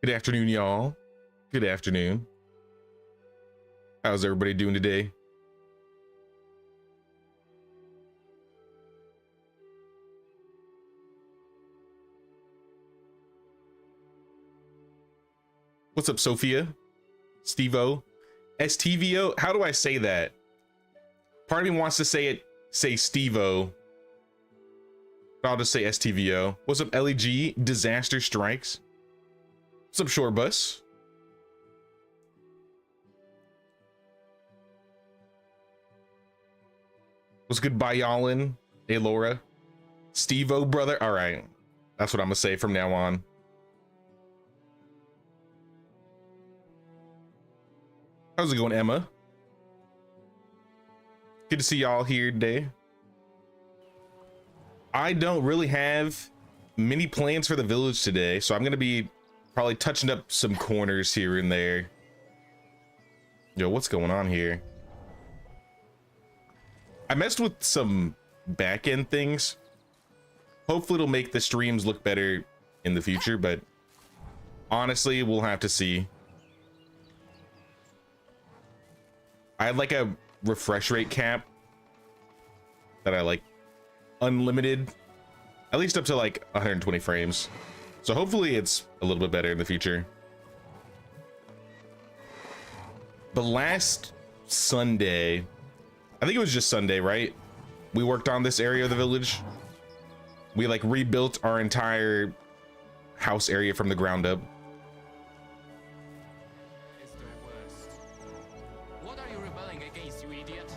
Good afternoon, y'all. Good afternoon. How's everybody doing today? What's up, Sophia? Steve-O? STVO? How do I say that? Part of me wants to say Steve-O, but I'll just say STVO. What's up, LEG? Disaster Strikes. What's up, Short Bus? What's good, Byalin? Hey, Laura. Steve-O, brother. All right. That's what I'm going to say from now on. How's it going, Emma? Good to see y'all here today. I don't really have many plans for the village today, so I'm going to be probably touching up some corners here and there. Yo, what's going on here? I messed with some back-end things. Hopefully it'll make the streams look better in the future, but honestly, we'll have to see. I had like a refresh rate cap that I like unlimited, at least up to like 120 frames. So hopefully it's a little bit better in the future. But last Sunday, I think it was just Sunday, right? We worked on this area of the village. We like rebuilt our entire house area from the ground up. What are you rebelling against, you idiot?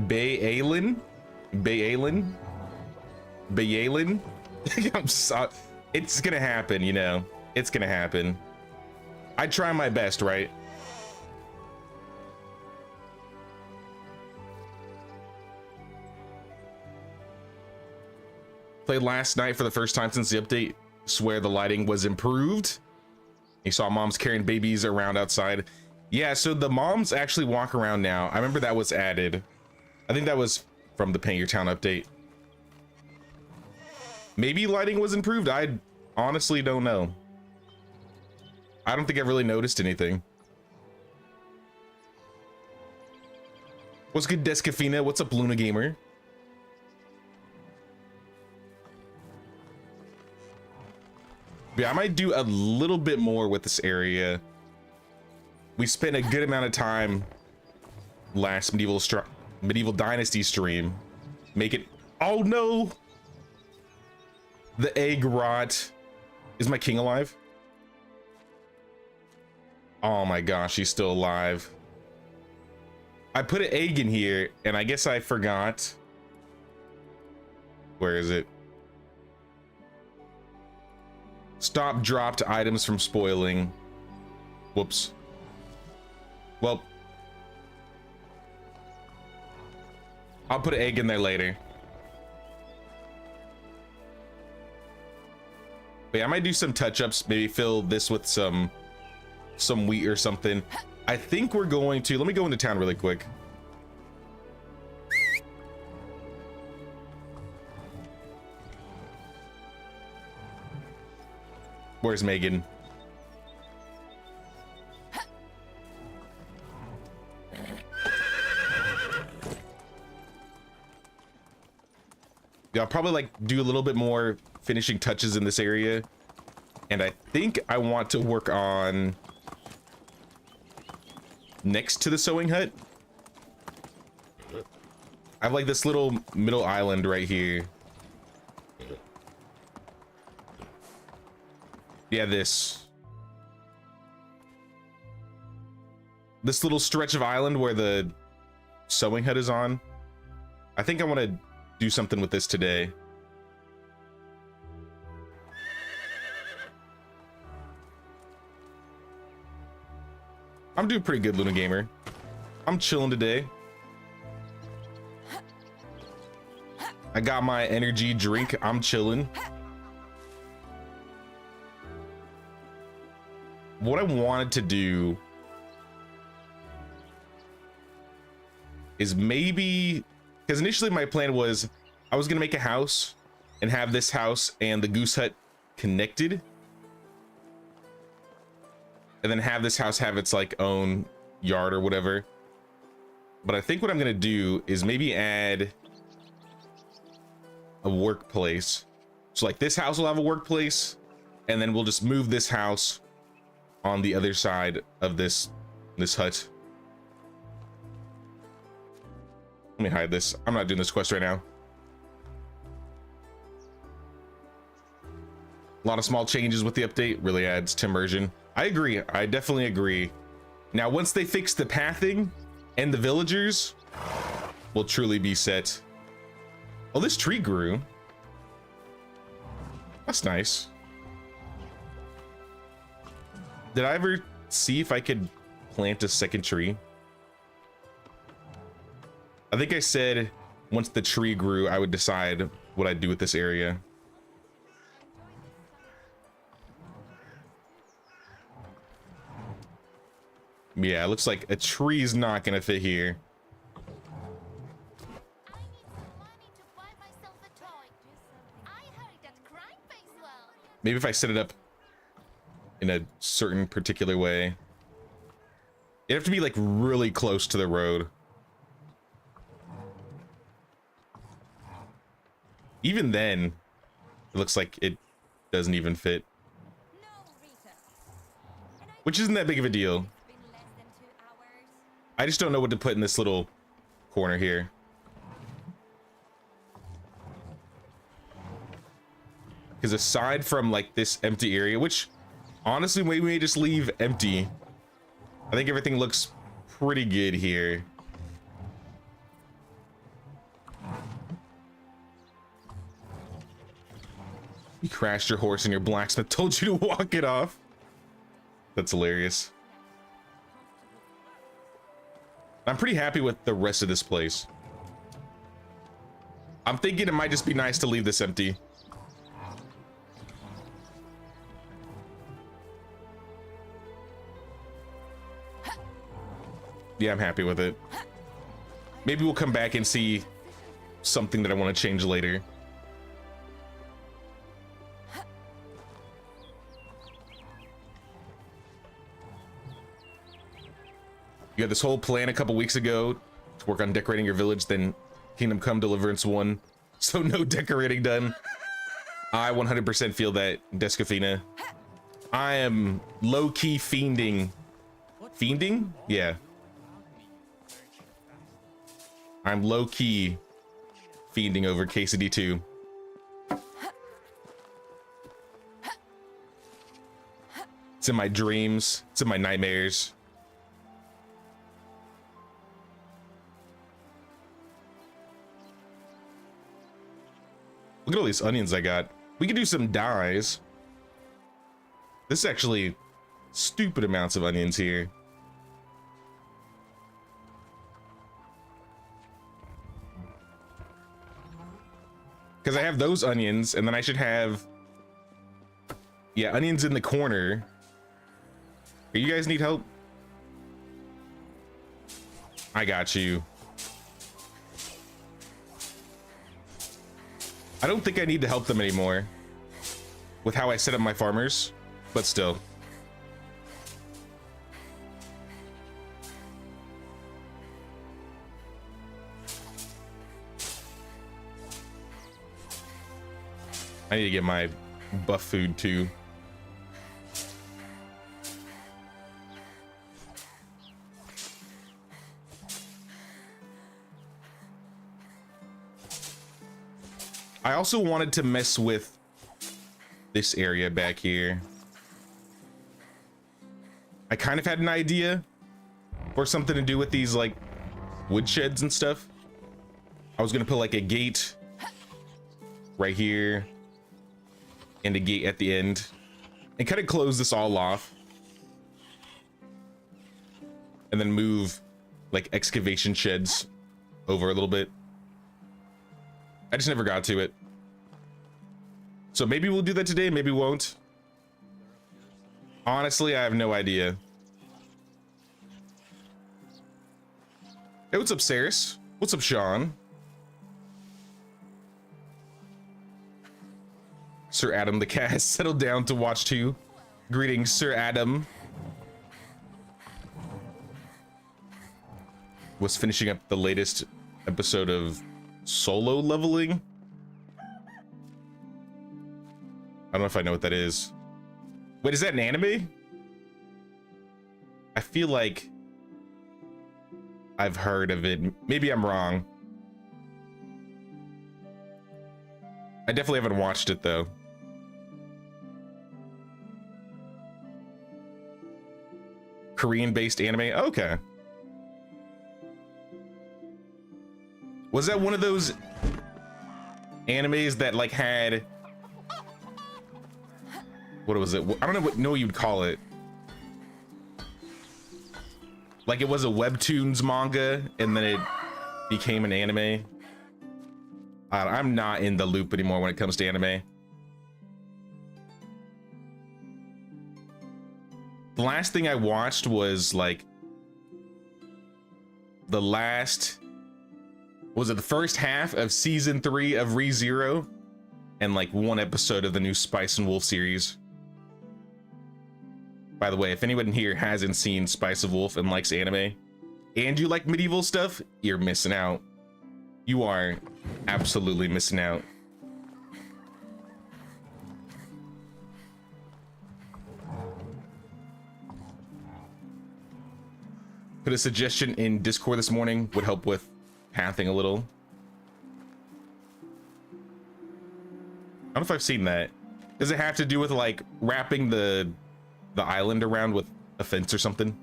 Bayalin? Bayalin? Bayalin? I'm sorry. It's gonna happen, you know. It's gonna happen. I try my best, right? Played last night for the first time since the update. Swear the lighting was improved. You saw moms carrying babies around outside. Yeah, so the moms actually walk around now. I remember that was added. I think that was from the Paint Your Town update. Maybe lighting was improved. I honestly don't know. I don't think I really noticed anything. What's good, Descafina? What's up, Luna Gamer? Yeah, I might do a little bit more with this area. We spent a good amount of time last medieval Dynasty stream. Make it. Oh no! The egg rot. Is my king alive? Oh my gosh, he's still alive. I put an egg in here and I guess I forgot. Where is it? Stop dropped items from spoiling. Whoops. Well, I'll put an egg in there later. But yeah, I might do some touch-ups, maybe fill this with some wheat or something. I think we're going to, let me go into town really quick. Where's Megan? Yeah, I'll probably like do a little bit more finishing touches in this area. And I think I want to work on next to the sewing hut. I have like this little middle island right here. Yeah, this little stretch of island where the sewing hut is on. I think I want to do something with this today. I'm doing pretty good, Luna Gamer. I'm chilling today. I got my energy drink. I'm chilling. What I wanted to do is maybe, because initially my plan was I was gonna make a house and have this house and the goose hut connected. and then have this house have its like own yard or whatever. But I think what I'm gonna do is maybe add a workplace. So like this house will have a workplace, and then we'll just move this house on the other side of this hut. Let me hide this. I'm not doing this quest right now. A lot of small changes with the update really adds to immersion. I agree. I definitely agree. Now, once they fix the pathing and the villagers, we'll truly be set. Oh, this tree grew. That's nice. Did I ever see if I could plant a second tree? I think I said once the tree grew, I would decide what I'd do with this area. Yeah, it looks like a tree's not gonna fit here. Maybe if I set it up in a certain particular way. It'd have to be like really close to the road. Even then, it looks like it doesn't even fit. Which isn't that big of a deal. I just don't know what to put in this little corner here. Because aside from like this empty area, which honestly we may just leave empty, I think everything looks pretty good here. You crashed your horse and your blacksmith told you to walk it off. That's hilarious. I'm pretty happy with the rest of this place. I'm thinking it might just be nice to leave this empty. Yeah, I'm happy with it. Maybe we'll come back and see something that I want to change later. You had this whole plan a couple weeks ago to work on decorating your village, then Kingdom Come Deliverance 1. So no decorating done. I 100% feel that, Descafina. I am low-key fiending. Fiending? Yeah. I'm low-key fiending over KCD 2. It's in my dreams. It's in my nightmares. Look at all these onions I got. We could do some dyes. This is actually stupid amounts of onions here. Because I have those onions, and then I should have, yeah, onions in the corner. Do you guys need help? I got you. I don't think I need to help them anymore with how I set up my farmers, but still. I need to get my buff food too. I also wanted to mess with this area back here. I kind of had an idea for something to do with these like wood sheds and stuff. I was gonna put like a gate right here and a gate at the end and kind of close this all off and then move like excavation sheds over a little bit. I just never got to it. So maybe we'll do that today, maybe we won't. Honestly, I have no idea. Hey, what's up, Saris? What's up, Sean? Sir Adam the cat has settled down to watch too. Greetings, Sir Adam. was finishing up the latest episode of Solo Leveling. I don't know if I know what that is. Wait, is that an anime? I feel like I've heard of it. Maybe I'm wrong. I definitely haven't watched it though. Korean-based anime? Okay. Was that one of those animes that like had, what was it? I don't know what you'd call it. Like it was a webtoons manga and then it became an anime. I'm not in the loop anymore when it comes to anime. The last thing I watched was like was it the first half of season 3 of ReZero and like one episode of the new Spice and Wolf series. By the way, if anyone here hasn't seen Spice of Wolf and likes anime and you like medieval stuff, you're missing out. You are absolutely missing out. Put a suggestion in Discord this morning, would help with pathing a little. I don't know if I've seen that. Does it have to do with like wrapping the island around with a fence or something?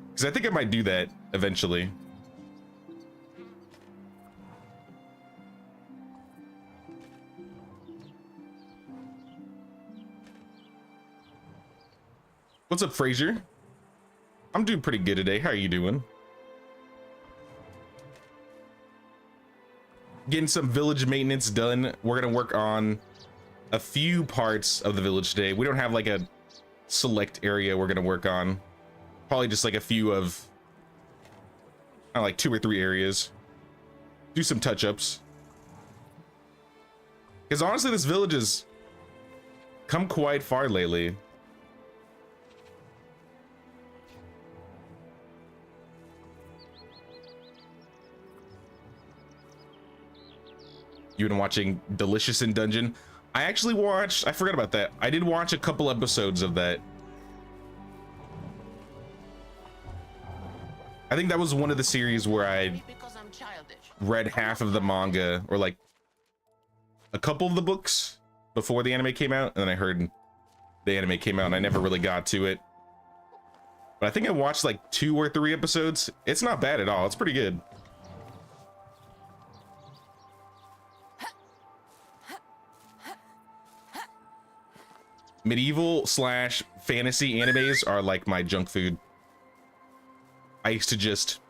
Because I think I might do that eventually. What's up, Fraser? I'm doing pretty good today. How are you doing? Getting some village maintenance done. We're gonna work on a few parts of the village today. We don't have like a select area we're gonna work on. Probably just like a few of, I don't know, like 2 or 3 areas. Do some touch-ups. Because honestly, this village has come quite far lately. You've been watching Delicious in Dungeon. I actually watched, I forgot about that. I did watch a couple episodes of that. I think that was one of the series where I read half of the manga, or like a couple of the books before the anime came out, and then I heard the anime came out and I never really got to it. But I think I watched like 2 or 3 episodes. It's not bad at all. It's pretty good. Medieval / fantasy animes are like my junk food. I used to just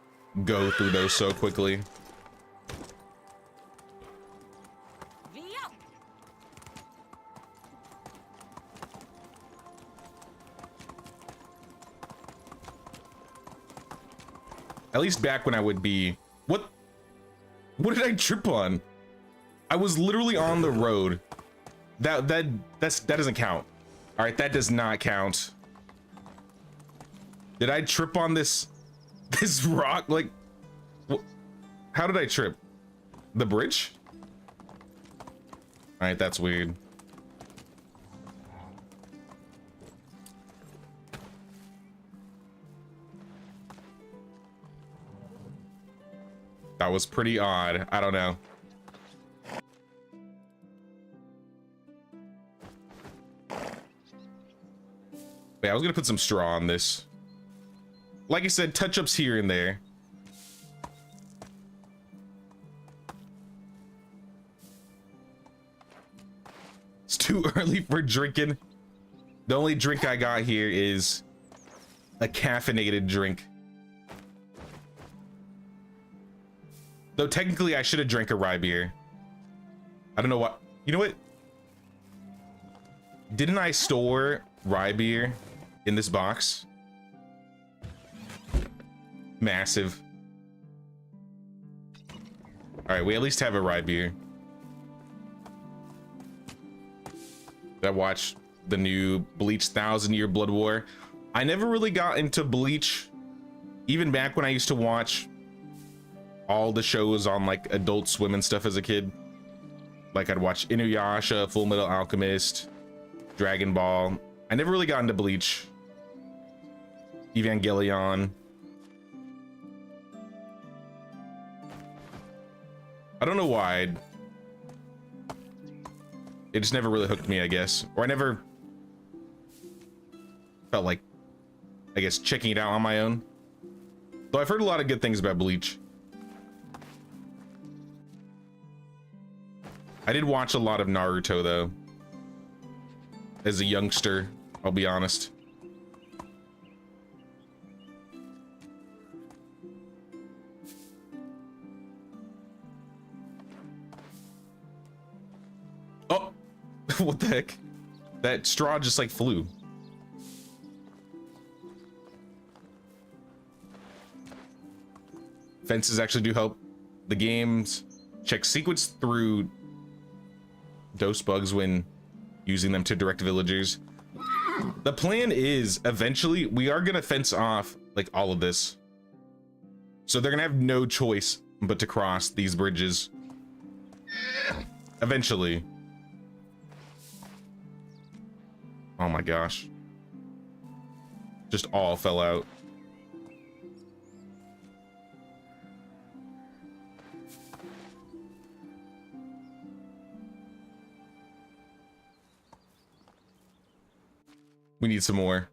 go through those so quickly. At least back when I would be, what did I trip on? I was literally on the road. That doesn't count. All right, that does not count. Did I trip on this rock? Like, how did I trip? The bridge? All right, that's weird. That was pretty odd. I don't know. Yeah, I was gonna put some straw on this. Like I said, touch-ups here and there. It's too early for drinking. The only drink I got here is a caffeinated drink. Though technically I should have drank a rye beer. I don't know what. You know what? Didn't I store rye beer in this box? Massive. All right, we at least have a rye beer. I watched the new Bleach 1000-Year Blood War. I never really got into Bleach, even back when I used to watch all the shows on like Adult Swim and stuff as a kid. Like I'd watch Inuyasha, Full Metal Alchemist, Dragon Ball. I never really got into Bleach, Evangelion. I don't know why. It just never really hooked me, I guess. Or I never felt like, I guess, checking it out on my own. Though I've heard a lot of good things about Bleach. I did watch a lot of Naruto, though. As a youngster, I'll be honest. Oh! What the heck? That straw just like flew. Fences actually do help the games check sequence through dose bugs when using them to direct villagers. The plan is eventually we are gonna fence off like all of this, so they're gonna have no choice but to cross these bridges eventually. Oh my gosh, just all fell out. We need some more.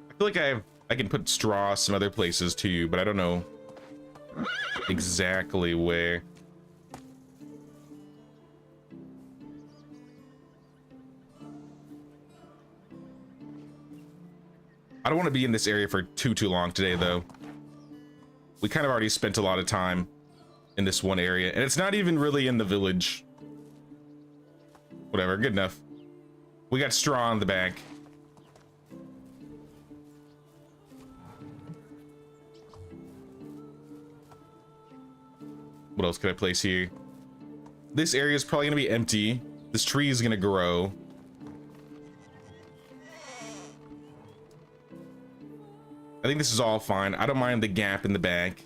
I feel like I can put straw some other places too, but I don't know exactly where. I don't want to be in this area for too long today, though. We kind of already spent a lot of time in this one area, and it's not even really in the village. Whatever, good enough. We got straw on the back. What else could I place here? This area is probably gonna be empty. This tree is gonna grow. I think this is all fine. I don't mind the gap in the back.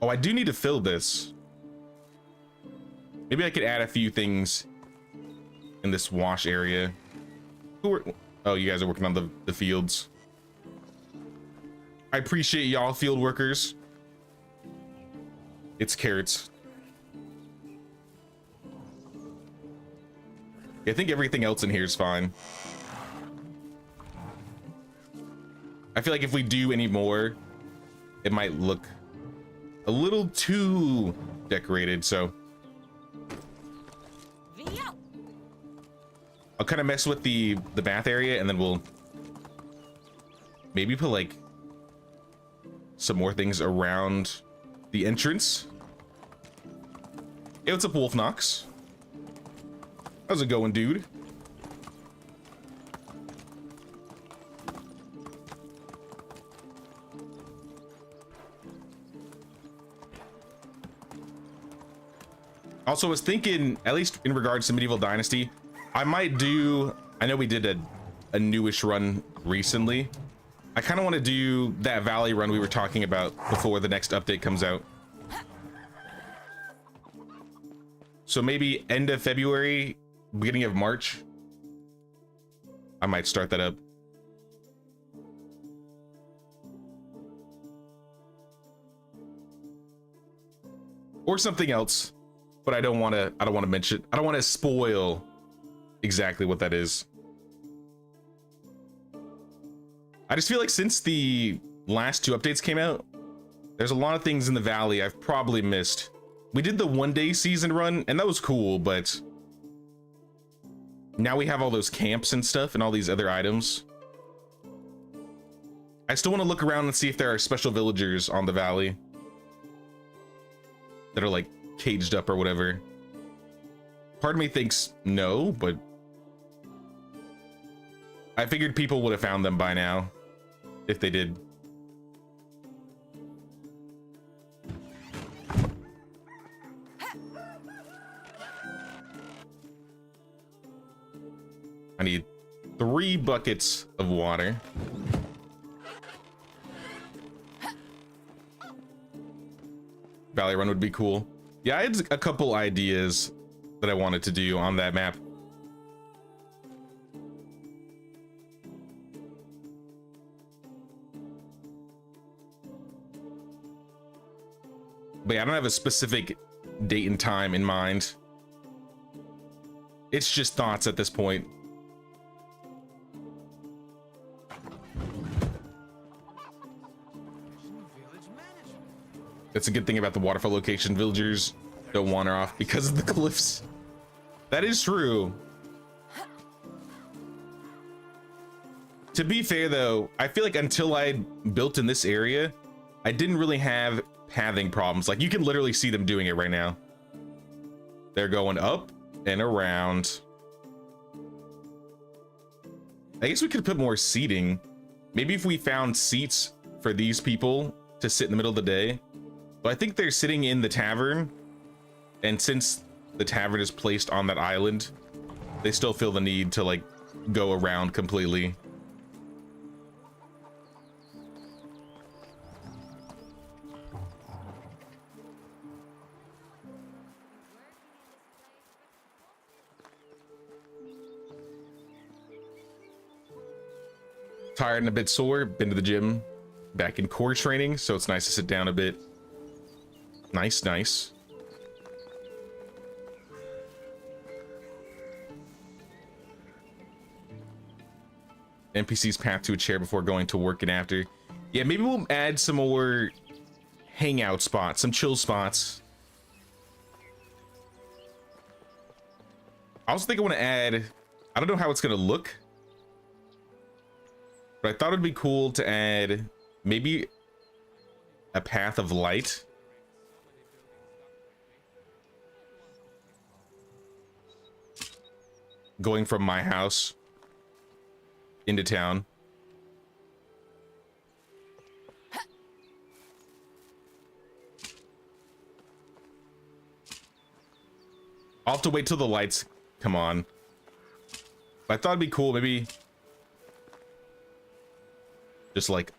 Oh, I do need to fill this. Maybe I could add a few things in this wash area. Oh, you guys are working on the fields. I appreciate y'all, field workers. It's carrots. I think everything else in here is fine. I feel like if we do any more, it might look a little too decorated, so I'll kind of mess with the bath area, and then we'll maybe put like some more things around the entrance. Hey, what's up, Wolf Knox? How's it going, dude? Also, I was thinking, at least in regards to Medieval Dynasty, I might do, I know we did a newish run recently. I kind of want to do that valley run we were talking about before the next update comes out. So maybe end of February, beginning of March, I might start that up. Or something else, but I don't want to mention, I don't want to spoil exactly what that is. I just feel like since the last two updates came out, there's a lot of things in the valley I've probably missed. We did the one-day season run, and that was cool, but now we have all those camps and stuff and all these other items. I still want to look around and see if there are special villagers on the valley that are like caged up or whatever. Part of me thinks no, but I figured people would have found them by now if they did. I need 3 buckets of water. Valley Run would be cool. Yeah, I had a couple ideas that I wanted to do on that map. But yeah, I don't have a specific date and time in mind. It's just thoughts at this point. That's a good thing about the waterfall location. Villagers don't wander off because of the cliffs. That is true. To be fair though, I feel like until I built in this area, I didn't really have pathing problems. Like you can literally see them doing it right now. They're going up and around. I guess we could put more seating. Maybe if we found seats for these people to sit in the middle of the day. But I think they're sitting in the tavern, and since the tavern is placed on that island, they still feel the need to like go around completely. Tired and a bit sore, been to the gym, back in core training, so it's nice to sit down a bit. Nice, nice. NPC's path to a chair before going to work and after. Yeah, maybe we'll add some more hangout spots, some chill spots. I also think I want to add, I don't know how it's going to look, but I thought it'd be cool to add maybe a path of light. Going from my house into town. I'll have to wait till the lights come on. But I thought it'd be cool, maybe just like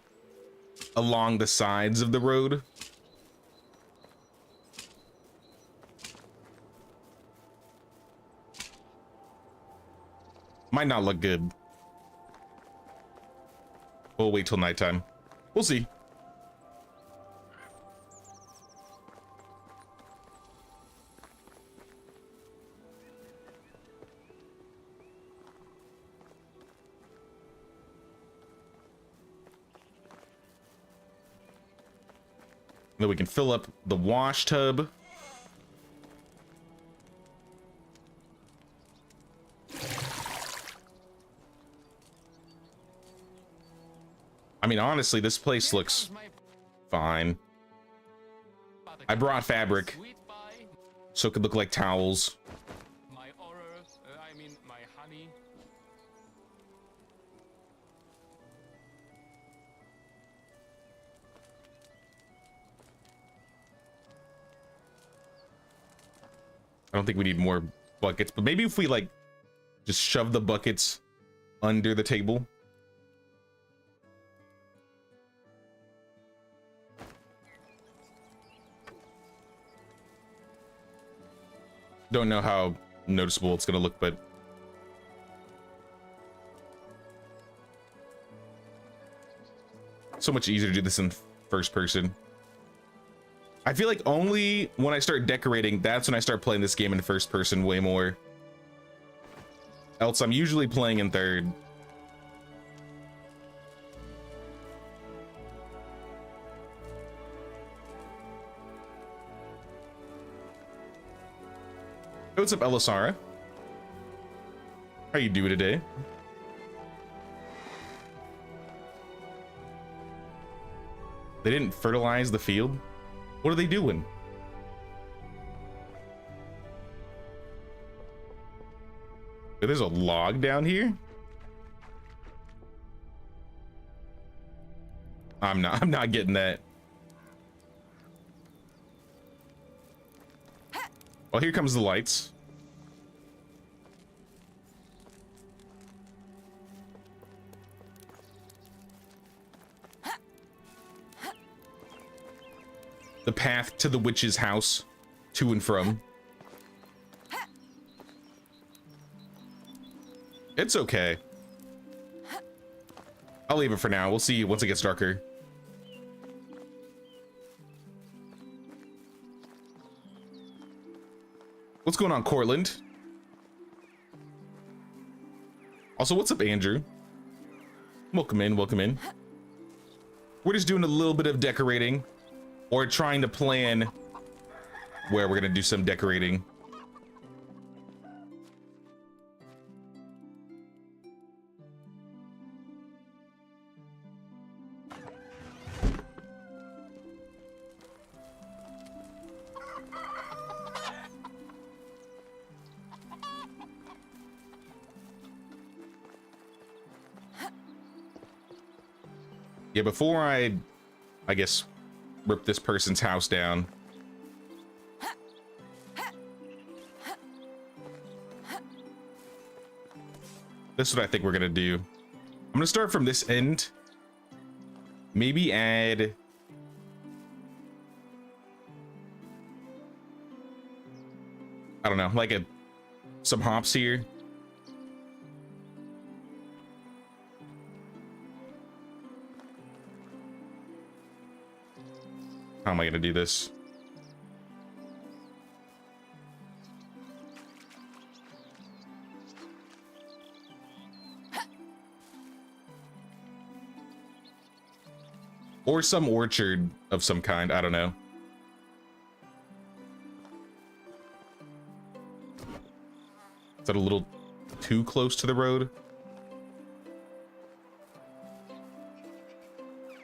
along the sides of the road. Might not look good. We'll wait till nighttime. We'll see. Then we can fill up the wash tub. I mean, honestly, this place looks fine. I brought fabric so it could look like towels. My aura, I mean my honey. I don't think we need more buckets, but maybe if we like just shove the buckets under the table. Don't know how noticeable it's gonna look, but so much easier to do this in first person. I feel like only when I start decorating, that's when I start playing this game in first person way more. Else I'm usually playing in third. Hey, what's up, Elisara? How you doing today? They didn't fertilize the field? What are they doing? There's a log down here. I'm not getting that. Well, here comes the lights. The path to the witch's house, to and from. It's okay. I'll leave it for now. We'll see once it gets darker. What's going on, Cortland? Also, what's up, Andrew? Welcome in, welcome in. We're just doing a little bit of decorating, or trying to plan where we're gonna do some decorating. Yeah, before I guess, rip this person's house down. This is what I think we're gonna do. I'm gonna start from this end. Maybe add... I don't know, like some hops here. How am I gonna do this? Or some orchard of some kind, I don't know. Is that a little too close to the road?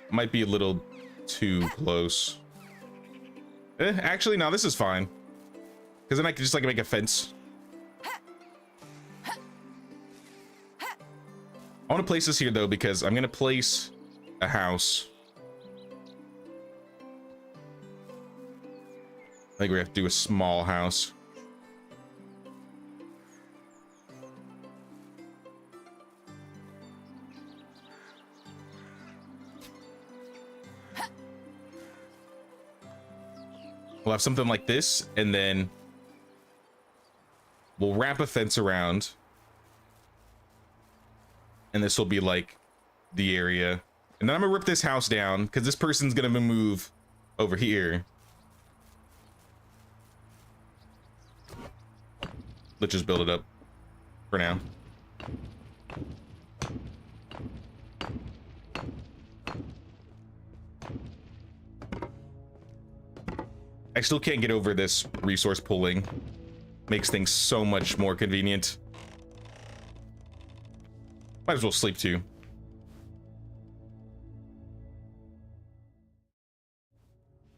Might be a little too close. Actually, no, this is fine. Because then I can just like make a fence. I want to place this here though, because I'm going to place a house. I think we have to do a small house. We'll have something like this, and then we'll wrap a fence around. And this will be like the area. And then I'm gonna rip this house down, because this person's gonna move over here. Let's just build it up for now. I still can't get over this resource pooling. Makes things so much more convenient. Might as well sleep too.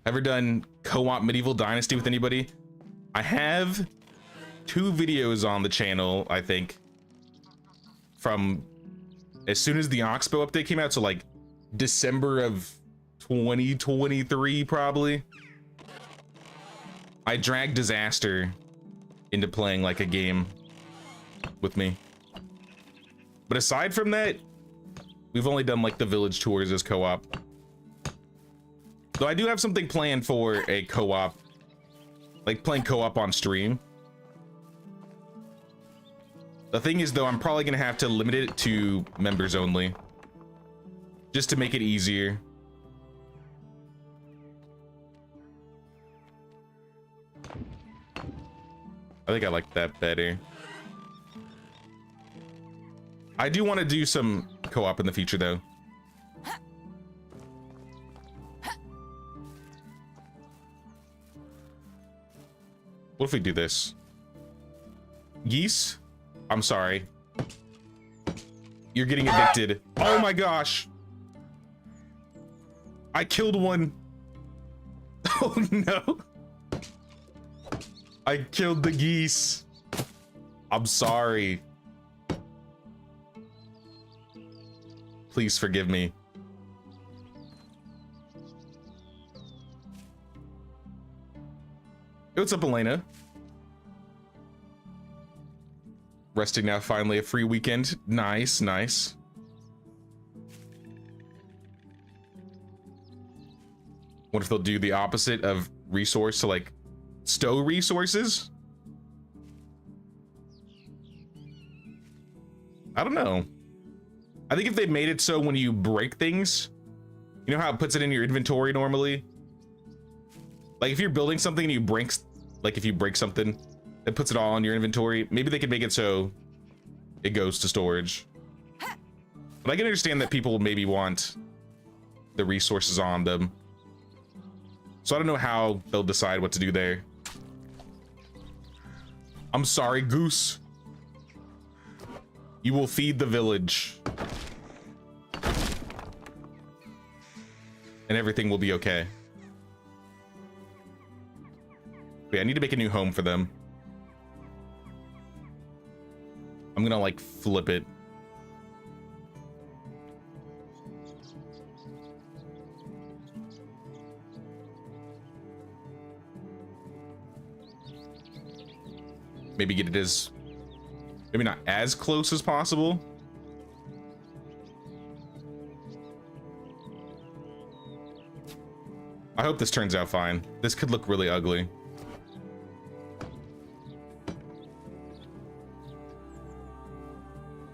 Ever done co-op medieval dynasty with anybody? I have 2 videos on the channel, I think, from as soon as the Oxbow update came out, so like December of 2023 probably. I dragged Disaster into playing like a game with me. But aside from that, we've only done like the village tours as co-op. Though I do have something planned for a co-op, like playing co-op on stream. The thing is though, I'm probably gonna have to limit it to members only, just to make it easier. I think I like that better. I do want to do some co-op in the future though. What if we do this? Geese? I'm sorry. You're getting addicted. Oh my gosh. I killed one. Oh no. I killed the geese. I'm sorry. Please forgive me. Hey, what's up, Elena? Resting now, finally, a free weekend. Nice, nice. What if they'll do the opposite of resource to like stow resources? I don't know. I think if they made it so when you break things, you know how it puts it in your inventory normally? Like if you're building something and you break, like if you break something, it puts it all in your inventory. Maybe they could make it so it goes to storage. But I can understand that people maybe want the resources on them. So I don't know how they'll decide what to do there. I'm sorry, Goose. You will feed the village. And everything will be okay. Yeah, I need to make a new home for them. I'm gonna like flip it. Maybe get it as, maybe not as close as possible. I hope this turns out fine. This could look really ugly.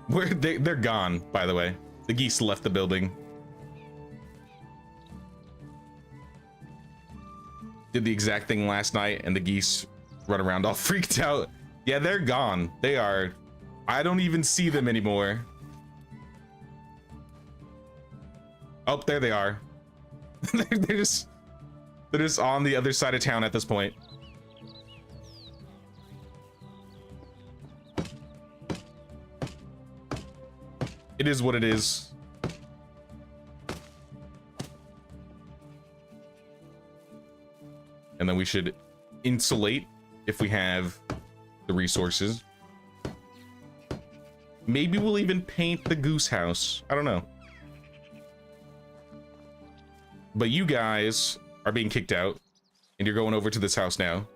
They're gone, by the way. The geese left the building. Did the exact thing last night and the geese run around all freaked out. Yeah, they're gone. They are. I don't even see them anymore. Oh, there they are. they're just on the other side of town at this point. It is what it is. And then we should insulate if we have the resources. Maybe we'll even paint the goose house. I don't know. But you guys are being kicked out and you're going over to this house now.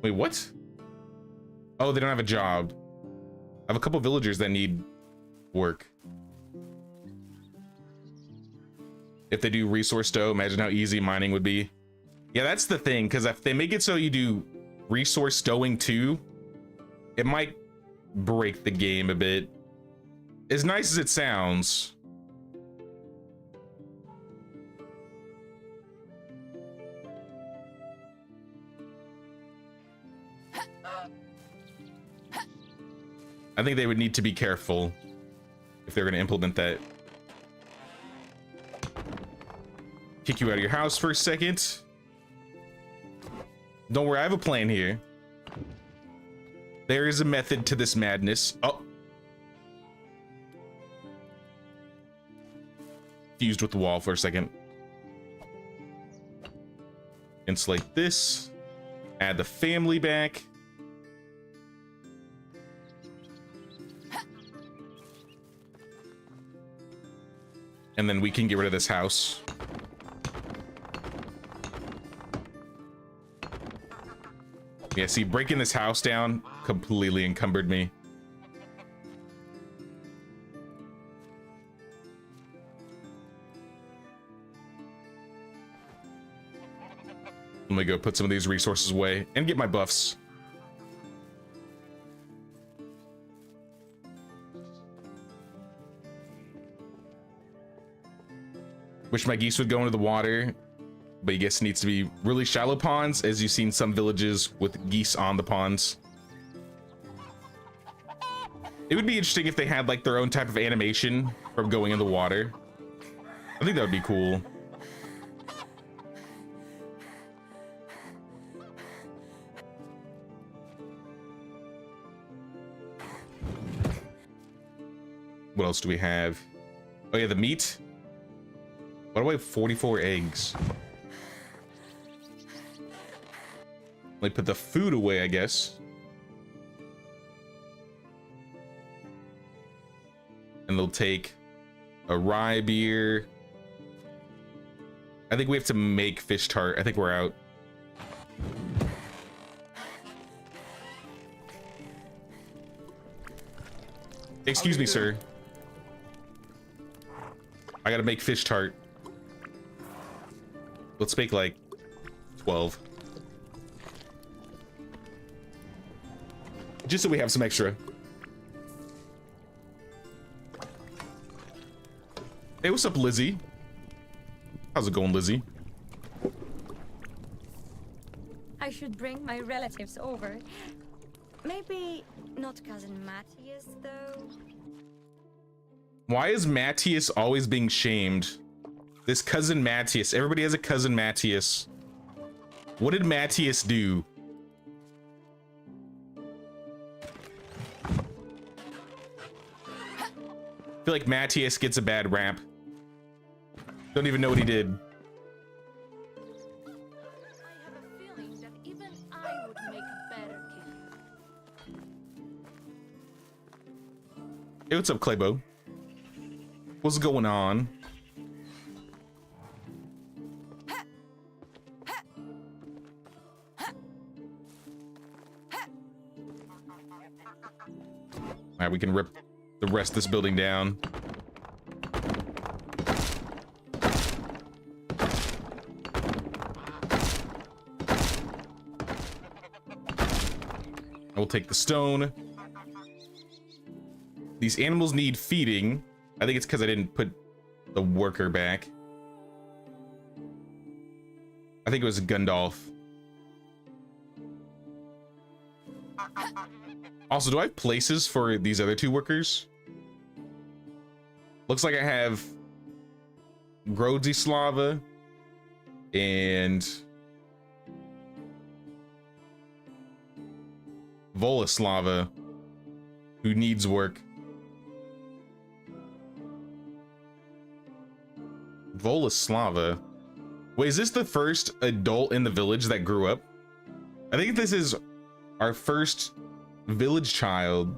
Wait, what? Oh, they don't have a job. I have a couple villagers that need work. If they do resource stow, imagine how easy mining would be. Yeah, that's the thing, because if they make it so you do resource stowing too, it might break the game a bit. As nice as it sounds. I think they would need to be careful if they're going to implement that. Kick you out of your house for a second. Don't worry, I have a plan here. There is a method to this madness. Oh. Fused with the wall for a second. Insulate this. Add the family back. And then we can get rid of this house. Yeah, see, breaking this house down completely encumbered me. Let me go put some of these resources away and get my buffs. Wish my geese would go into the water, but I guess it needs to be really shallow ponds, as you've seen some villages with geese on the ponds. It would be interesting if they had like their own type of animation from going in the water. I think that would be cool. What else do we have? Oh yeah, the meat. Why do I have 44 eggs? Like put the food away, I guess. And they'll take a rye beer. I think we have to make fish tart. I think we're out. Excuse me, sir. I gotta make fish tart. Let's make like 12. Just so we have some extra. Hey, what's up, Lizzie? How's it going, Lizzie? I should bring my relatives over. Maybe not cousin Matthias, though. Why is Matthias always being shamed? This cousin Matthias. Everybody has a cousin Matthias. What did Matthias do? I feel like Matthias gets a bad rap. Don't even know what he did. I have a feeling that even I would make a better king. Hey, what's up, Claybo? What's going on? All right, we can rip the rest of this building down. I will take the stone. These animals need feeding. I think it's because I didn't put the worker back. I think it was Gundalf. Also, do I have places for these other two workers? Looks like I have Grodzislava and Volislava, who needs work. Volislava. Wait, is this the first adult in the village that grew up? I think this is our first village child.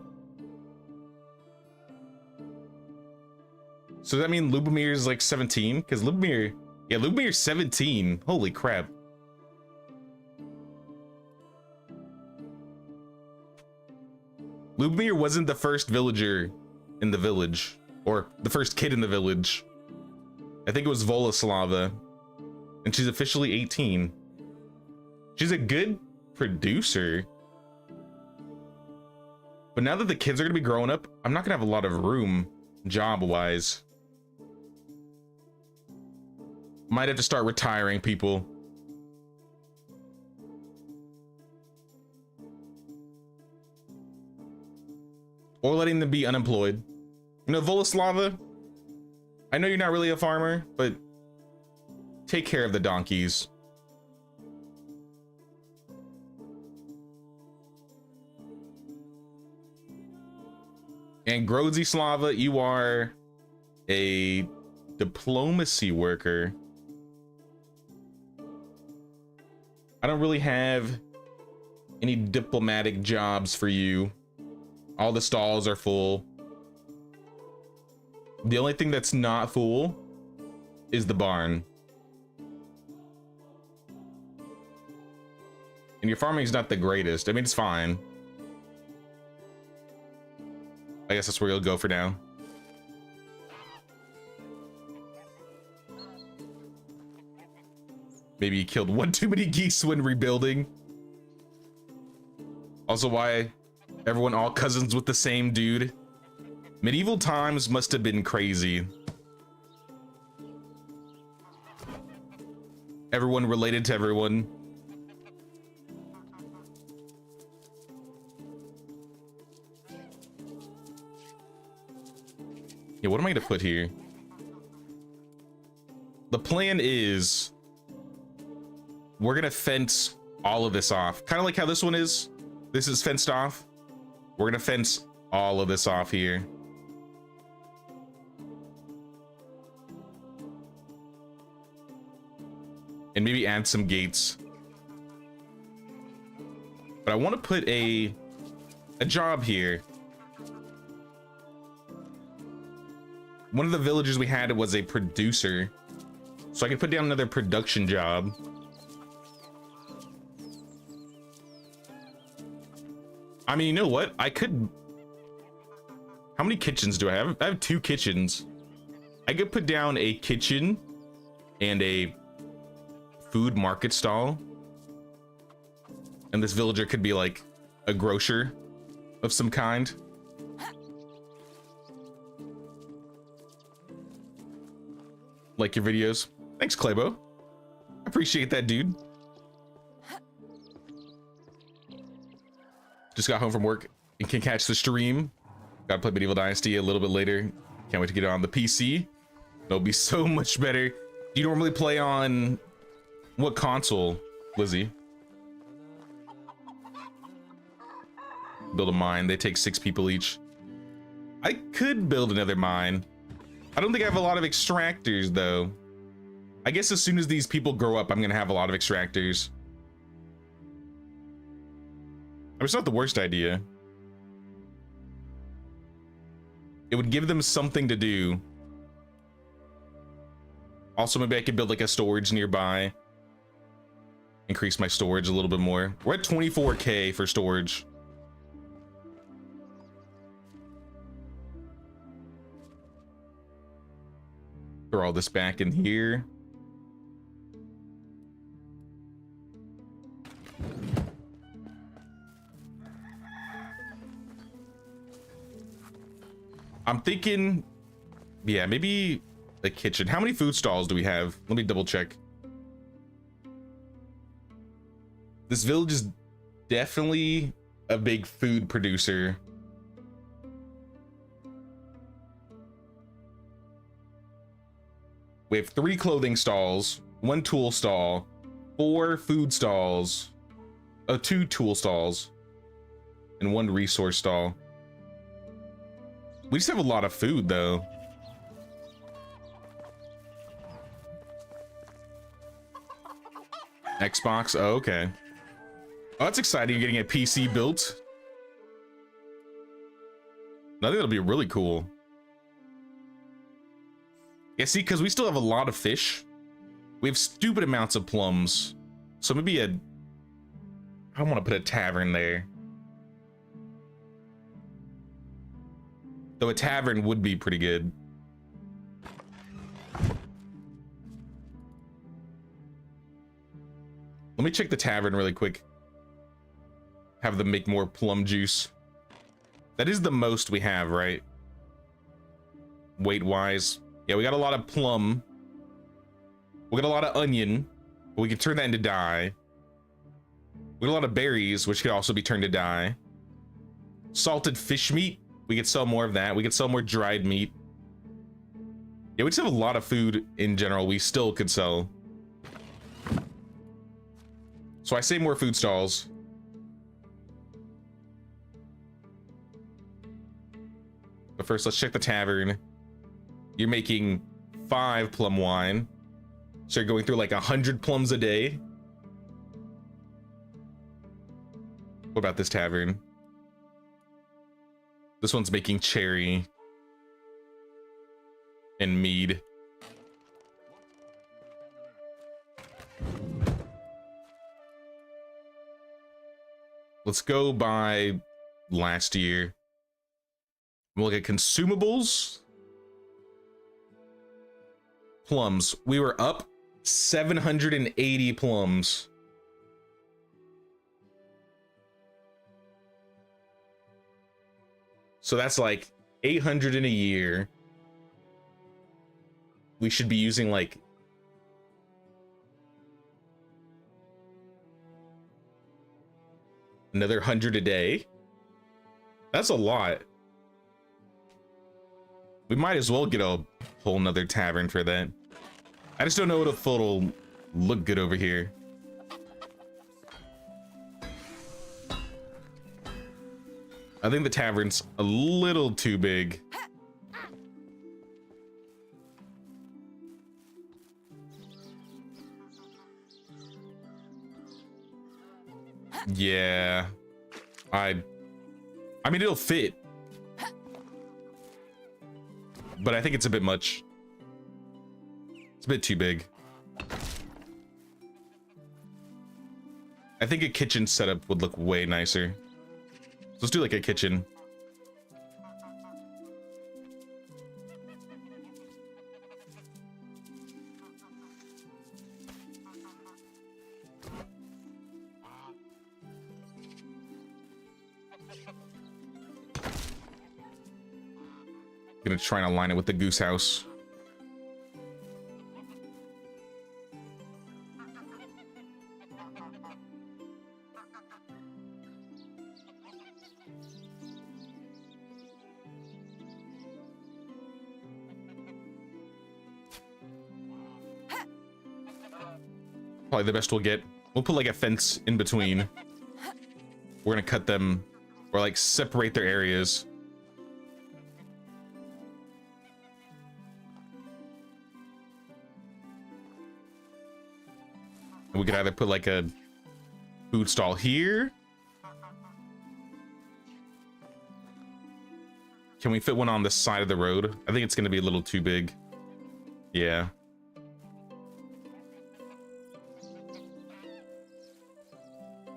So does that mean Lubomir is like 17? Because Lubomir, yeah, Lubomir's 17. Holy crap. Lubomir wasn't the first villager in the village, or the first kid in the village. I think it was Volislava, and she's officially 18. She's a good producer. But now that the kids are gonna be growing up, I'm not gonna have a lot of room job-wise. Might have to start retiring people. Or letting them be unemployed. You know, Volislava, I know you're not really a farmer, but take care of the donkeys. And Grodzislava, you are a diplomacy worker. I don't really have any diplomatic jobs for you. All the stalls are full. The only thing that's not full is the barn. And your farming's not the greatest. I mean, it's fine. I guess that's where you'll go for now. Maybe you killed one too many geese when rebuilding. Also, why everyone all cousins with the same dude? Medieval times must have been crazy. Everyone related to everyone. Yeah, what am I gonna put here? The plan is we're gonna fence all of this off. Kind of like how this one is. This is fenced off. We're gonna fence all of this off here. And maybe add some gates. But I want to put a job here. One of the villagers we had was a producer, so I can put down another production job. I mean, you know what? I could... How many kitchens do I have? I have 2 kitchens. I could put down a kitchen and a food market stall. And this villager could be like a grocer of some kind. Like your videos. Thanks, Claybo. Appreciate that, dude. Just got home from work and can catch the stream. Gotta play Medieval Dynasty a little bit later. Can't wait to get it on the PC. It'll be so much better. Do you normally play on what console, Lizzie? Build a mine. They take 6 people each. I could build another mine. I don't think I have a lot of extractors though. I guess as soon as these people grow up, I'm gonna have a lot of extractors. It's not the worst idea. It would give them something to do. Also, maybe I could build like a storage nearby. Increase my storage a little bit more. We're at 24K for storage. Throw all this back in here. I'm thinking, yeah, maybe a kitchen. How many food stalls do we have? Let me double check. This village is definitely a big food producer. We have 3 clothing stalls, 1 tool stall, 4 food stalls, 2 tool stalls, and 1 resource stall. We just have a lot of food though. Xbox, oh, okay. Oh, that's exciting, you're getting a PC built. I think that'll be really cool. Yeah, see, because we still have a lot of fish. We have stupid amounts of plums. So maybe I want to put a tavern there. Though a tavern would be pretty good. Let me check the tavern really quick. Have them make more plum juice. That is the most we have, right? Weight-wise. Yeah, we got a lot of plum. We got a lot of onion. But we can turn that into dye. We got a lot of berries, which could also be turned to dye. Salted fish meat. We could sell more of that. We could sell more dried meat. Yeah, we just have a lot of food in general we still could sell. So I say more food stalls. But first, let's check the tavern. You're making 5 plum wine. So you're going through like 100 plums a day. What about this tavern? This one's making cherry and mead. Let's go by last year. We'll look at consumables. Plums. We were up 780 plums. So that's like 800 in a year. We should be using like another 100 a day. That's a lot. We might as well get a whole nother tavern for that. I just don't know if it'll look good over here. I think the tavern's a little too big. Yeah. I mean, it'll fit. But I think it's a bit much. It's a bit too big. I think a kitchen setup would look way nicer. So let's do like a kitchen. Gonna try and align it with the goose house. Probably the best we'll get. We'll put like a fence in between. We're gonna cut them or like separate their areas. And we could either put like a food stall here. Can we fit one on the side of the road? I think it's gonna be a little too big. Yeah.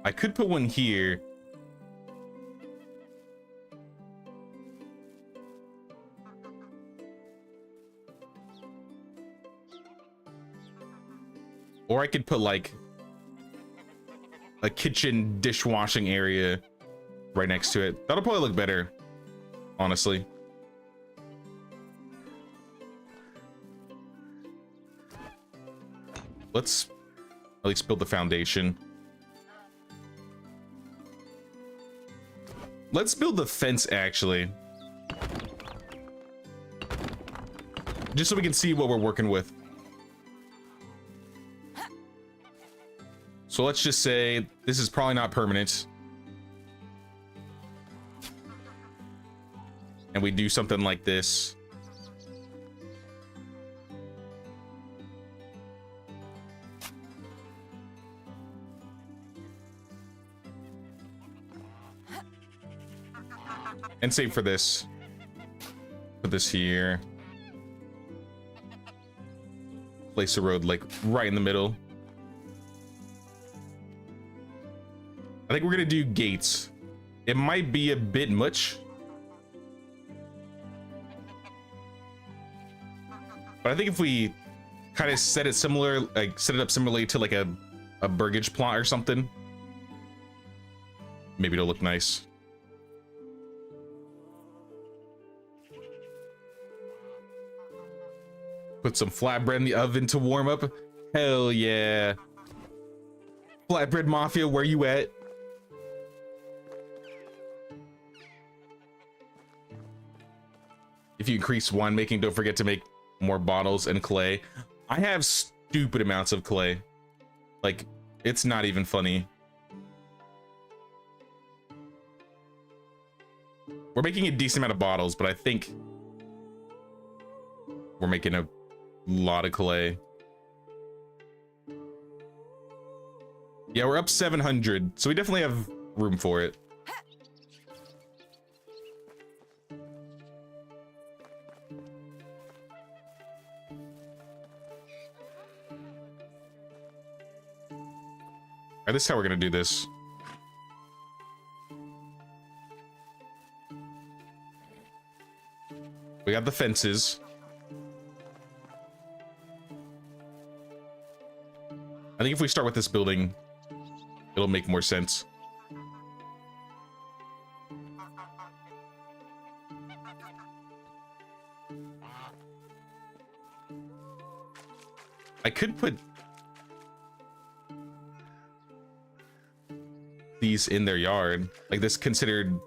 I could put one here. Or I could put like a kitchen dishwashing area right next to it. That'll probably look better, honestly. Let's at least build the foundation. Let's build the fence, actually. Just so we can see what we're working with. So let's just say this is probably not permanent. And we do something like this. And same for this. Put this here. Place a road like right in the middle. I think we're gonna do gates. It might be a bit much. But I think if we kind of set it similar, like set it up similarly to like a burgage plot or something, maybe it'll look nice. Put some flatbread in the oven to warm up. Hell yeah. Flatbread Mafia, where you at? If you increase winemaking, don't forget to make more bottles and clay. I have stupid amounts of clay. Like, it's not even funny. We're making a decent amount of bottles, but I think we're making a lot of clay. Yeah, we're up 700, so we definitely have room for it. Alright, this is how we're gonna do this. We got the fences. I think if we start with this building, it'll make more sense. I could put these in their yard, like this considered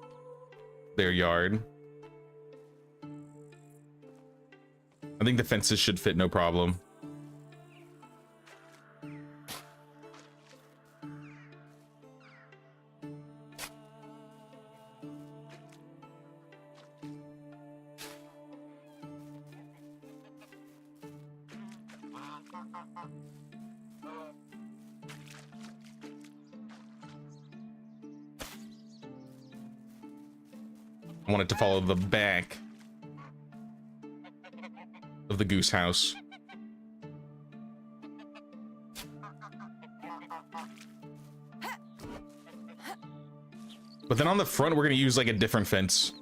their yard. I think the fences should fit no problem. I want it to follow the back of the goose house. But then on the front, we're gonna use like a different fence.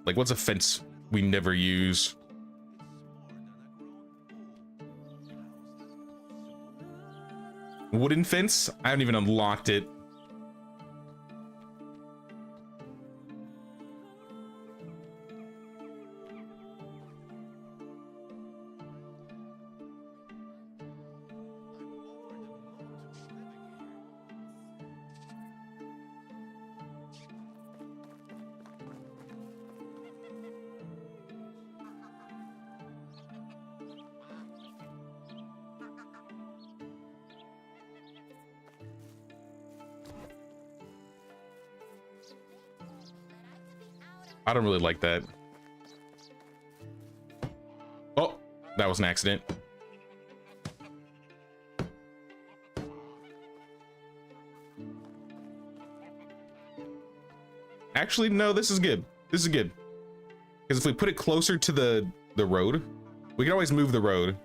Like, what's a fence we never use? Wooden fence? I haven't even unlocked it. I don't really like that. Oh, that was an accident. Actually, no, this is good. This is good. Because if we put it closer to the road, we can always move the road.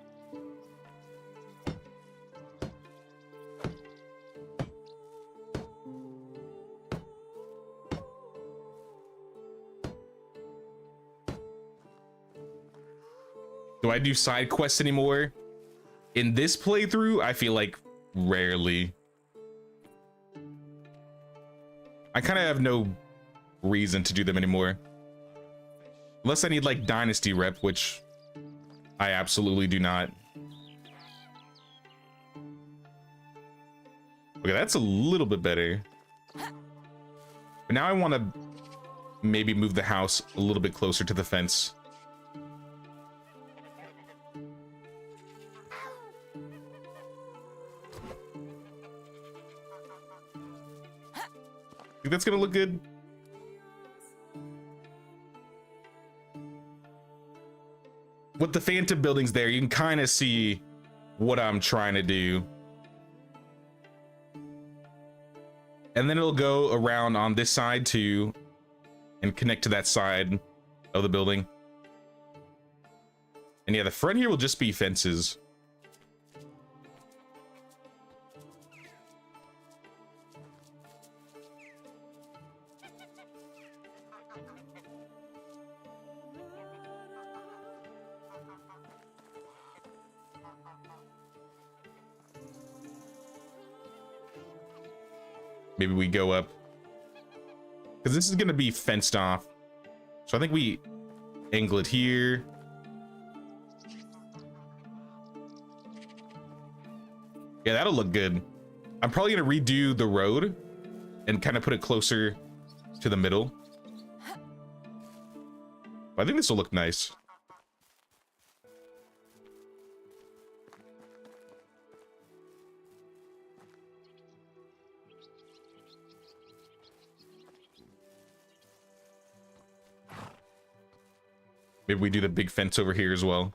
Do I do side quests anymore? In this playthrough, I feel like rarely. I kind of have no reason to do them anymore. Unless I need like Dynasty rep, which I absolutely do not. Okay, that's a little bit better. But now I want to maybe move the house a little bit closer to the fence. Think that's gonna look good? With the phantom buildings there, you can kind of see what I'm trying to do. And then it'll go around on this side too and connect to that side of the building. And yeah, the front here will just be fences. Maybe we go up, because this is going to be fenced off. So I think we angle it here. Yeah, that'll look good. I'm probably going to redo the road and kind of put it closer to the middle. I think this will look nice. Maybe we do the big fence over here as well.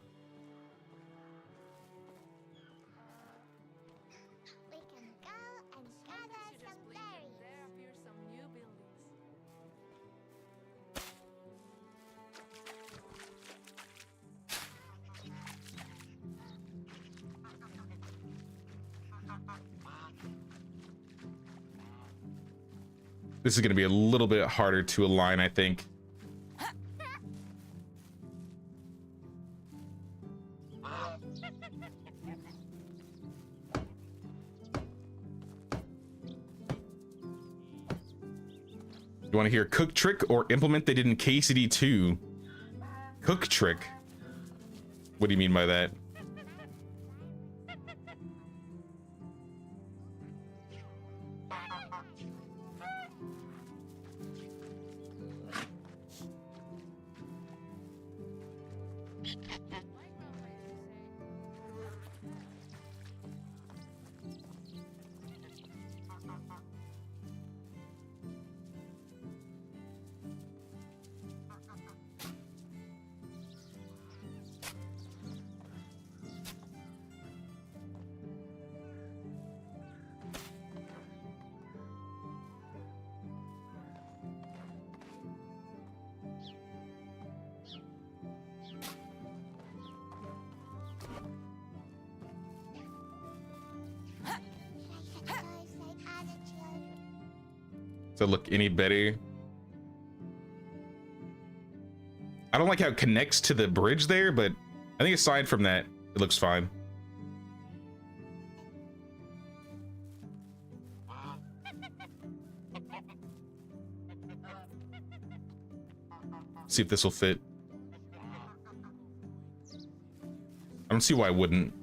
We can go and gather some berries. There appear some new buildings. This is going to be a little bit harder to align, I think. You want to hear cook trick or implement they did in KCD 2? Cook trick? What do you mean by that? Does it look any better? I don't like how it connects to the bridge there, but I think aside from that, it looks fine. See if this will fit. I don't see why I wouldn't.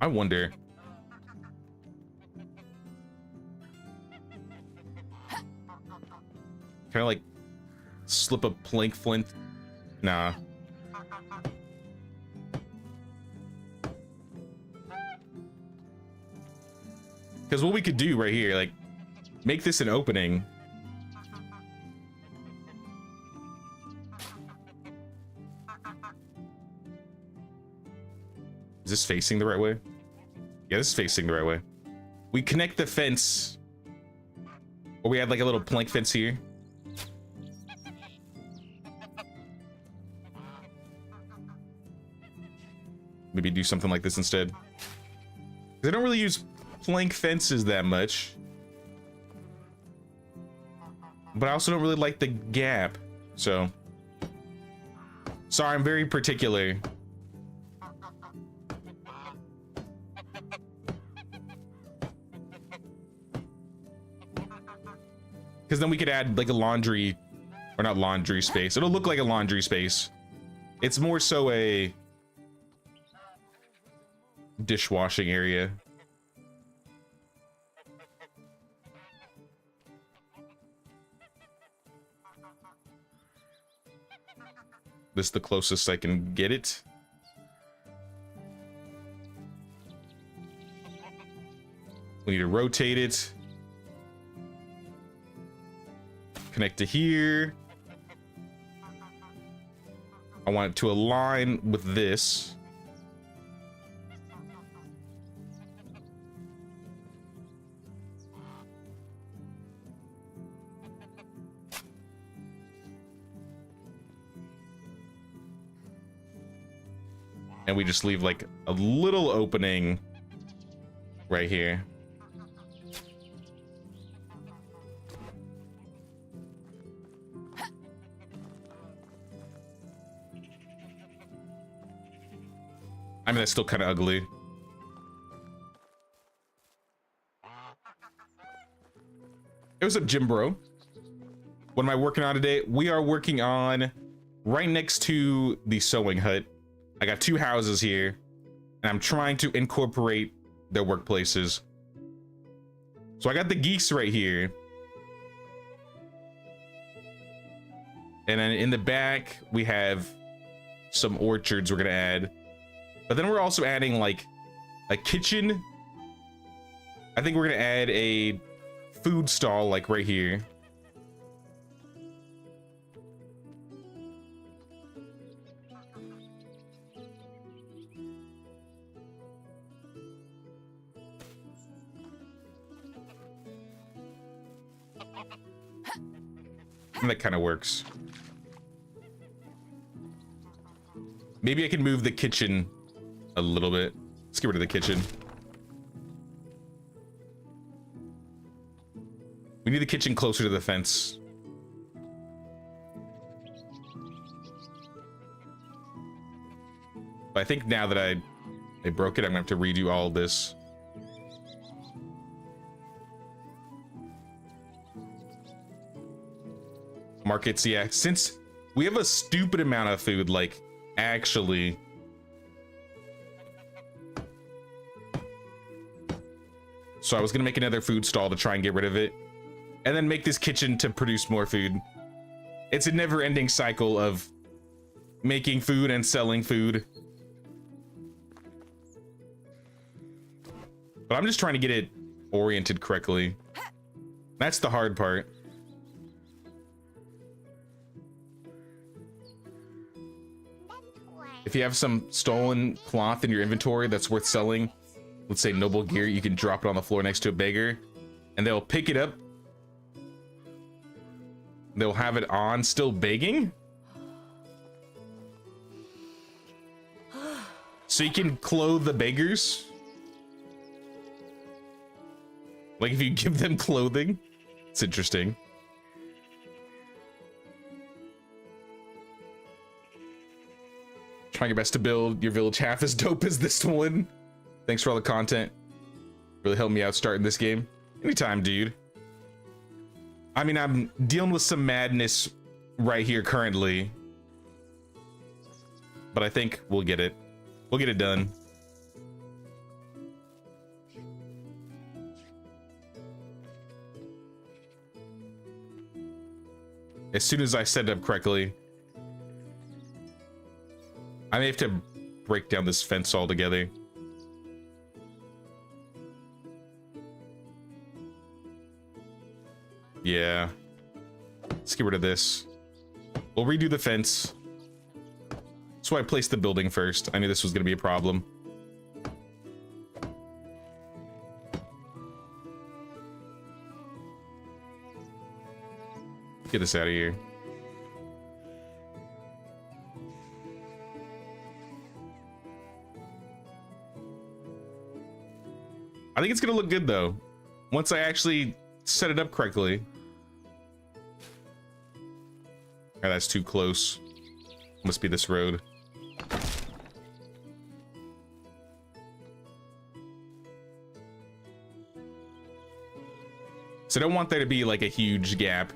I wonder. Can I like slip a plank flint? Nah. Because what we could do right here, like, make this an opening. Is this facing the right way? Yeah, this is facing the right way. We connect the fence. Or we have like a little plank fence here. Maybe do something like this instead. Because I don't really use plank fences that much. But I also don't really like the gap. So. Sorry, I'm very particular. Because then we could add like a laundry, or not laundry space. It'll look like a laundry space. It's more so a dishwashing area. This is the closest I can get it. We need to rotate it. Connect to here. I want it to align with this. And we just leave like a little opening right here. I mean, that's still kind of ugly. Hey, what's up, Jim Bro? What am I working on today? We are working on right next to the sewing hut. I got two houses here, and I'm trying to incorporate their workplaces. So I got the geese right here. And then in the back, we have some orchards we're gonna add. But then we're also adding like a kitchen. I think we're gonna add a food stall like right here. And that kind of works. Maybe I can move the kitchen a little bit. Let's get rid of the kitchen. We need the kitchen closer to the fence. But I think now that I broke it, I'm gonna have to redo all this. Markets, yeah. Since we have a stupid amount of food, like, actually. So I was gonna make another food stall to try and get rid of it. And then make this kitchen to produce more food. It's a never-ending cycle of making food and selling food. But I'm just trying to get it oriented correctly. That's the hard part. If you have some stolen cloth in your inventory that's worth selling, let's say noble gear, you can drop it on the floor next to a beggar, and they'll pick it up. They'll have it on, still begging. So you can clothe the beggars? Like if you give them clothing? It's interesting. Trying your best to build your village half as dope as this one. Thanks for all the content. Really helped me out starting this game. Anytime, dude. I mean, I'm dealing with some madness right here currently. But I think we'll get it. We'll get it done. As soon as I set it up correctly. I may have to break down this fence altogether. Yeah. Let's get rid of this. We'll redo the fence. That's why I placed the building first. I knew this was going to be a problem. Get this out of here. I think it's gonna look good though, once I actually set it up correctly. Oh, that's too close. Must be this road. So I don't want there to be like a huge gap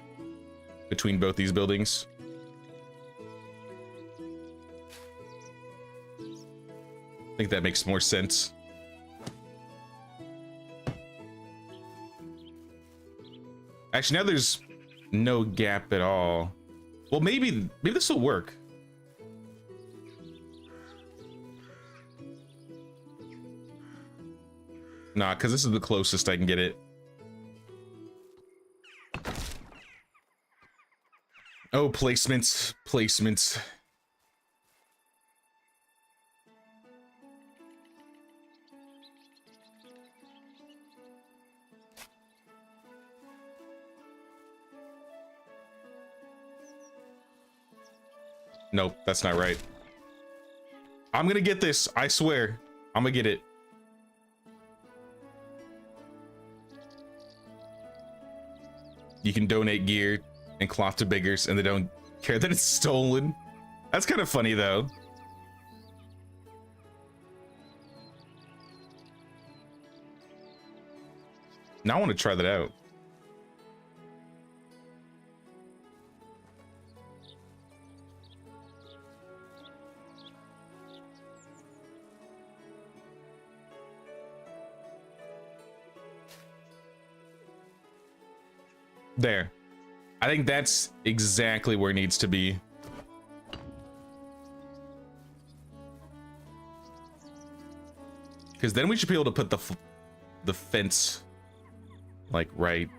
between both these buildings. I think that makes more sense. Actually, now there's no gap at all. Well, maybe this will work. Nah, because this is the closest I can get it. Oh, placements, placements. Nope, that's not right. I'm gonna get this, I swear. I'm gonna get it. You can donate gear and cloth to beggars and they don't care that it's stolen. That's kind of funny though. Now I want to try that out. There. I think that's exactly where it needs to be. Because then we should be able to put the fence like right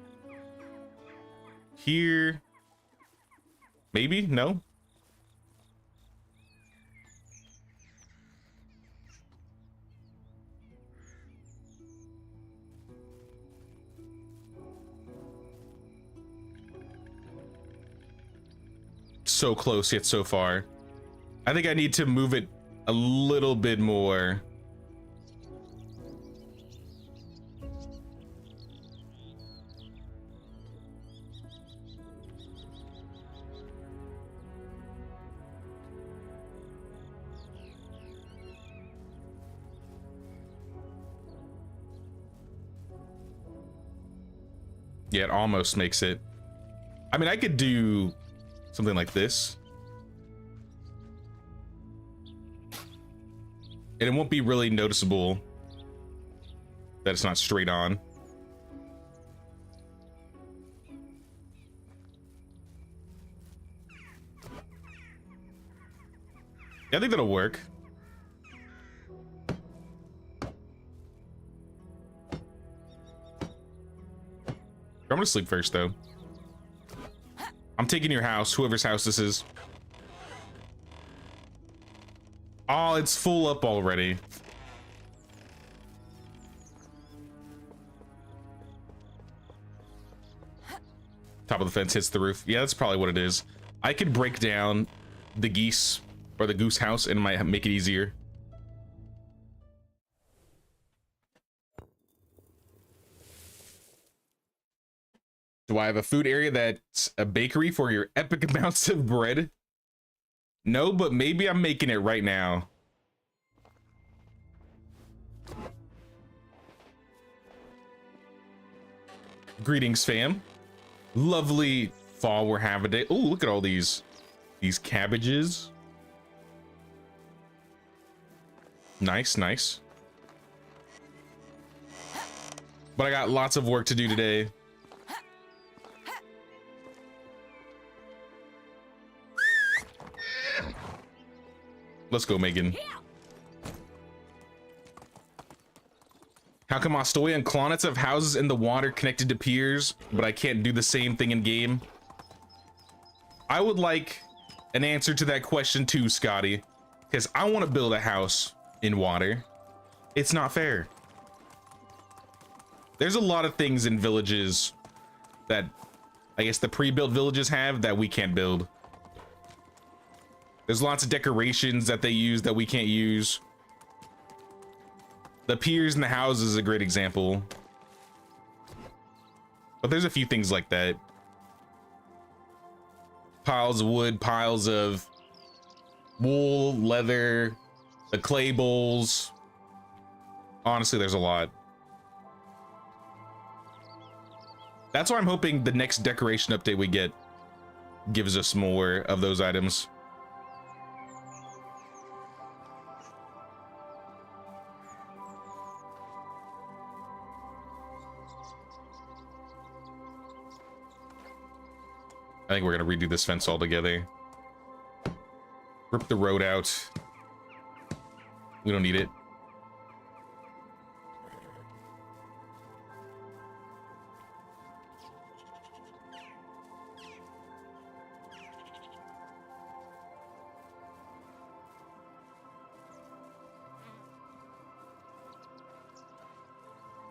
here. Maybe? No? So close yet so far. I think I need to move it a little bit more. Yeah, it almost makes it. I mean, I could do something like this. And it won't be really noticeable that it's not straight on. Yeah, I think that'll work. I'm gonna sleep first though. I'm taking your house, whoever's house this is. Oh, it's full up already. Top of the fence hits the roof. Yeah, that's probably what it is. I could break down the geese or the goose house and it might make it easier. Do I have a food area that's a bakery for your epic amounts of bread? No, but maybe I'm making it right now. Greetings, fam. Lovely fall we're having today. Oh, look at all these cabbages. Nice, nice. But I got lots of work to do today. Let's go, Megan. How come Ostoya and Klonitz have houses in the water connected to piers, but I can't do the same thing in game? I would like an answer to that question too, Scotty, because I want to build a house in water. It's not fair. There's a lot of things in villages that I guess the pre-built villages have that we can't build. There's lots of decorations that they use that we can't use. The piers and the houses is a great example. But there's a few things like that. Piles of wood, piles of wool, leather, the clay bowls. Honestly, there's a lot. That's why I'm hoping the next decoration update we get gives us more of those items. I think we're gonna redo this fence altogether. Rip the road out. We don't need it.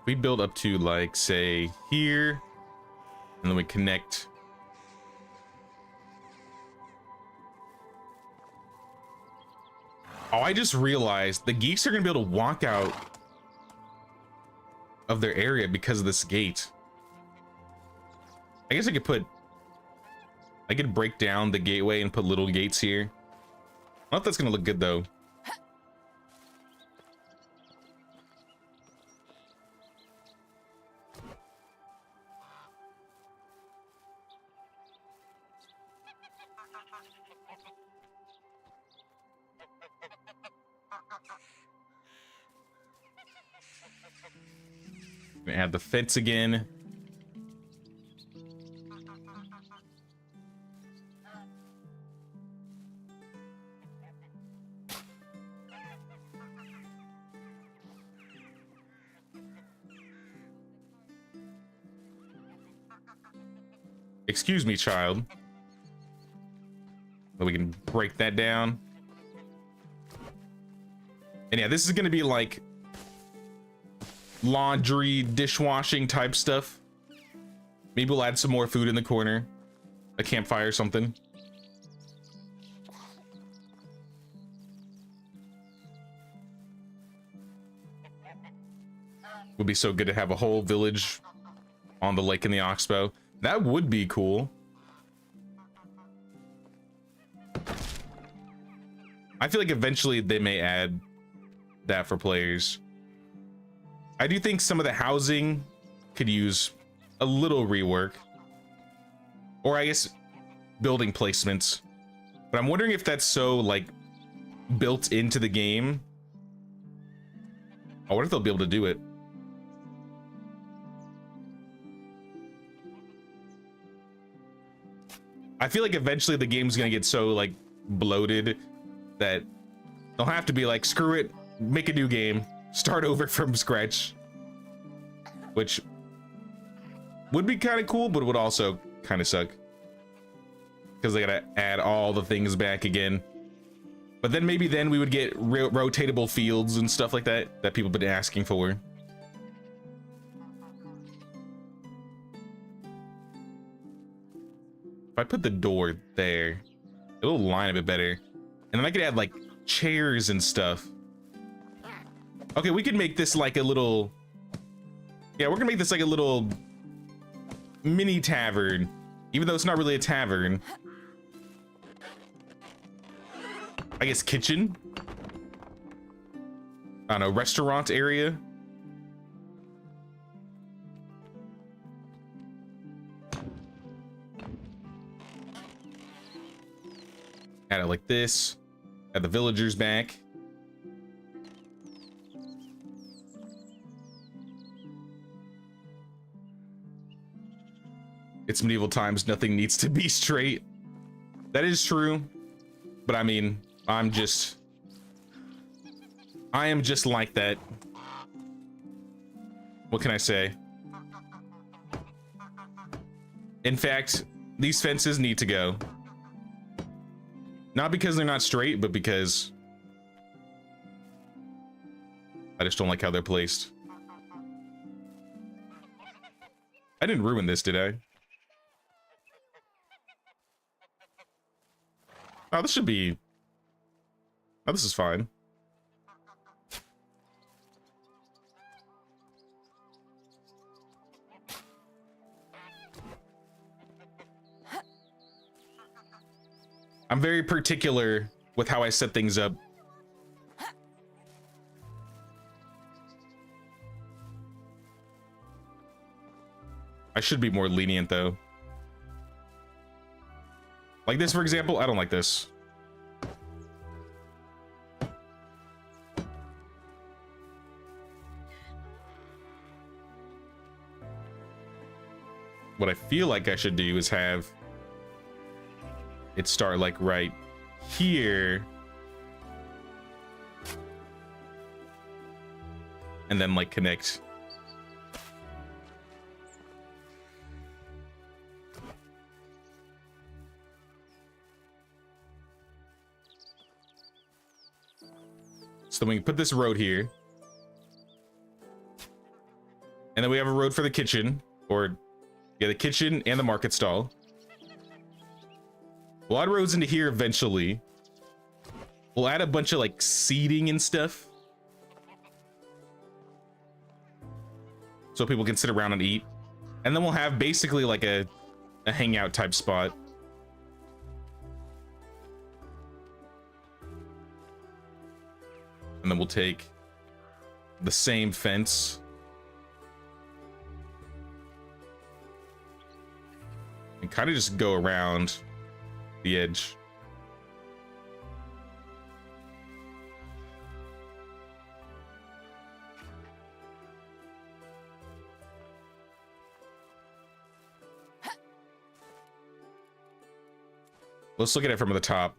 We build up to, like, say here, and then we connect. Oh, I just realized the geeks are gonna be able to walk out of their area because of this gate. I guess I could break down the gateway and put little gates here. I don't know if that's gonna look good though. Gonna add the fence again. Excuse me, child. But we can break that down. And yeah, this is gonna be like laundry, dishwashing type stuff. Maybe we'll add some more food in the corner, a campfire or something. Would be so good to have a whole village on the lake in the Oxbow. That would be cool. I feel like eventually they may add that for players. I do think some of the housing could use a little rework, or I guess building placements, but I'm wondering if that's so like built into the game. I wonder if they'll be able to do it. I feel like eventually the game's gonna get so like bloated that they'll have to be like, screw it, make a new game, start over from scratch, which would be kind of cool, but would also kind of suck because they gotta add all the things back again. But then maybe then we would get rotatable fields and stuff like that that people have been asking for. If I put the door there, it'll line a bit better. And then I could add like chairs and stuff. Okay, we could make this like a little... Yeah, we're gonna make this like a little mini tavern, even though it's not really a tavern. I guess kitchen. I don't know, restaurant area. Add it like this. Add the villagers back. It's medieval times, nothing needs to be straight. That is true, but I mean, I am just like that. What can I say? In fact, these fences need to go. Not because they're not straight, but because I just don't like how they're placed. I didn't ruin this, did I? Oh, this should be... Oh, this is fine. I'm very particular with how I set things up. I should be more lenient, though. Like this, for example, I don't like this. What I feel like I should do is have it start like right here. And then like connect. So then we can put this road here. And then we have a road for the kitchen, or yeah, the kitchen and the market stall. We'll add roads into here eventually. We'll add a bunch of like seating and stuff, so people can sit around and eat. And then we'll have basically like a hangout type spot. And then we'll take the same fence and kind of just go around the edge. Let's look at it from the top.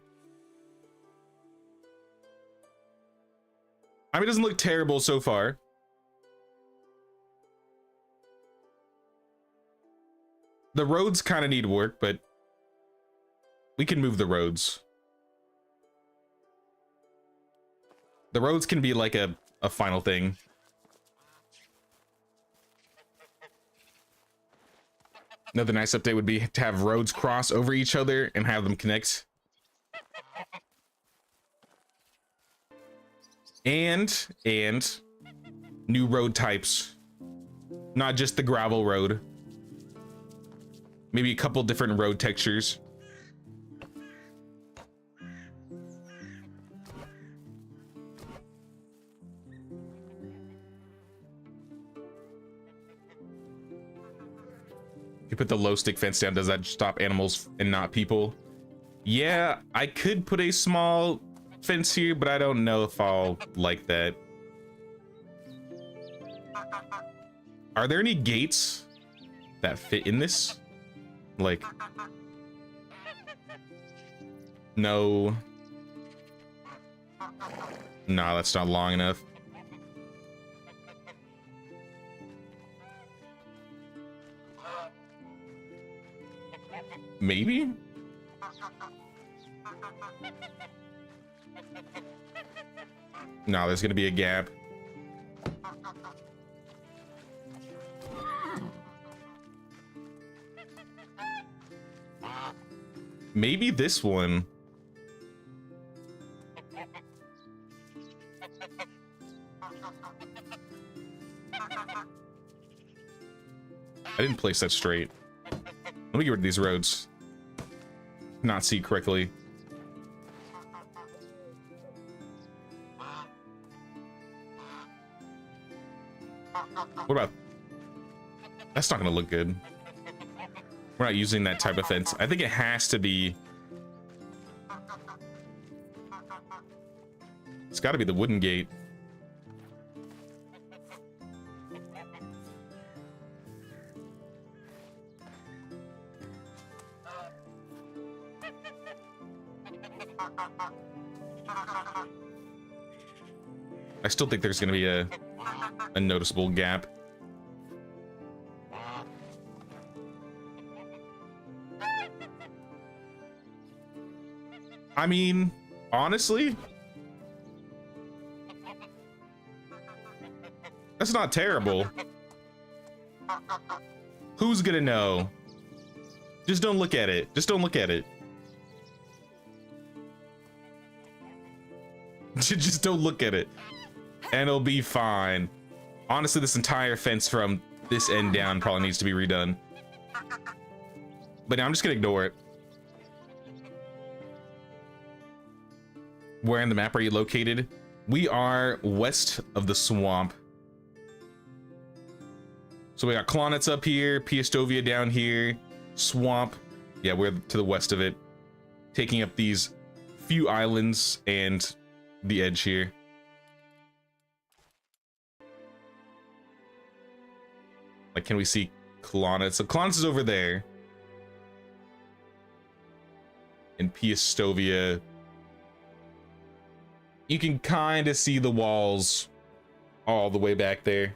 I mean, it doesn't look terrible so far. The roads kind of need work, but we can move the roads. The roads can be like a final thing. Another nice update would be to have roads cross over each other and have them connect. And new road types, not just the gravel road. Maybe a couple different road textures. You put the low stick fence down, does that stop animals and not people? Yeah, I could put a small fence here, but I don't know if I'll like that. Are there any gates that fit in this? Like, no. Nah, that's not long enough. Maybe? No, there's gonna be a gap. Maybe this one. I didn't place that straight. Let me get rid of these roads. Not see correctly. What about... That's not gonna look good. We're not using that type of fence. I think it has to be... It's gotta be the wooden gate. I still think there's gonna be a noticeable gap. I mean, honestly, that's not terrible. Who's gonna know? Just don't look at it. Just don't look at it. Just don't look at it. And it'll be fine. Honestly, this entire fence from this end down probably needs to be redone. But I'm just gonna ignore it. Where in the map are you located? We are west of the swamp. So we got Klonitz up here, Piastovia down here, swamp. Yeah, we're to the west of it. Taking up these few islands and the edge here. Like, can we see Klonitz? So Klonitz is over there. And Piastovia, you can kind of see the walls all the way back there.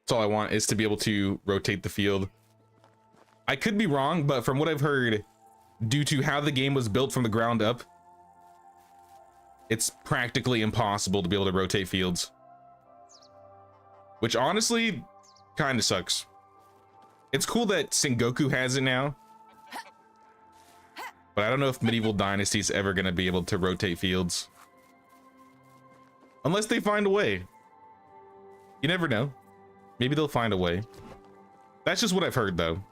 That's all I want, is to be able to rotate the field. I could be wrong, but from what I've heard, due to how the game was built from the ground up, it's practically impossible to be able to rotate fields. Which honestly kind of sucks. It's cool that Sengoku has it now, but I don't know if Medieval Dynasty is ever going to be able to rotate fields. Unless they find a way. You never know. Maybe they'll find a way. That's just what I've heard, though.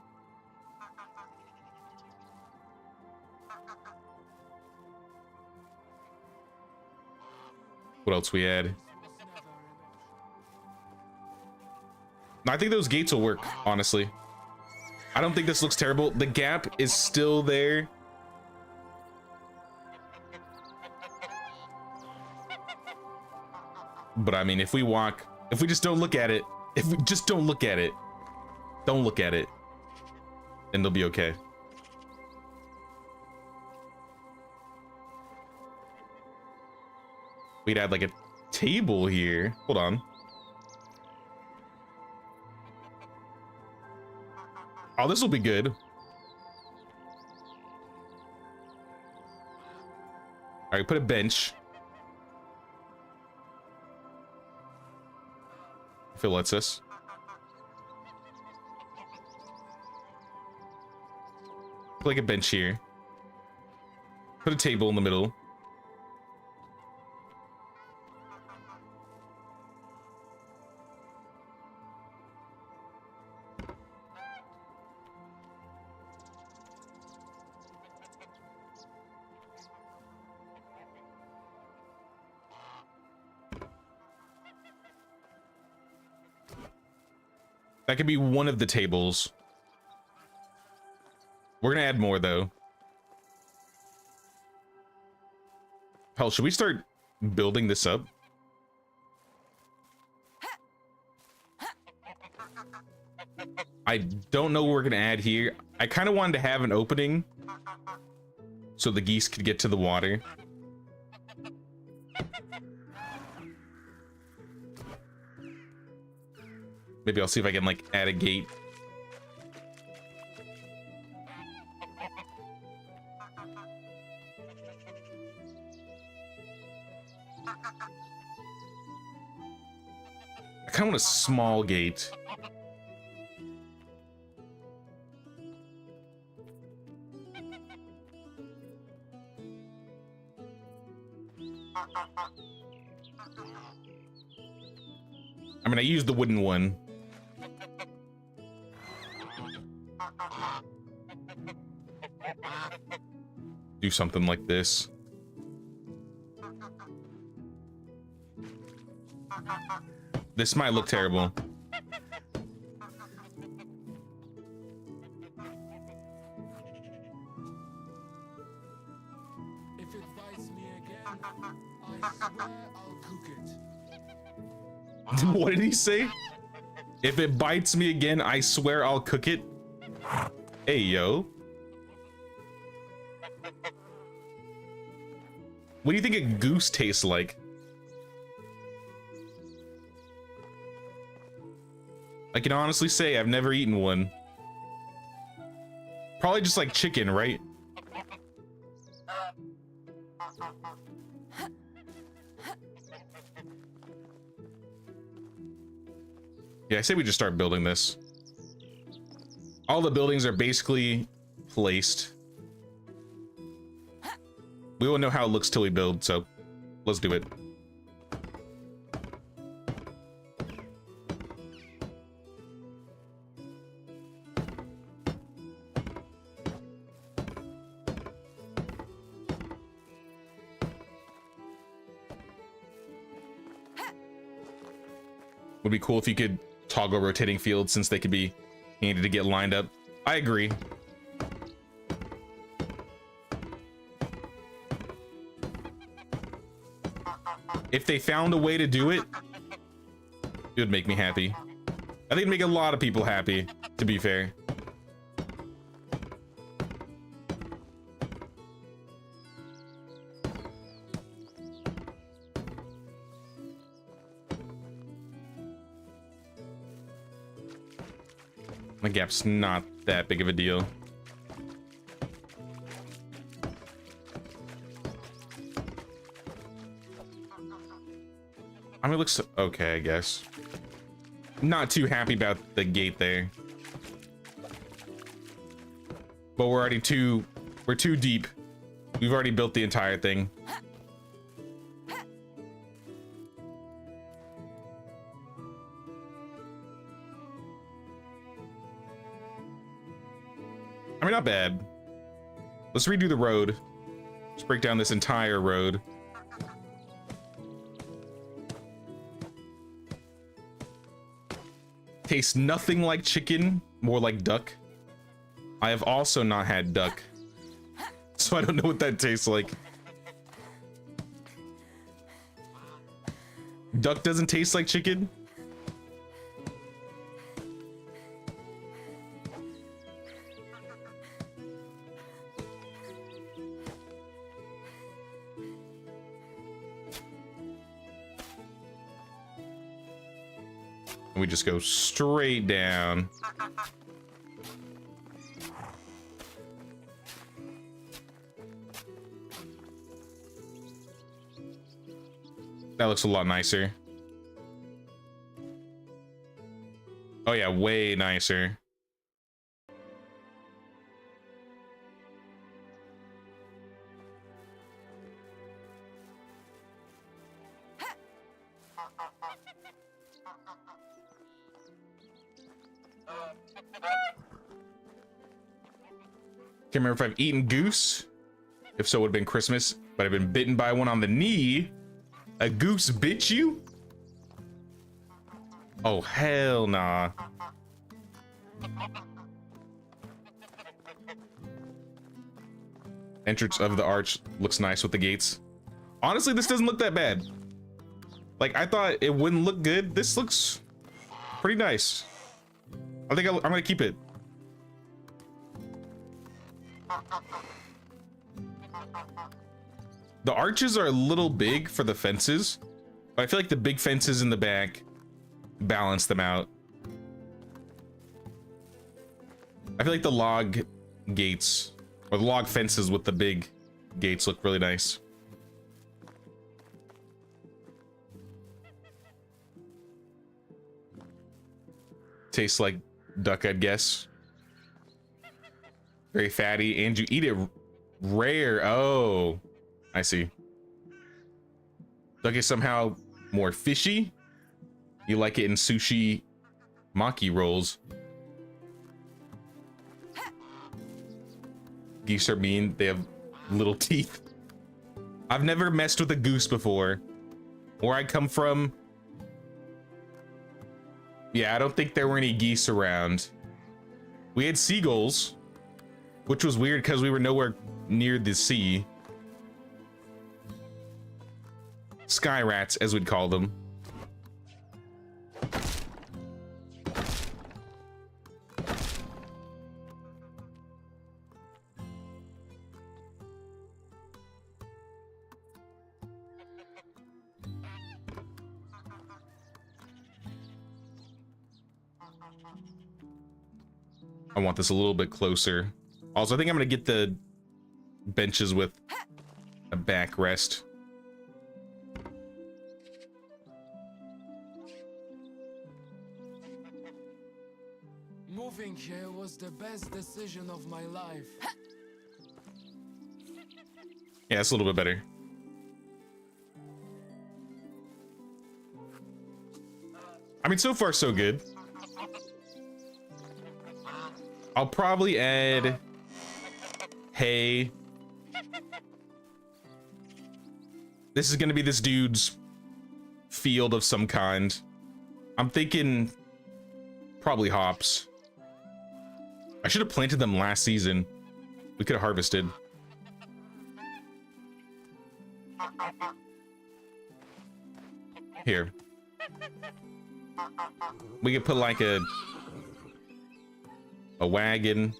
What else we had? I think those gates will work, honestly. I don't think this looks terrible. The gap is still there. But I mean, if we just don't look at it, don't look at it, then they'll be okay. We'd add like a table here. Hold on. Oh, this will be good. All right, put a bench. If it lets us. Put like a bench here. Put a table in the middle. That could be one of the tables. We're gonna add more though. Hell, should we start building this up? I don't know what we're gonna add here. I kind of wanted to have an opening so the geese could get to the water. Maybe I'll see if I can like add a gate. I kind of want a small gate. I mean, I used the wooden one. Do something like this. This might look terrible. If it bites me again, I swear I'll cook it. What did he say? If it bites me again, I swear I'll cook it. Hey, yo. What do you think a goose tastes like? I can honestly say I've never eaten one. Probably just like chicken, right? Yeah, I say we just start building this. All the buildings are basically placed. We won't know how it looks till we build, so let's do it. Would be cool if you could toggle rotating fields since they could be handy to get lined up. I agree. If they found a way to do it, it would make me happy. I think it'd make a lot of people happy, to be fair. My gap's not that big of a deal. I mean, it looks okay, I guess. Not too happy about the gate there. But we're too deep. We've already built the entire thing. I mean, not bad. Let's redo the road. Let's break down this entire road. Tastes nothing like chicken, more like duck. I have also not had duck, so I don't know what that tastes like. Duck doesn't taste like chicken? We just go straight down. That looks a lot nicer. Oh yeah, way nicer. Can't remember if I've eaten goose. If so, it would have been Christmas, but I've been bitten by one on the knee. A goose bit you? Oh, hell nah. Entrance of the arch looks nice with the gates. Honestly, this doesn't look that bad. Like, I thought it wouldn't look good. This looks pretty nice. I think I'm gonna keep it. The arches are a little big for the fences, but I feel like the big fences in the back balance them out. I feel like the log gates or the log fences with the big gates look really nice. Tastes like duck, I'd guess. Very fatty, and you eat it rare. Oh, I see. Duck is somehow more fishy. You like it in sushi maki rolls. geese are mean. They have little teeth. I've never messed with a goose before. Where I come from, yeah, I don't think there were any geese around. We had seagulls, which was weird because we were nowhere near the sea. Sky rats, as we'd call them. I want this a little bit closer. Also, I think I'm gonna get the benches with a backrest. Moving here was the best decision of my life. Yeah, it's a little bit better. I mean, so far so good. I'll probably add hay. This is gonna be this dude's field of some kind. I'm thinking probably hops. I should have planted them last season. We could have harvested. Here. We could put like a wagon.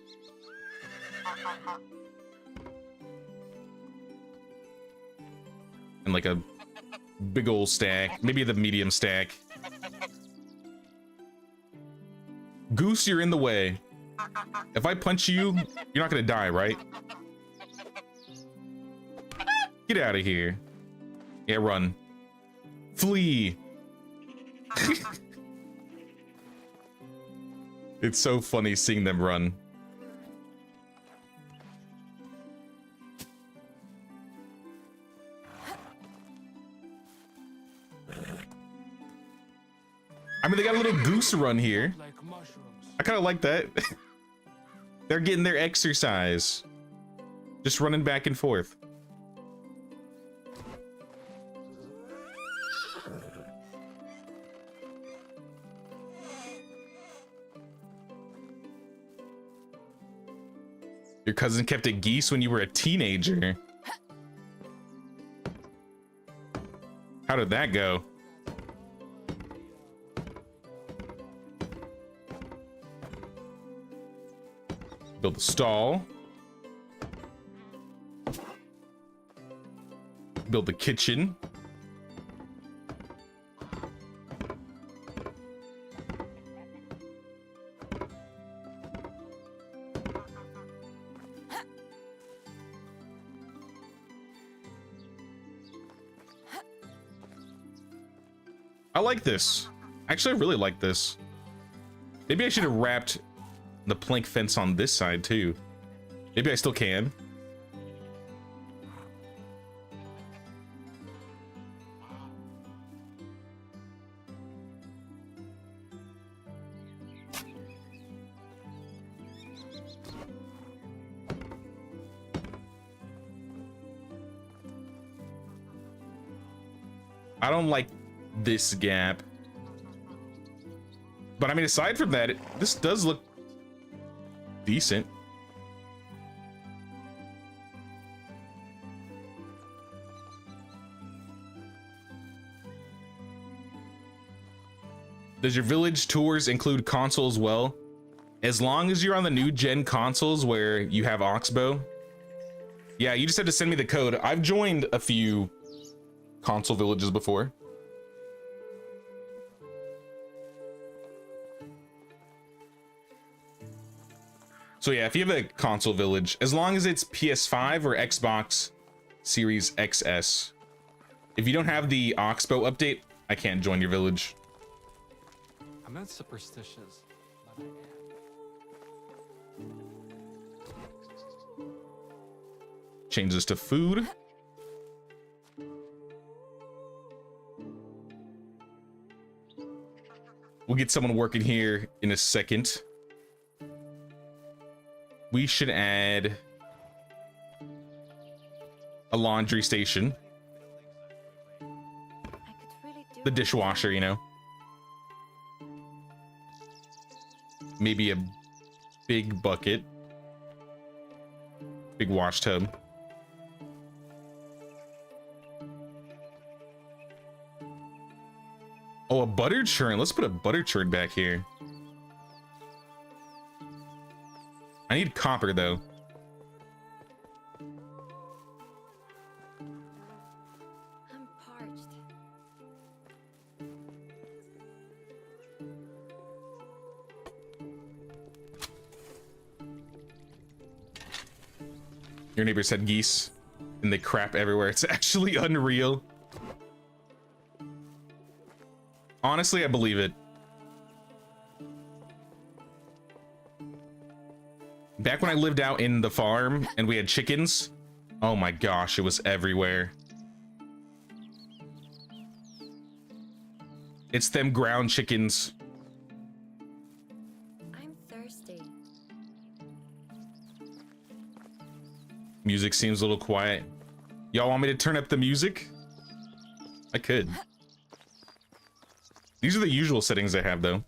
And like a big old stack. Maybe the medium stack. Goose, you're in the way. If I punch you, you're not gonna die, right? Get out of here. Yeah, run. Flee. It's so funny seeing them run. I mean, they got a little goose run here. Like mushrooms. I kind of like that. They're getting their exercise. Just running back and forth. Your cousin kept a geese when you were a teenager. How did that go? Build a stall. Build the kitchen. I like this. Actually, I really like this. Maybe I should have wrapped the plank fence on this side too. Maybe I still can. I don't like this gap. But I mean, aside from that, this does look decent. Does your village tours include console as well? As long as you're on the new gen consoles where you have Oxbow. Yeah, you just have to send me the code. I've joined a few console villages before. So yeah, if you have a console village, as long as it's PS5 or Xbox Series XS, if you don't have the Oxbow update, I can't join your village. I'm not superstitious, but I am. Change this to food. We'll get someone working here in a second. We should add a laundry station, I could really do the dishwasher, you know. Maybe a big bucket, big wash tub. Oh, a butter churn. Let's put a butter churn back here. I need copper though. I'm parched. Your neighbors had geese and they crap everywhere. It's actually unreal. Honestly, I believe it. Back when I lived out in the farm and we had chickens, oh my gosh, it was everywhere. It's them ground chickens. I'm thirsty. Music seems a little quiet. Y'all want me to turn up the music? I could. These are the usual settings I have though.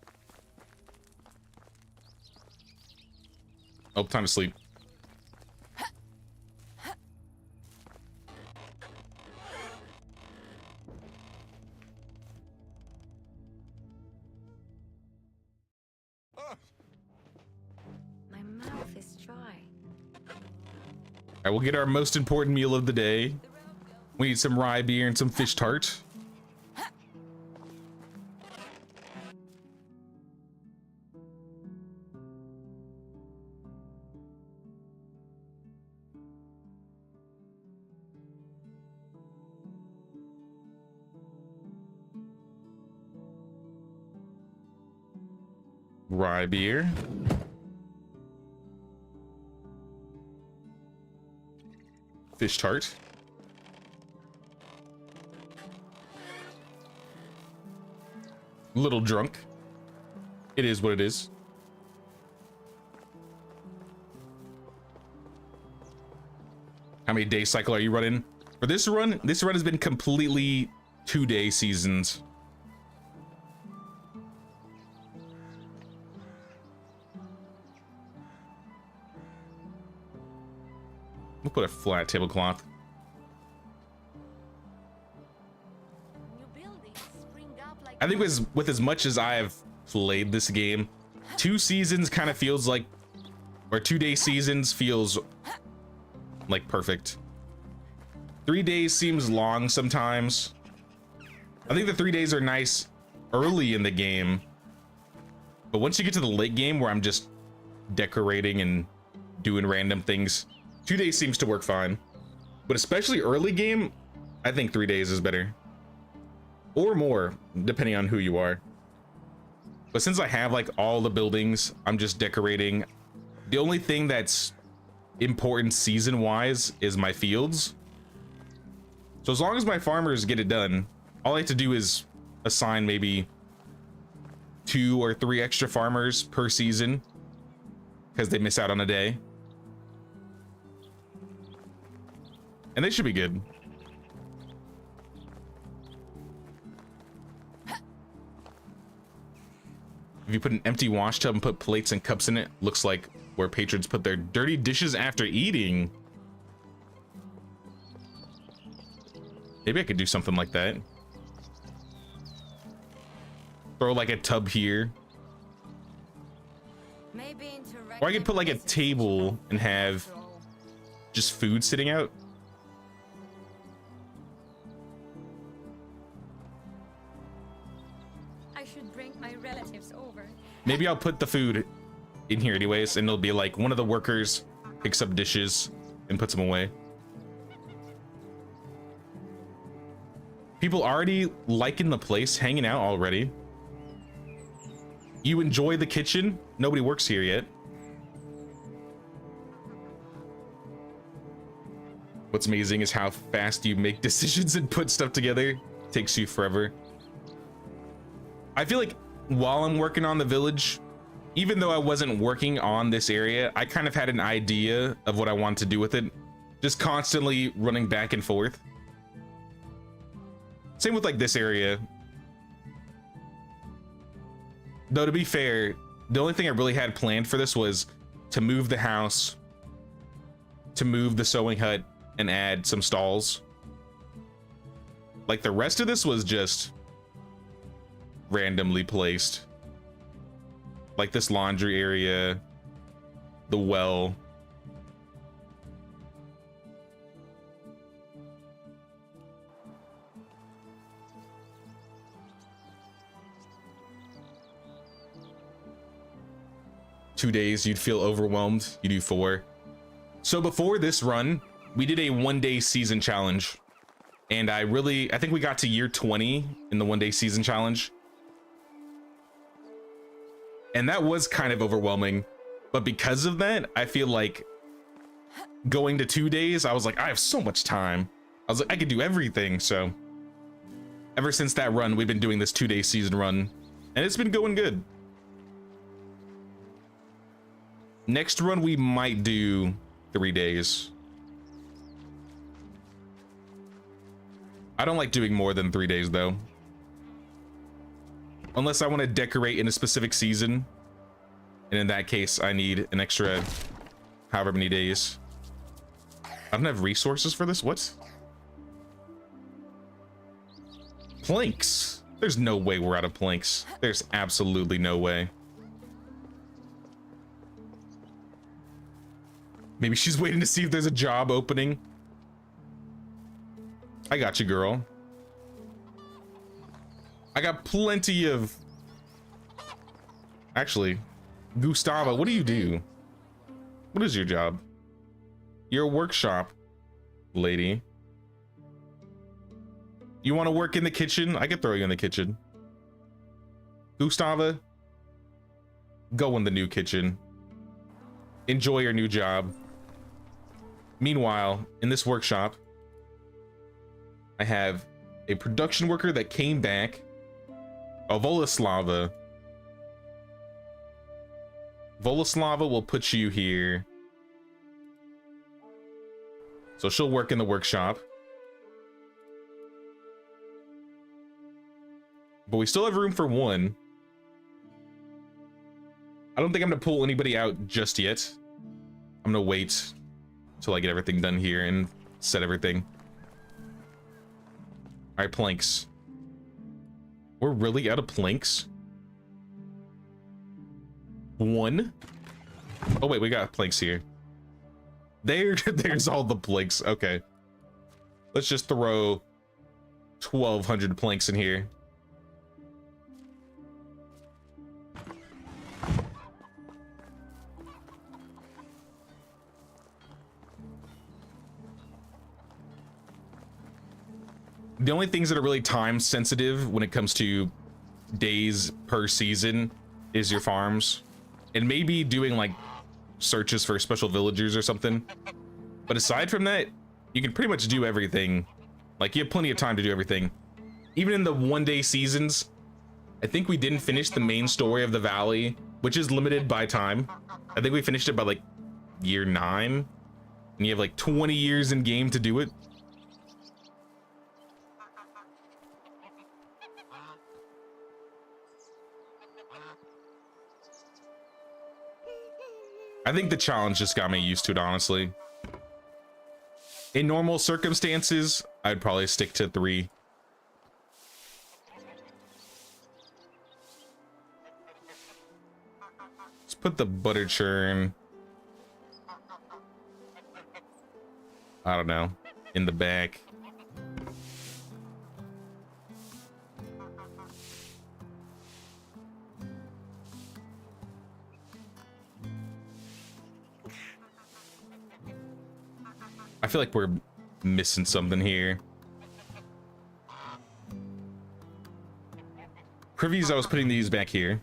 Oh, time to sleep. My mouth is dry. All right, we'll get our most important meal of the day. We need some rye beer and some fish tart. Rye beer. Fish tart. Little drunk. It is what it is. How many day cycle are you running? For this run has been completely 2-day seasons. We'll put a flat tablecloth. New buildings spring up like I think with as much as I have played this game, 2 seasons kind of feels like, or 2-day seasons feels like perfect. 3 days seems long sometimes. I think the 3 days are nice early in the game, but once you get to the late game where I'm just decorating and doing random things, 2 days seems to work fine. But especially early game, I think 3 days is better. Or more, depending on who you are. But since I have like all the buildings, I'm just decorating. The only thing that's important season wise is my fields. So as long as my farmers get it done, all I have to do is assign maybe 2 or 3 extra farmers per season because they miss out on a day. And they should be good. If you put an empty wash tub and put plates and cups in it, looks like where patrons put their dirty dishes after eating. Maybe I could do something like that. Throw like a tub here. Maybe Or I could put like a table and have just food sitting out. I should bring my relatives over. Maybe I'll put the food in here anyways, and it'll be like one of the workers picks up dishes and puts them away. People already liking the place, hanging out already. You enjoy the kitchen? Nobody works here yet. What's amazing is how fast you make decisions and put stuff together. It takes you forever. I feel like while I'm working on the village, even though I wasn't working on this area, I kind of had an idea of what I wanted to do with it. just constantly running back and forth. Same with like this area. Though to be fair, the only thing I really had planned for this was to move the house, to move the sewing hut, and add some stalls. Like the rest of this was just randomly placed. Like this laundry area, the well. Two days, you'd feel overwhelmed. You do 4. So before this run, we did a 1-day season challenge. And I think we got to year 20 in the 1-day season challenge. And that was kind of overwhelming. But because of that, I feel like going to 2 days, I was like, I have so much time. I was like, I could do everything. So ever since that run, we've been doing this 2-day season run. And it's been going good. Next run, we might do 3 days. I don't like doing more than 3 days though. Unless I want to decorate in a specific season. And in that case, I need an extra however many days. I don't have resources for this. What? Planks. There's no way we're out of planks. There's absolutely no way. Maybe she's waiting to see if there's a job opening. I got you, girl. I got plenty of... Actually, Gustavo, what do you do? What is your job? You're a workshop lady. You want to work in the kitchen? I could throw you in the kitchen. Gustavo, go in the new kitchen. Enjoy your new job. Meanwhile, in this workshop, I have a production worker that came back, a Voloslava. Voloslava will put you here. So she'll work in the workshop. But we still have room for 1. I don't think I'm gonna pull anybody out just yet. I'm gonna wait till I get everything done here and set everything. All right, planks. We're really out of planks? 1? Oh wait, we got planks here. There's all the planks. Okay. Let's just throw 1,200 planks in here. The only things that are really time sensitive when it comes to days per season is your farms, and maybe doing like searches for special villagers or something. But aside from that, you can pretty much do everything. Like, you have plenty of time to do everything. Even in the 1-day seasons, I think we didn't finish the main story of the valley, which is limited by time. I think we finished it by like year 9, and you have like 20 years in game to do it. I think the challenge just got me used to it, honestly. In normal circumstances, I'd probably stick to 3. Let's put the butter churn, I don't know, in the back. I feel like we're missing something here. Privies, I was putting these back here.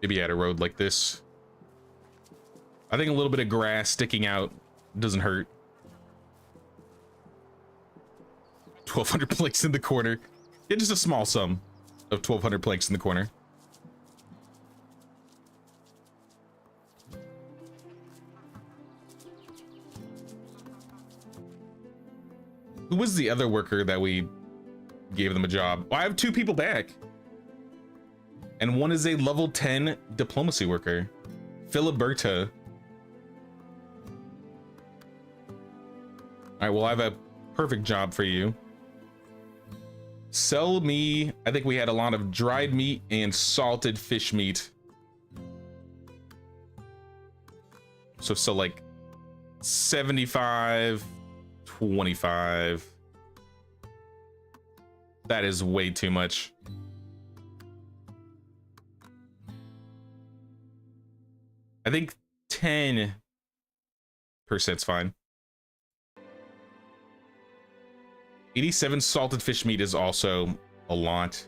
Maybe at a road like this. I think a little bit of grass sticking out doesn't hurt. 1,200 planks in the corner. Yeah, just a small sum of 1,200 planks in the corner. Who was the other worker that we gave them a job? Well, I have 2 people back. And one is a level 10 diplomacy worker. Filiberta. All right, well, I have a perfect job for you. Sell me, I think we had a lot of dried meat and salted fish meat. So like 75, 25. That is way too much. I think 10% is fine. 87 salted fish meat is also a lot.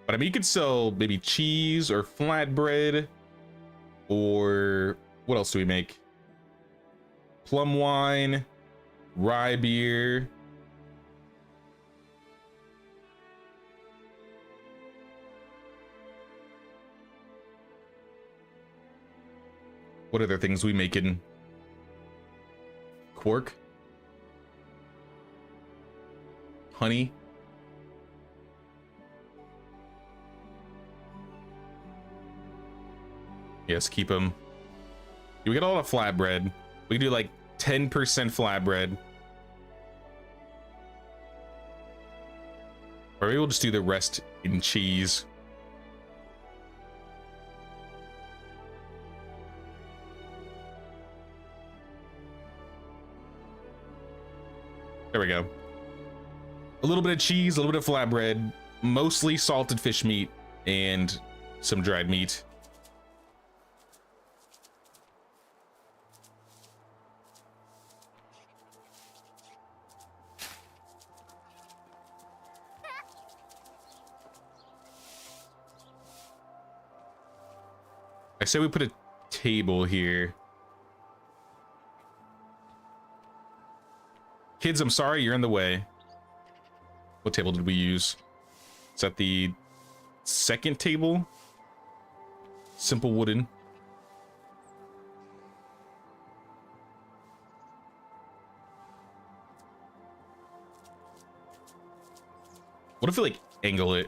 But I mean, you could sell maybe cheese or flatbread, or what else do we make? Plum wine, rye beer. What other things we make in Quark? Honey. Yes, keep them. We get a lot of flatbread. We can do like 10% flatbread. Or maybe we'll just do the rest in cheese. There we go. A little bit of cheese, a little bit of flatbread, mostly salted fish meat, and some dried meat. I say we put a table here. Kids, I'm sorry, you're in the way. What table did we use? Is that the second table? Simple wooden. What if we like angle it?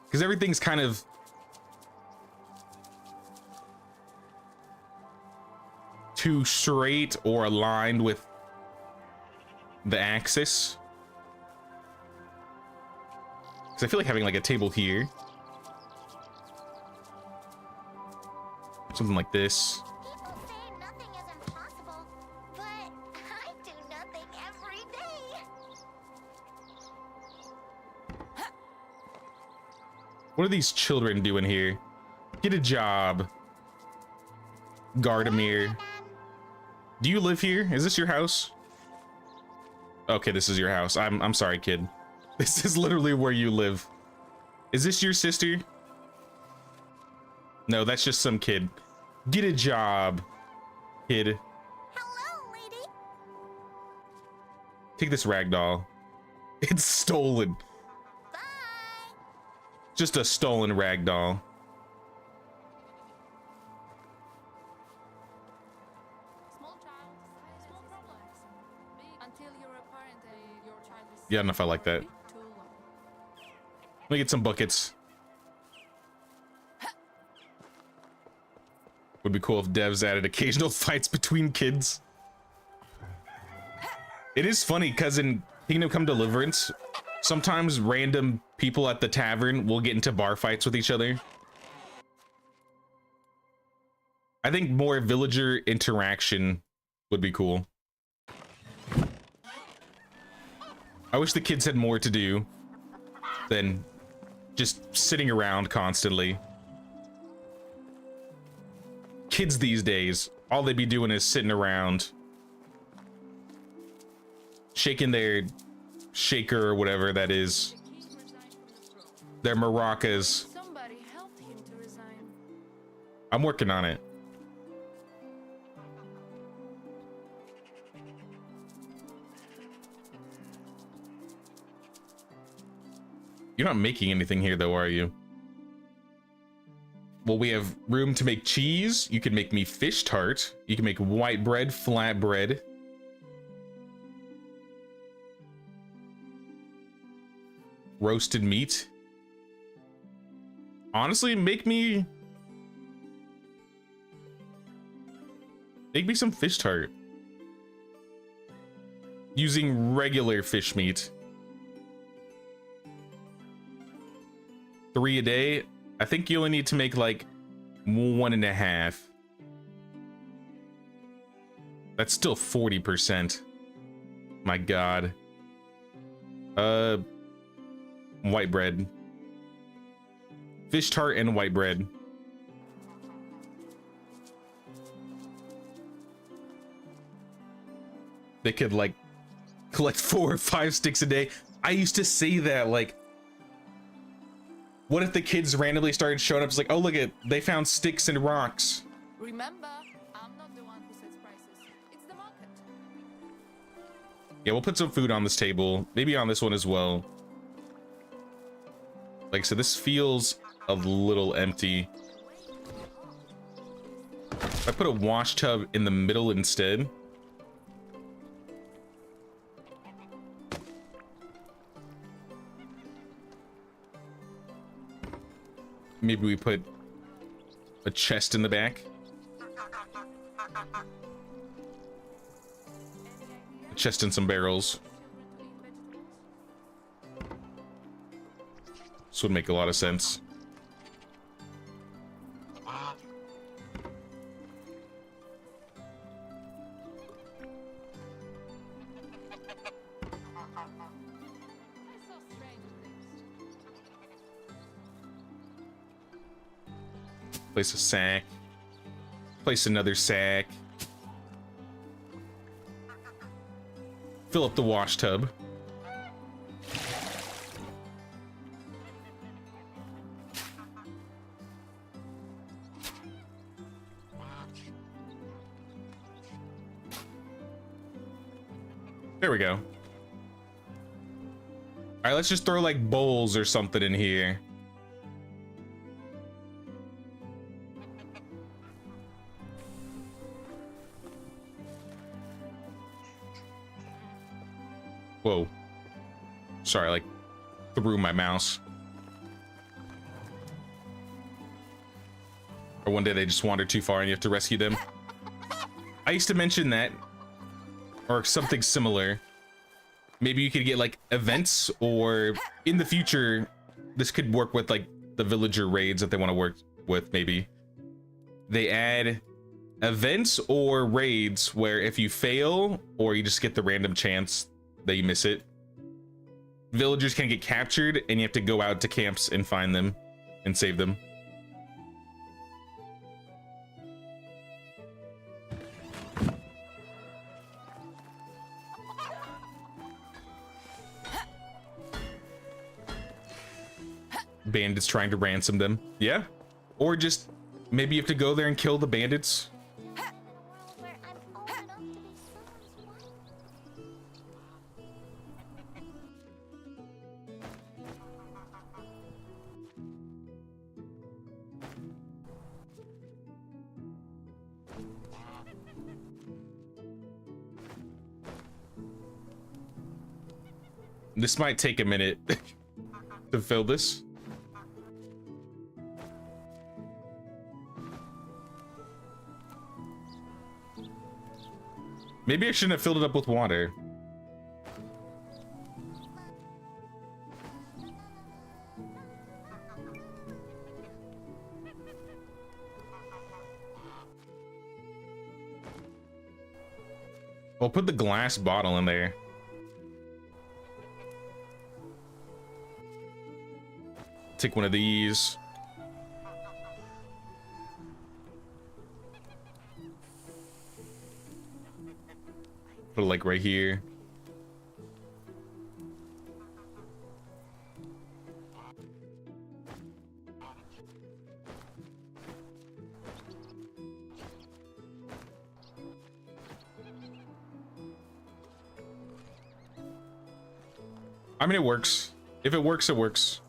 Because everything's kind of too straight or aligned with the axis. Because I feel like having like a table here. Something like this. People say nothing is impossible, but I do nothing every day. What are these children doing here? Get a job. Gardamir. Do you live here? Is this your house? Okay, this is your house. I'm sorry, kid. This is literally where you live. Is this your sister? No, that's just some kid. Get a job, kid. Hello, lady. Take this rag doll. It's stolen. Bye. Just a stolen rag doll. Small child, small problems. Until you're a parent and your child is Yeah, I don't know if I like that. too long. Let me get some buckets. Would be cool if devs added occasional fights between kids. It is funny because in Kingdom Come Deliverance, sometimes random people at the tavern will get into bar fights with each other. I think more villager interaction would be cool. I wish the kids had more to do than just sitting around constantly. Kids these days, all they be doing is sitting around, shaking their shaker or whatever that is, The king resigned from the throne. their maracas. Somebody helped him to resign. I'm working on it. You're not making anything here though, are you? Well, we have room to make cheese. You can make me fish tart. You can make white bread, flatbread. Roasted meat. Honestly, make me some fish tart. Using regular fish meat. 3 a day. I think you only need to make like 1.5. That's still 40%. My God. White bread. Fish tart and white bread. They could like collect 4 or 5 sticks a day. I used to say that, like, what if the kids randomly started showing up? It's like, oh, look at, they found sticks and rocks. Remember, I'm not the one who sets prices. It's the market. Yeah, we'll put some food on this table. Maybe on this one as well. Like, so this feels a little empty. If I put a wash tub in the middle instead. Maybe we put a chest in the back. A chest and some barrels. This would make a lot of sense. I saw strange things. Place a sack. Place another sack. Fill up the wash tub. There we go. All right, let's just throw like bowls or something in here. Whoa. Sorry, I like threw my mouse. Or one day they just wandered too far and you have to rescue them. I used to mention that. Or something similar. Maybe you could get like events, or in the future, this could work with like the villager raids that they want to work with. Maybe they add events or raids where if you fail or you just get the random chance that you miss it, villagers can get captured and you have to go out to camps and find them and save them. Bandits trying to ransom them. Yeah. Or just maybe you have to go there and kill the bandits. Where I'm old enough to be someone's wife. This might take a minute to fill this. Maybe I shouldn't have filled it up with water. Well, put the glass bottle in there. Take one of these. Put it like right here. I mean, it works. If it works, it works.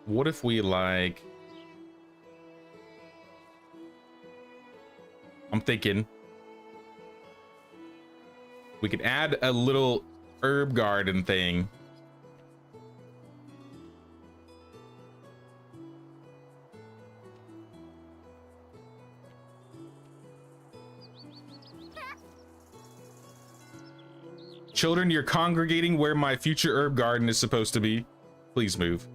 What if we like... I'm thinking we could add a little herb garden thing. Children, you're congregating where my future herb garden is supposed to be. Please move.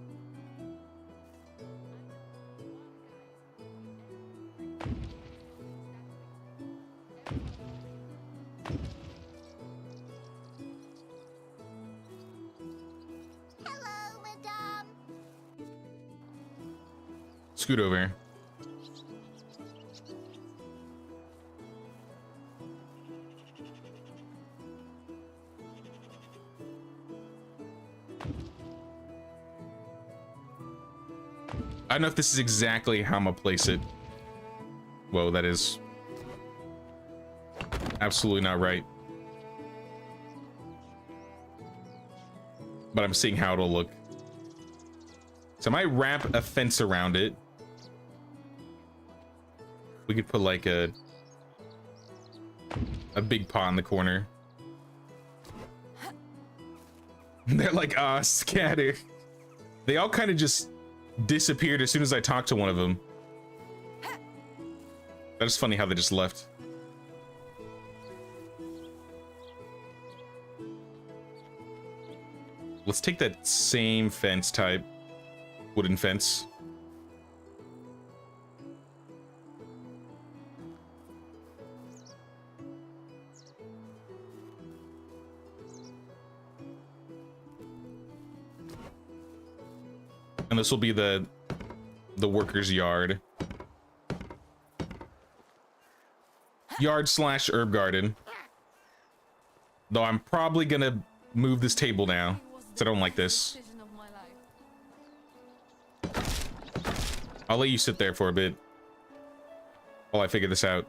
Hello, madame. Scoot over. I don't know if this is exactly how I'm gonna place it. Whoa, that is absolutely not right. But I'm seeing how it'll look. So I might wrap a fence around it. We could put like a big pot in the corner. They're like, ah, scatter. They all kind of just disappeared as soon as I talked to one of them. That is funny how they just left. Let's take that same fence type, wooden fence. And this will be the worker's yard. Yard slash herb garden. Though I'm probably gonna move this table now, because I don't like this. Decision of my life. I'll let you sit there for a bit while I figure this out.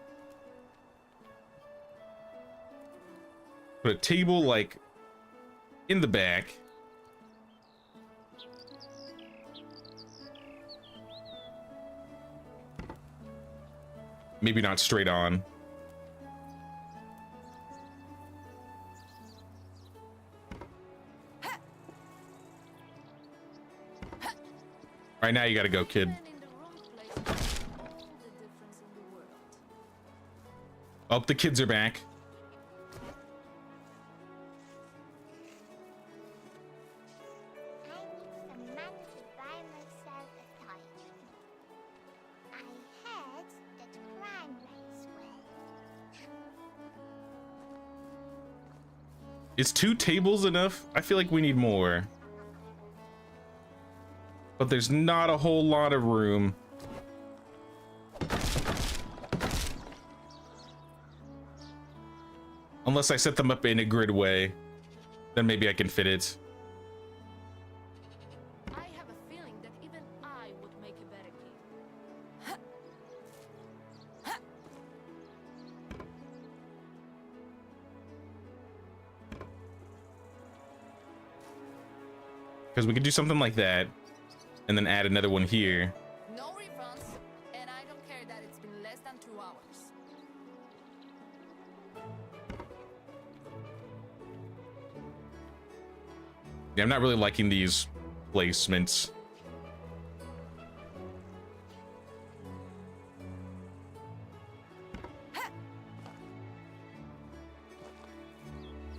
Put a table like in the back. Maybe not straight on. Right now you gotta go, kid. And in the wrong place makes all the difference in the world. Oh, the kids are back. I need some money to buy myself a toy. I heard that crime rates well. Is 2 tables enough? I feel like we need more. But there's not a whole lot of room. Unless I set them up in a grid way, then maybe I can fit it. I have a feeling that even I would make a better king. Because we could do something like that, and then add another one here. No refunds, and I don't care that it's been less than 2 hours. Yeah, I'm not really liking these placements.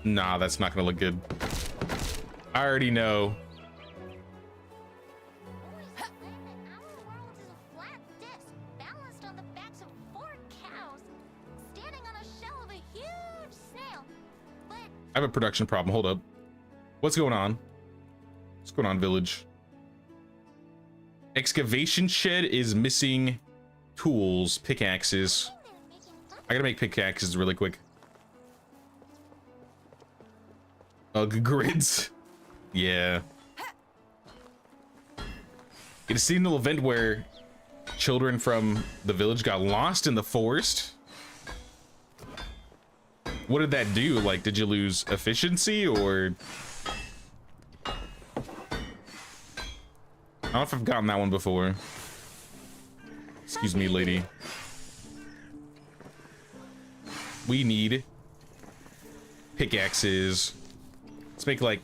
Nah, that's not gonna look good. I already know. Our world is a flat disc balanced on the backs of 4 cows, standing on a shell of a huge snail. But I have a production problem. Hold up. What's going on? What's going on, village? Excavation shed is missing tools, pickaxes. they're making fun. I gotta make pickaxes really quick. Ugh, grids. Yeah. It a seasonal event where children from the village got lost in the forest. What did that do? Like, did you lose efficiency or? I don't know if I've gotten that one before. Excuse me, lady. We need pickaxes. Let's make like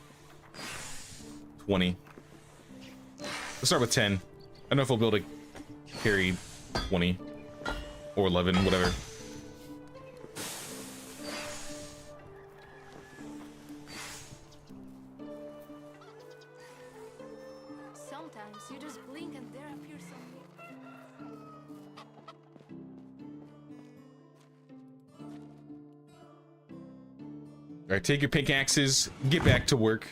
20. Let's start with 10. I don't know if we'll be able to carry 20 or 11, whatever. Sometimes you just blink and there appears something. All right, take your pickaxes, get back to work.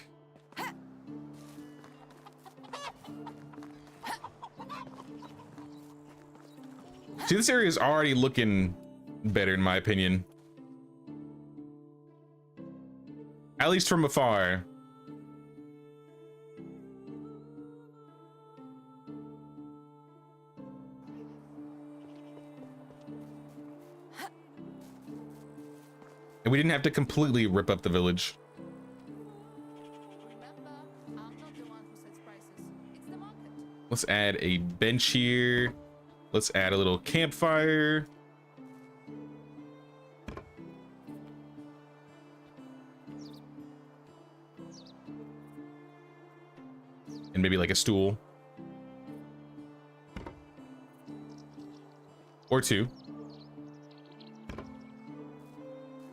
See, this area is already looking better in my opinion. At least from afar. And we didn't have to completely rip up the village. Remember, I'm not the one who sets prices. It's the market. Let's add a bench here. Let's add a little campfire. And maybe like a stool. Or two.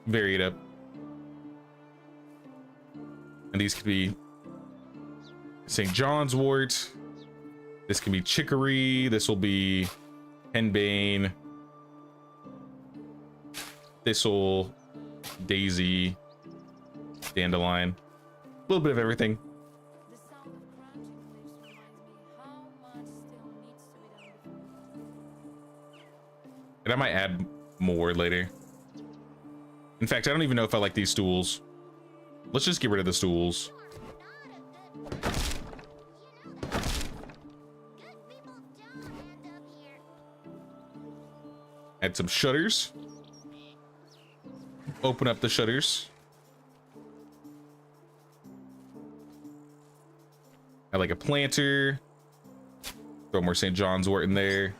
Vary it up. And these could be St. John's wort. This can be chicory. This will be henbane, thistle, daisy, dandelion. A little bit of everything. The sound of crunching leaves reminds me how much still needs to be done before. And I might add more later. In fact, I don't even know if I like these stools. Let's just get rid of the stools. You are not a good person. You know that. Good people don't end up here. Add some shutters. Open up the shutters. Add like a planter. Throw more St. John's wort in there.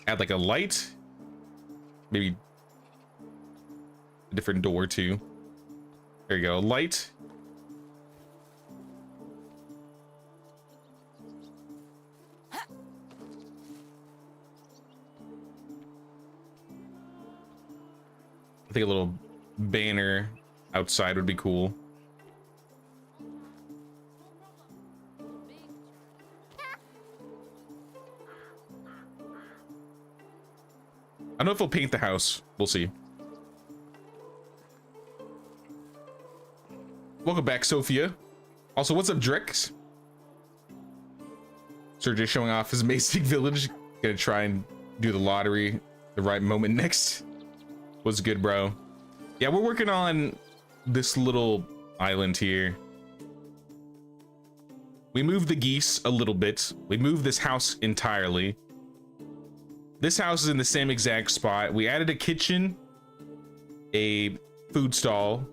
Add like a light. Maybe a different door too. There you go, light. I think a little banner outside would be cool. I don't know if we'll paint the house. We'll see. Welcome back, Sophia. Also, what's up, Drex? Sergey showing off his Mason Village. Gonna try and do the lottery the right moment next. What's good, bro? Yeah, we're working on this little island here. We moved the geese a little bit. We moved this house entirely. This house is in the same exact spot. We added a kitchen, a food stall,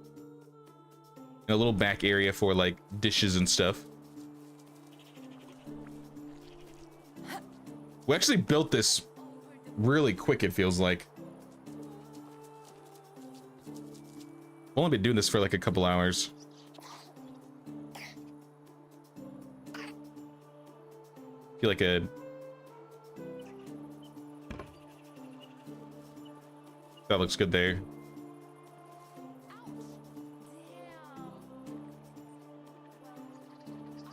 and a little back area for like dishes and stuff. We actually built this really quick, it feels like. I've only been doing this for like a couple hours. Feel like a that looks good there.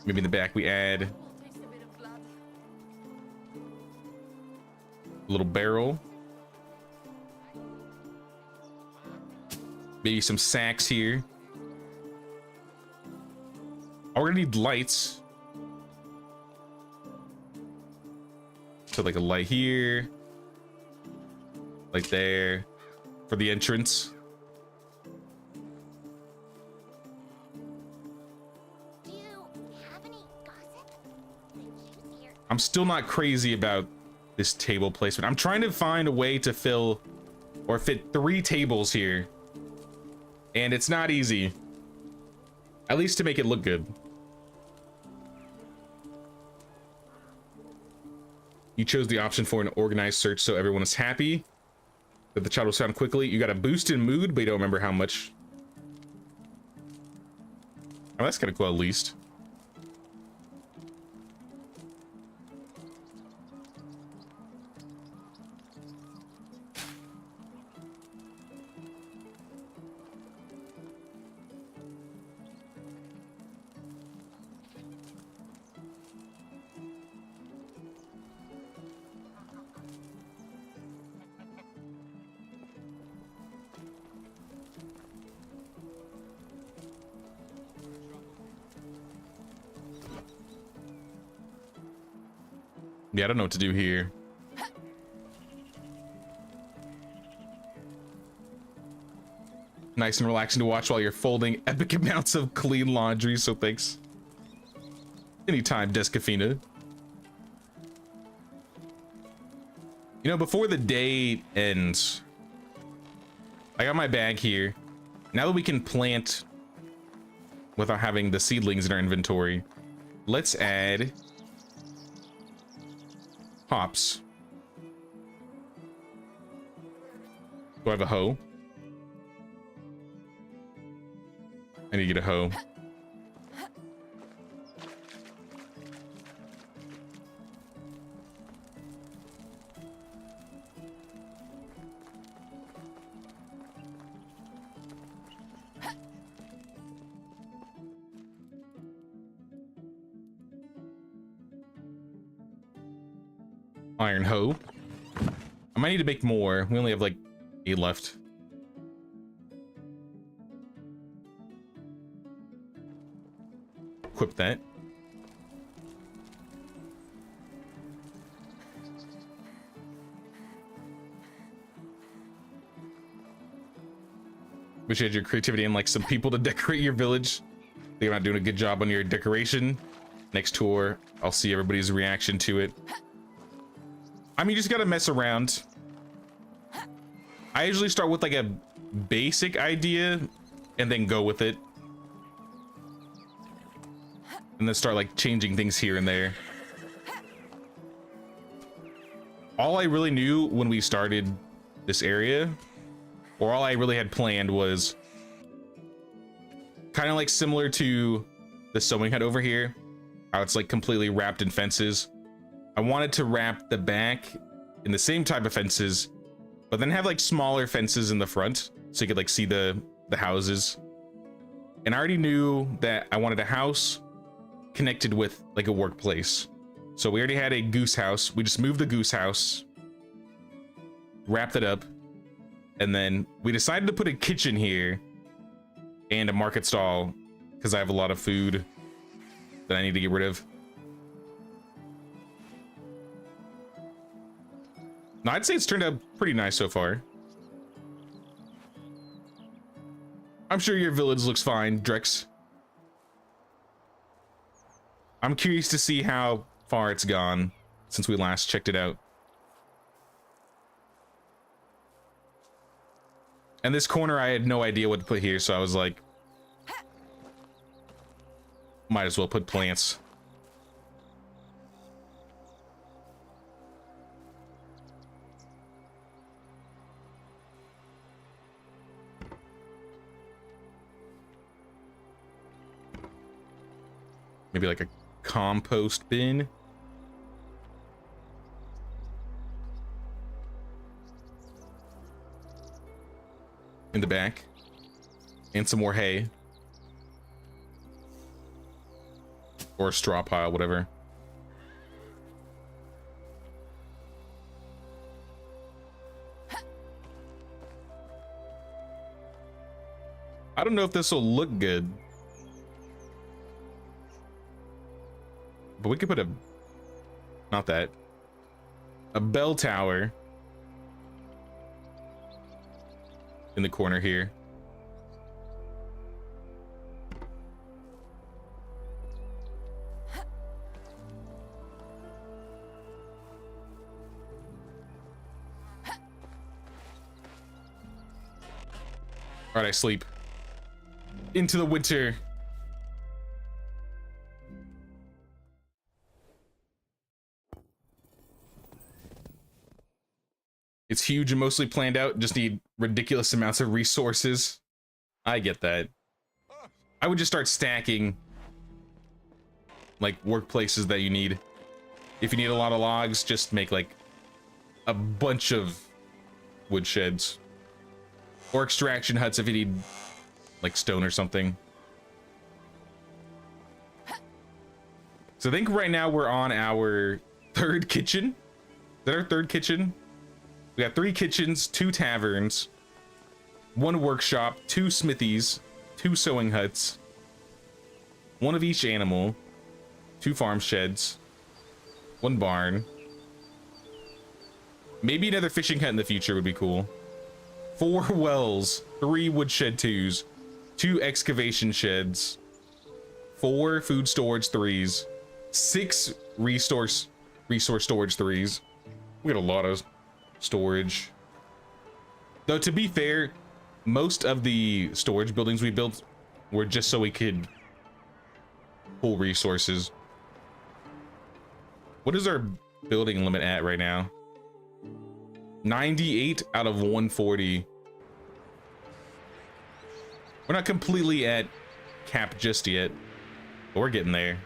Maybe in the back we add a little barrel. Maybe some sacks here. Oh, we're gonna need lights. So like a light here, light there for the entrance. Do you have any gossip? The juicier I'm still not crazy about this table placement. I'm trying to find a way to fill or fit 3 tables here. And it's not easy. At least to make it look good. You chose the option for an organized search so everyone is happy that the child was found quickly. You got a boost in mood, but you don't remember how much. Oh, that's kind of cool at least. Yeah, I don't know what to do here. Nice and relaxing to watch while you're folding epic amounts of clean laundry, so thanks. Anytime, Descafina. You know, before the day ends, I got my bag here. Now that we can plant without having the seedlings in our inventory, let's add hops. Do I have a hoe? I need to get a hoe. Iron hoe. I might need to make more. We only have like 8 left. Equip that. Wish you had your creativity and like some people to decorate your village. Think I'm not doing a good job on your decoration. Next tour, I'll see everybody's reaction to it. I mean, you just gotta mess around. I usually start with like a basic idea and then go with it. And then start like changing things here and there. All I really knew when we started this area, or all I really had planned, was kind of like similar to the sewing hut over here, how it's like completely wrapped in fences. I wanted to wrap the back in the same type of fences, but then have like smaller fences in the front so you could like see the houses. And I already knew that I wanted a house connected with like a workplace. So we already had a goose house. We just moved the goose house, wrapped it up, and then we decided to put a kitchen here and a market stall because I have a lot of food that I need to get rid of. No, I'd say it's turned out pretty nice so far. I'm sure your village looks fine, Drex. I'm curious to see how far it's gone since we last checked it out. And this corner, I had no idea what to put here, so I was like, might as well put plants. Maybe like a compost bin. In the back. And some more hay. Or a straw pile, whatever. I don't know if this will look good. But we could put a, not that, a bell tower in the corner here. All right, I sleep. Into the winter. It's huge and mostly planned out. Just need ridiculous amounts of resources. I get that. I would just start stacking like workplaces that you need. If you need a lot of logs, just make like a bunch of wood sheds or extraction huts if you need like stone or something. So I think right now we're on our third kitchen. Is that our third kitchen? We got 3 kitchens, 2 taverns, 1 workshop, 2 smithies, 2 sewing huts, 1 of each animal, 2 farm sheds, 1 barn. Maybe another fishing hut in the future would be cool. 4 wells, 3 woodshed 2s, 2 excavation sheds, 4 food storage 3s, 6 resource storage 3s. We got a lot of storage. Though to be fair, most of the storage buildings we built were just so we could pull resources. What is our building limit at right now? 98 out of 140. We're not completely at cap just yet, but we're getting there.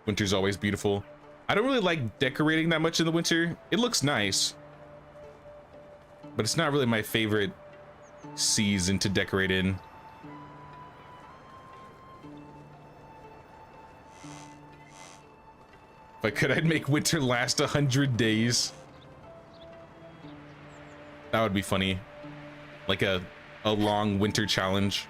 Winter's always beautiful. I don't really like decorating that much in the winter. It looks nice, but it's not really my favorite season to decorate in. If I could, I'd make winter last 100 days. That would be funny. Like a long winter challenge.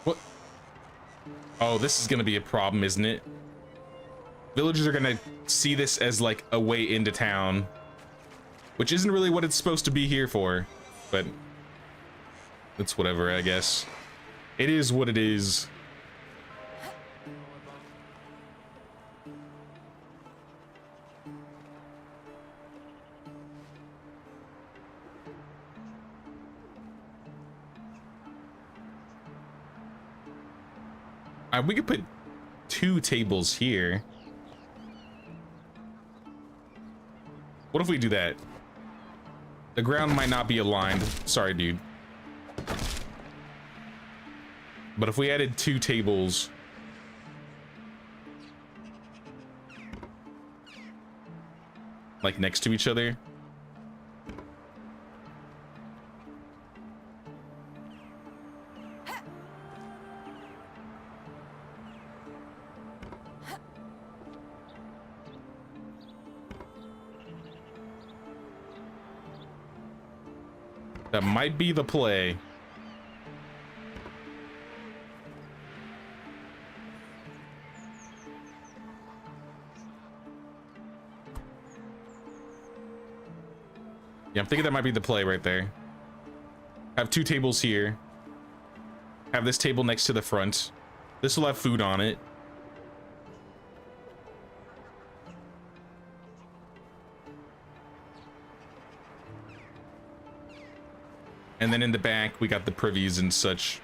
What? Oh, this is gonna be a problem, isn't it? Villagers are gonna see this as like a way into town, which isn't really what it's supposed to be here for, but it's whatever, I guess. It is what it is. We could put 2 tables here. What if we do that? The ground might not be aligned. Sorry, dude. But if we added 2 tables, like next to each other. That might be the play. Yeah, I'm thinking that might be the play right there. Have 2 tables here. Have this table next to the front. This will have food on it. And then in the back, we got the privies and such,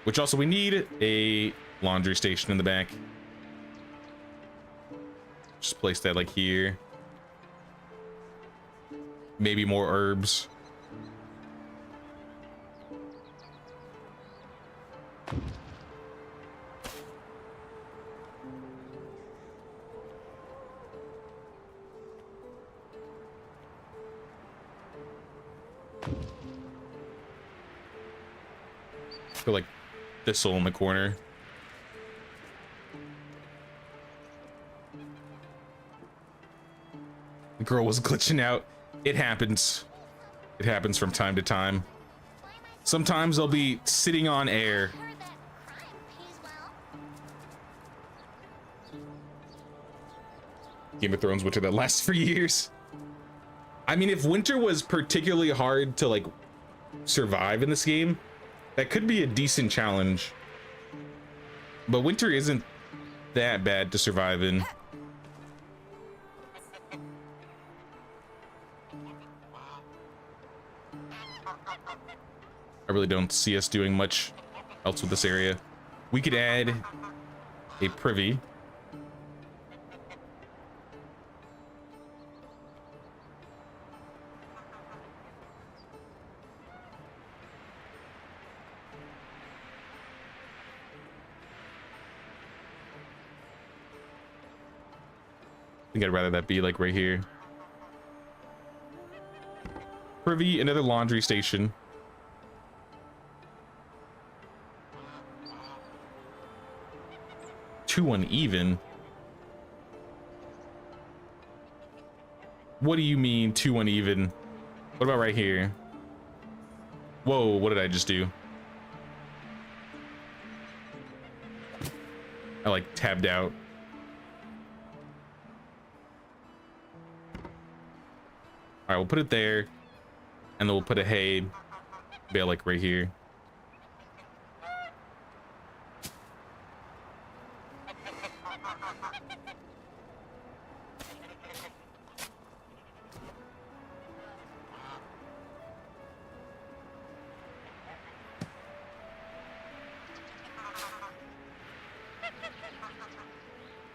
which also we need a laundry station in the back. Just place that like here. Maybe more herbs. Put like thistle in the corner. The girl was glitching out. It happens. It happens from time to time. Sometimes I'll be sitting on air. Heard that crime pays well. Game of Thrones winter that lasts for years. I mean, if winter was particularly hard to like survive in this game, that could be a decent challenge. But winter isn't that bad to survive in. I really don't see us doing much else with this area. We could add a privy. I think I'd rather that be like right here. Privy, another laundry station. Too uneven. What do you mean too uneven? What about right here? Whoa, what did I just do? I like tabbed out. All right, we'll put it there, and then we'll put a hay bale like right here.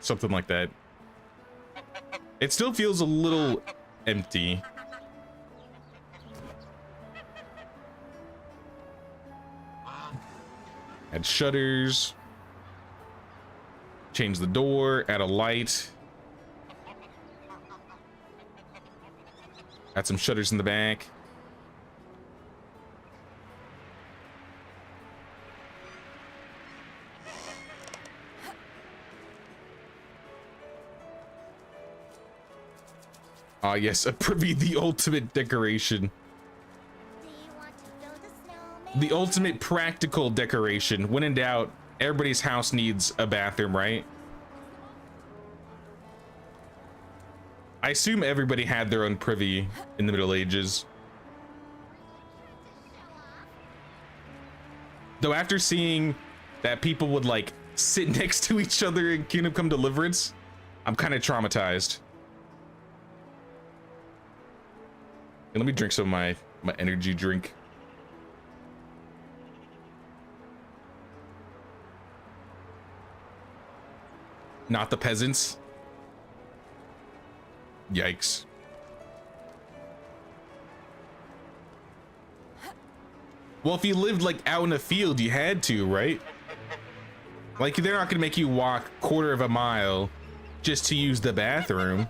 Something like that. It still feels a little empty. Add shutters. Change the door. Add a light. Add some shutters in the back. Ah, yes, a privy, the ultimate decoration. Do you want to build a snowman? The ultimate practical decoration. When in doubt, everybody's house needs a bathroom, right? I assume everybody had their own privy in the Middle Ages. Though after seeing that people would like sit next to each other in Kingdom Come Deliverance, I'm kind of traumatized. And let me drink some of my energy drink. Not the peasants. Yikes. Well, if you lived like out in a field, you had to, right? Like they're not gonna make you walk quarter of a mile just to use the bathroom.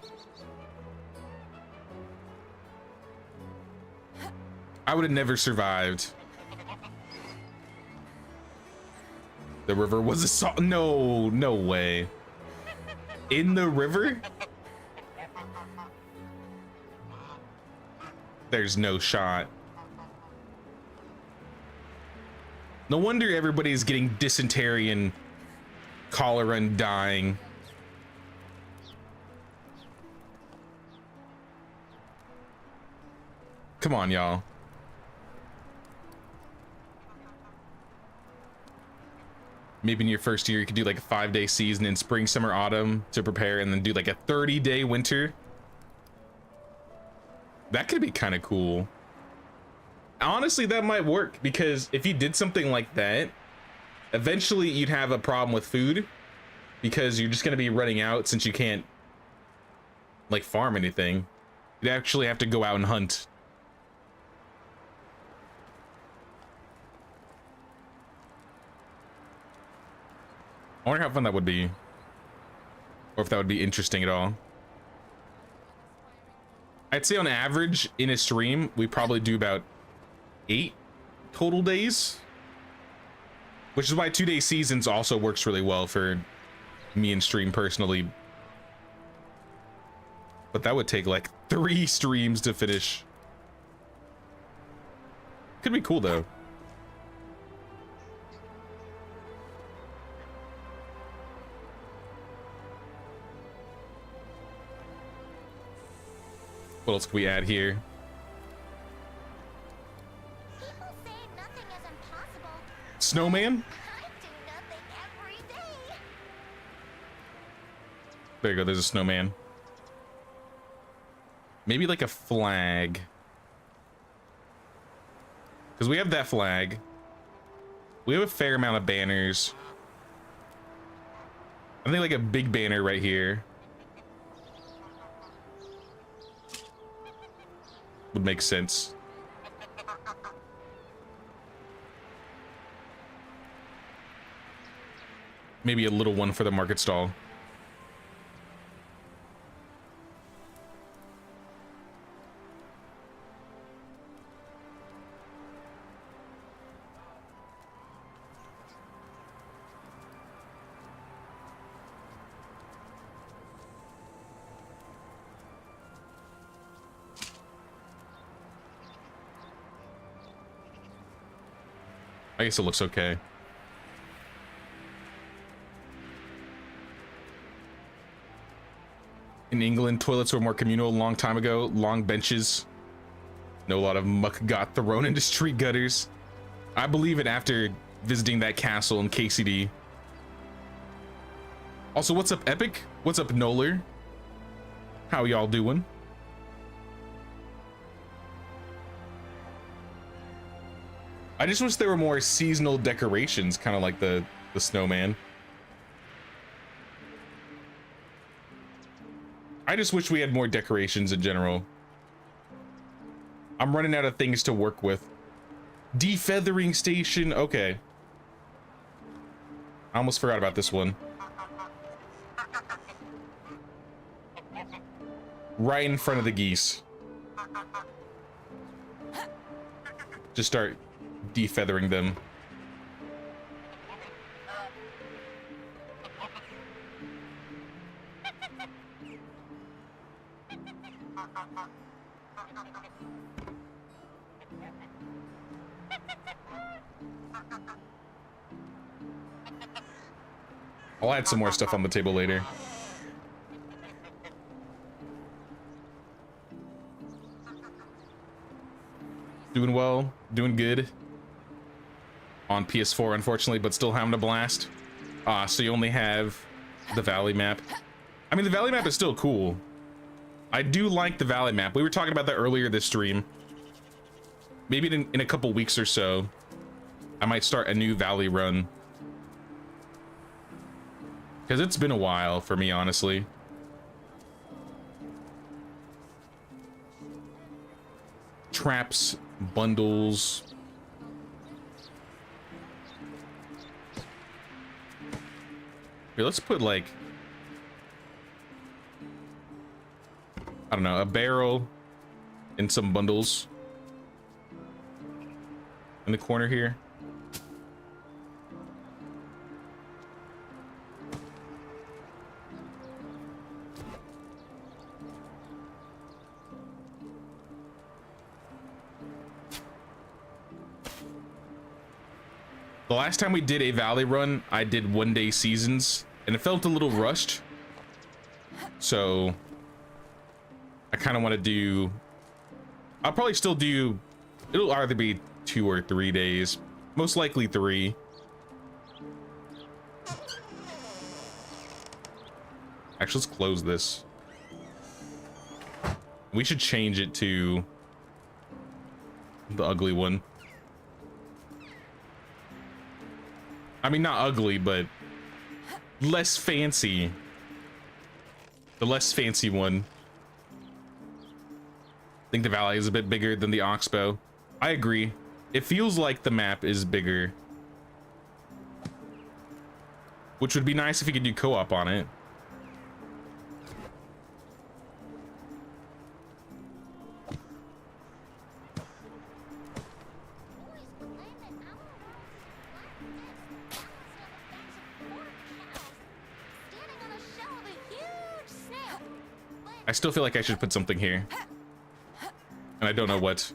I would have never survived. The river was a salt. No, no way. In the river? There's no shot. No wonder everybody's getting dysentery and cholera and dying. Come on, y'all. Maybe in your first year, you could do like a 5-day season in spring, summer, autumn to prepare, and then do like a 30-day winter. That could be kind of cool. Honestly, that might work, because if you did something like that, eventually you'd have a problem with food, because you're just going to be running out since you can't like farm anything. You'd actually have to go out and hunt. I wonder how fun that would be, or if that would be interesting at all. I'd say on average in a stream, we probably do about 8 total days, which is why 2-day seasons also works really well for me and stream personally. But that would take like 3 streams to finish. Could be cool though. What else can we add here? People snowman? I do nothing every day. There you go, there's a snowman. Maybe like a flag. Because we have that flag. We have a fair amount of banners. I think like a big banner right here would make sense. Maybe a little one for the market stall. I guess it looks okay. In England, toilets were more communal a long time ago. Long benches. No, a lot of muck got thrown into street gutters. I believe it after visiting that castle in KCD. Also, what's up, Epic? What's up, Noller? How y'all doing? I just wish there were more seasonal decorations, kind of like the snowman. I just wish we had more decorations in general. I'm running out of things to work with. Defeathering station, okay. I almost forgot about this one. Right in front of the geese. Just start defeathering them. I'll add some more stuff on the table later. Doing well, doing good. On PS4, unfortunately, but still having a blast. So you only have the Valley map. I mean, the Valley map is still cool. I do like the Valley map. We were talking about that earlier this stream. Maybe in a couple weeks or so, I might start a new Valley run. Because it's been a while for me, honestly. Traps, bundles. Here, let's put like, I don't know, a barrel and some bundles in the corner here. The last time we did a Valley run, I did 1-day seasons, and it felt a little rushed. So I kind of want to do, I'll probably still do, it'll either be 2 or 3 days, most likely 3. Actually, let's close this. We should change it to the ugly one. I mean, not ugly, but less fancy. The less fancy one. I think the Valley is a bit bigger than the Oxbow. I agree. It feels like the map is bigger. Which would be nice if you could do co-op on it. I still feel like I should put something here. And I don't know what.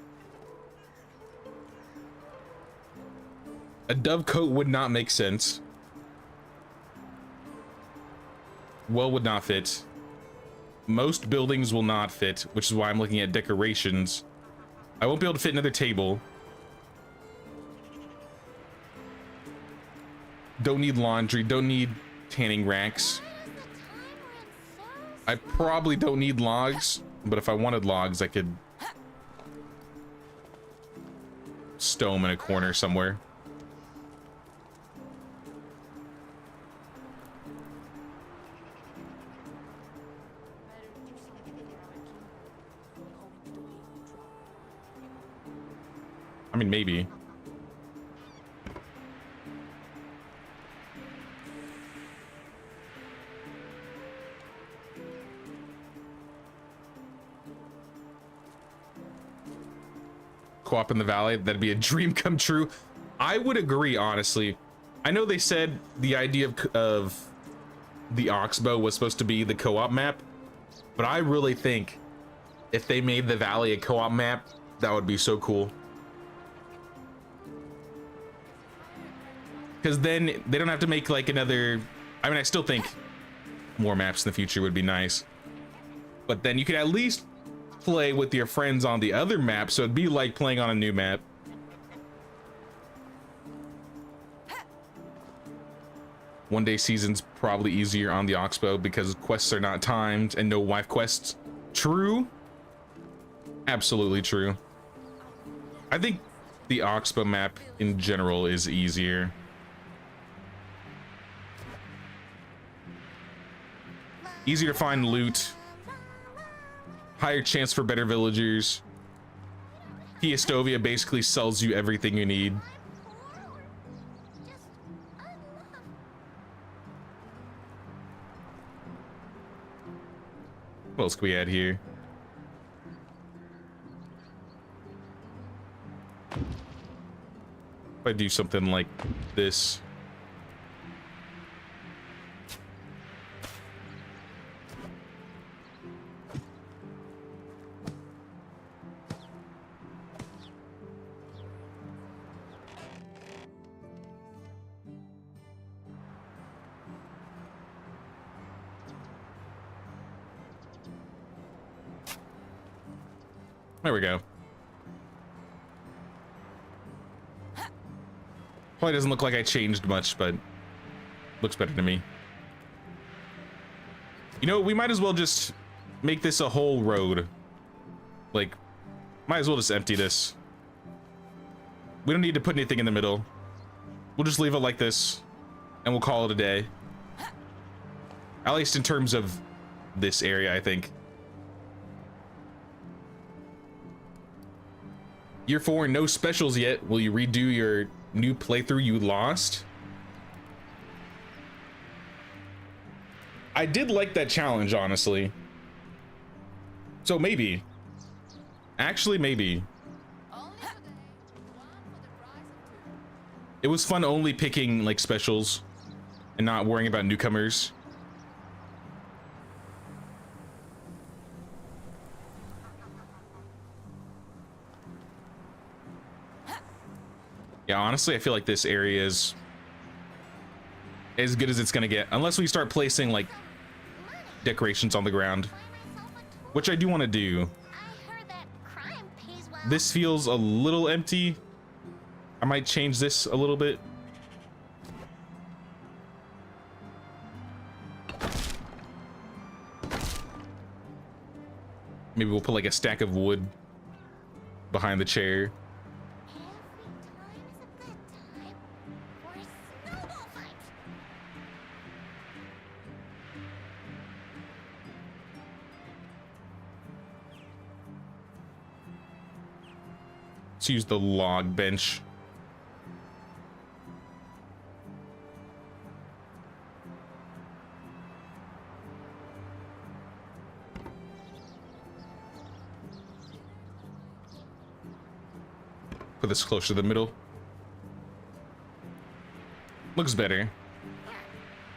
A dove coat would not make sense. Well would not fit. Most buildings will not fit, which is why I'm looking at decorations. I won't be able to fit another table. Don't need laundry. Don't need tanning racks. I probably don't need logs, but if I wanted logs, I could stow them in a corner somewhere. I mean, maybe. Co-op in the valley, that'd be a dream come true. I would agree, honestly. I know they said the idea of the Oxbow was supposed to be the co-op map, but I really think if they made the valley a co-op map, that would be so cool. Because then they don't have to make like another, I mean, I still think more maps in the future would be nice, but then you could at least play with your friends on the other map, so it'd be like playing on a new map. One day season's probably easier on the Oxbow because quests are not timed and no wife quests. True. Absolutely true. I think the Oxbow map in general is easier. Easier to find loot. Higher chance for better villagers. Piastovia basically sells you everything you need. What else can we add here? If I do something like this. There we go. Probably doesn't look like I changed much, but looks better to me. You know, we might as well just make this a whole road. Like, might as well just empty this. We don't need to put anything in the middle. We'll just leave it like this, and we'll call it a day. At least in terms of this area, I think. Year 4, no specials yet. Will you redo your new playthrough you lost? I did like that challenge, honestly. So maybe. Actually, maybe. It was fun only picking like specials and not worrying about newcomers. Yeah, honestly, I feel like this area is as good as it's gonna get, unless we start placing like decorations on the ground, which I do want to do. This feels a little empty. I might change this a little bit. Maybe we'll put like a stack of wood behind the chair. Let's use the log bench. Put this closer to the middle. Looks better.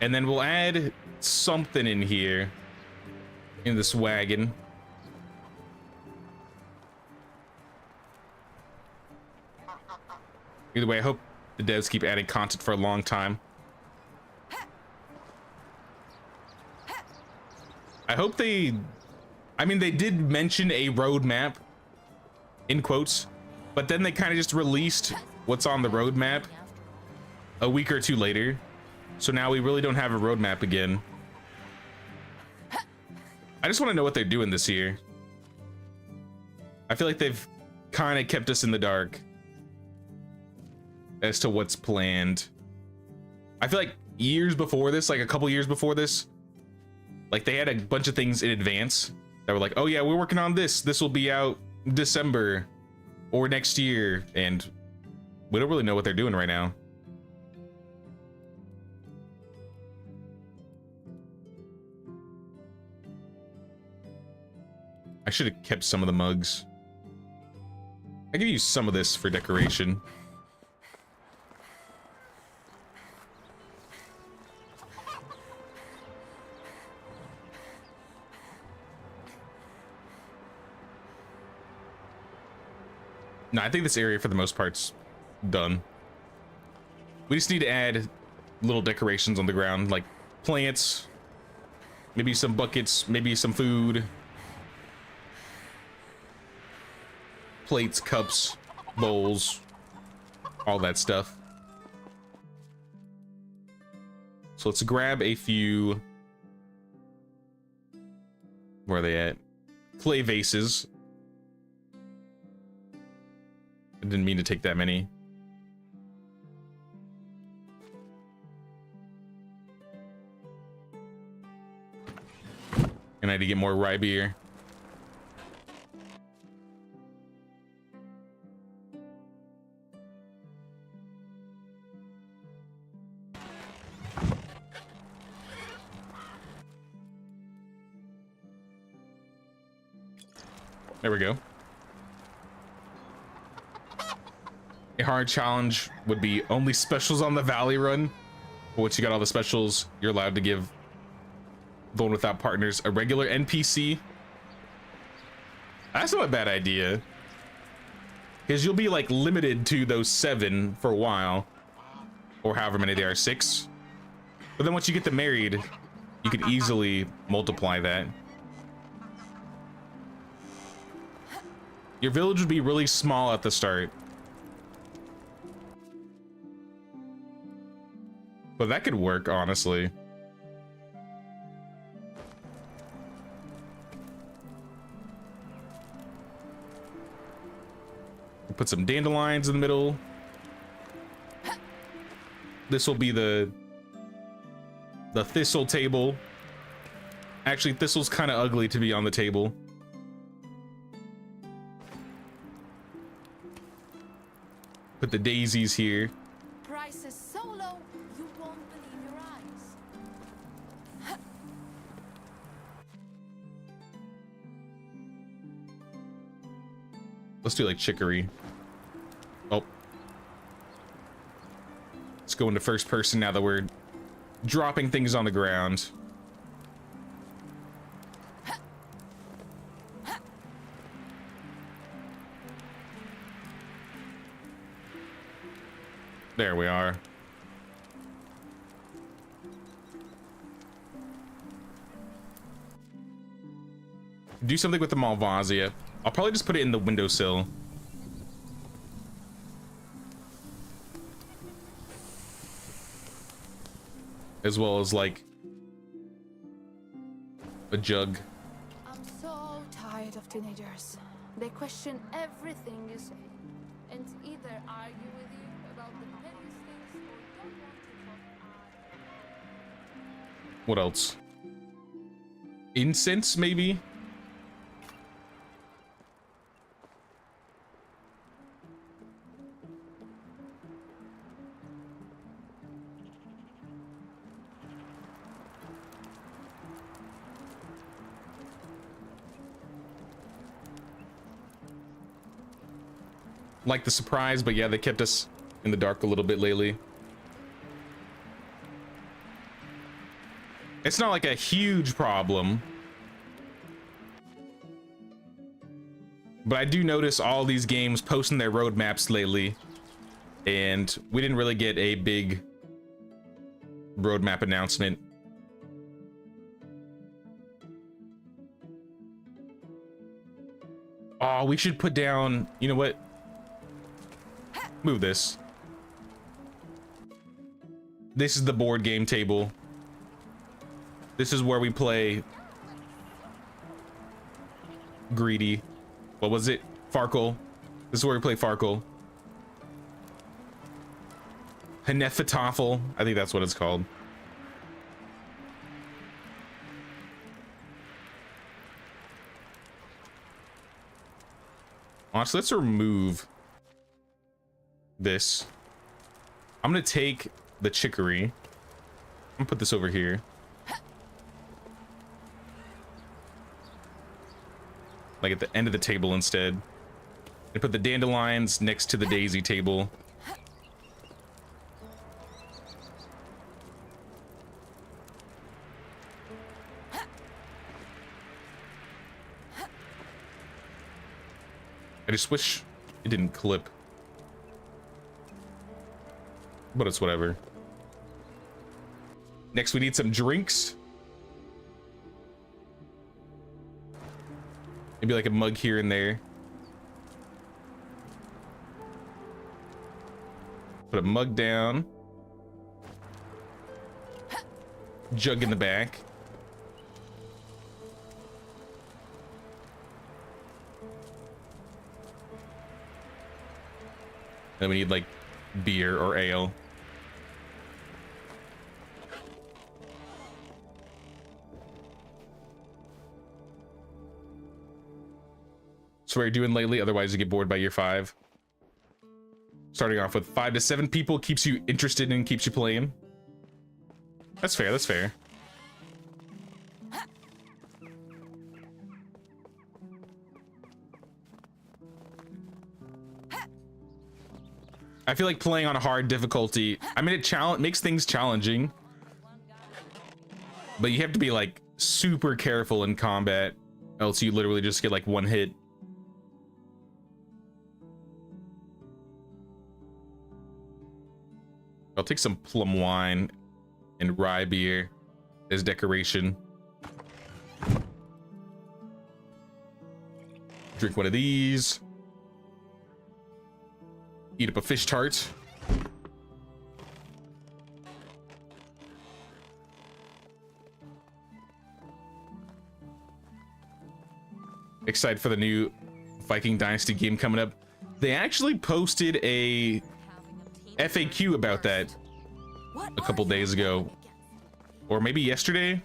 And then we'll add something in here in this wagon. Either way, I hope the devs keep adding content for a long time. I hope they, I mean, they did mention a roadmap in quotes, but then they kind of just released what's on the roadmap a week or two later. So now we really don't have a roadmap again. I just want to know what they're doing this year. I feel like they've kind of kept us in the dark as to what's planned. I feel like years before this, like a couple years before this, like they had a bunch of things in advance that were like, oh yeah, we're working on this. This will be out December or next year. And we don't really know what they're doing right now. I should have kept some of the mugs. I could use some of this for decoration. No, I think this area for the most part's done. We just need to add little decorations on the ground, like plants, maybe some buckets, maybe some food, plates, cups, bowls, all that stuff. So let's grab a few. Where are they at? Clay vases. I didn't mean to take that many. And I had to get more rye beer. There we go. A hard challenge would be only specials on the Valley Run. But once you got all the specials, you're allowed to give the one without partners a regular NPC. That's not a bad idea. Because you'll be like limited to those 7 for a while. Or however many they are, 6. But then once you get them married, you can easily multiply that. Your village would be really small at the start. But that could work, honestly. Put some dandelions in the middle. This will be the thistle table. Actually, thistle's kind of ugly to be on the table. Put the daisies here. Price is so low, you won't believe your eyes. Let's do like chicory. Oh. Let's go into first person now that we're dropping things on the ground. There we are. Do something with the Malvasia. I'll probably just put it in the windowsill. As well as like a jug. I'm so tired of teenagers. They question everything you say, and either argue with you about the pettiest things or don't want to talk at all. What else? Incense, maybe? Like the surprise, but yeah, they kept us in the dark a little bit lately. It's not like a huge problem, but I do notice all these games posting their roadmaps lately, and we didn't really get a big roadmap announcement. Oh, we should put down, you know what? this is the board game table. This is where we play Greedy. What was it? Farkle. This is where we play Farkle. Hanefatoffel. I think that's what it's called. Honestly, let's remove this. I'm gonna take the chicory. I'm gonna put this over here. Like at the end of the table instead. And put the dandelions next to the daisy table. I just wish it didn't clip. But it's whatever. Next, we need some drinks. Maybe like a mug here and there. Put a mug down. Jug in the back. Then we need like beer or ale. So what are you doing lately? Otherwise you get bored by year 5. Starting off with 5 to 7 people keeps you interested and keeps you playing. That's fair, that's fair. I feel like playing on a hard difficulty, I mean, it makes things challenging. But you have to be like super careful in combat, else you literally just get like one hit. I'll take some plum wine and rye beer as decoration. Drink one of these. Eat up a fish tart. Excited for the new Viking Dynasty game coming up. They actually posted a FAQ about that a couple days ago, or maybe yesterday.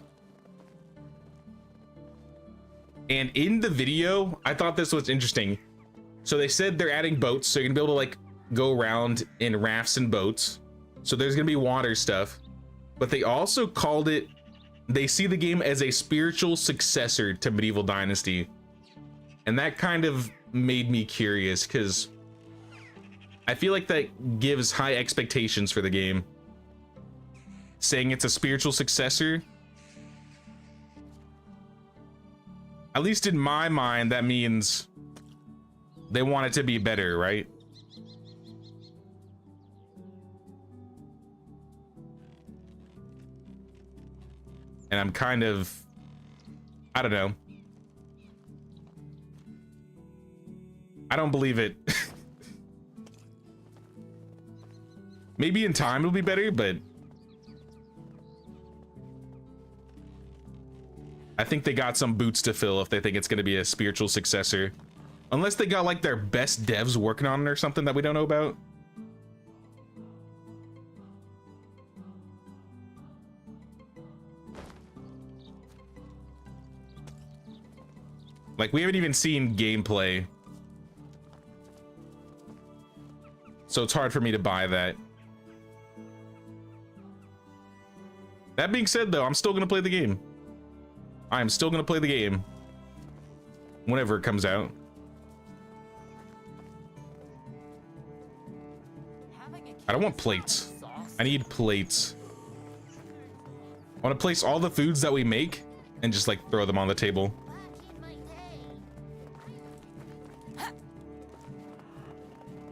And in the video, I thought this was interesting. So they said they're adding boats, so you're gonna be able to like go around in rafts and boats. So there's gonna be water stuff, but they also called it, they see the game as a spiritual successor to Medieval Dynasty. And that kind of made me curious, because I feel like that gives high expectations for the game. Saying it's a spiritual successor, at least in my mind, that means they want it to be better, right? And I'm kind of, I don't know. I don't believe it. Maybe in time it'll be better, but I think they got some boots to fill if they think it's going to be a spiritual successor. Unless they got like their best devs working on it or something that we don't know about. Like, we haven't even seen gameplay. So it's hard for me to buy that. That being said, though, I'm still going to play the game. I am still going to play the game. Whenever it comes out. I don't want plates. I need plates. I want to place all the foods that we make and just like throw them on the table.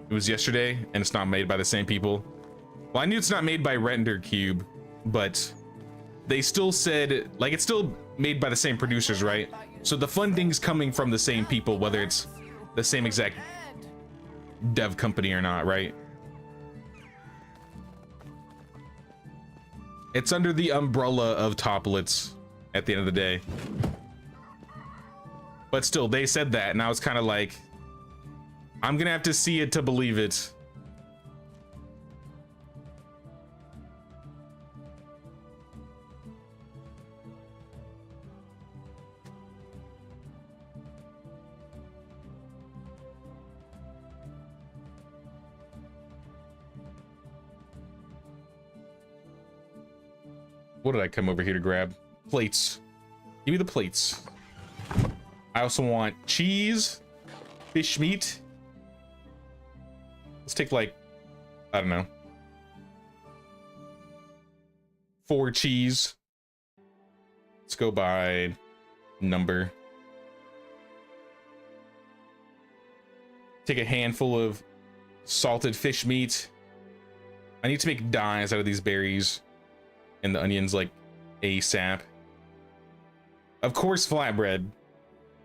It was yesterday and it's not made by the same people. Well, I knew it's not made by Render Cube, but they still said, like, it's still made by the same producers, right? So the funding's coming from the same people, whether it's the same exact dev company or not, right? It's under the umbrella of toplets at the end of the day. But still, they said that, and I was kind of like, I'm gonna have to see it to believe it. What did I come over here to grab? Plates. Give me the plates. I also want cheese, fish meat. Let's take like, I don't know, 4 cheese. Let's go by number. Take a handful of salted fish meat. I need to make dyes out of these berries and the onions like ASAP. Of course, flatbread.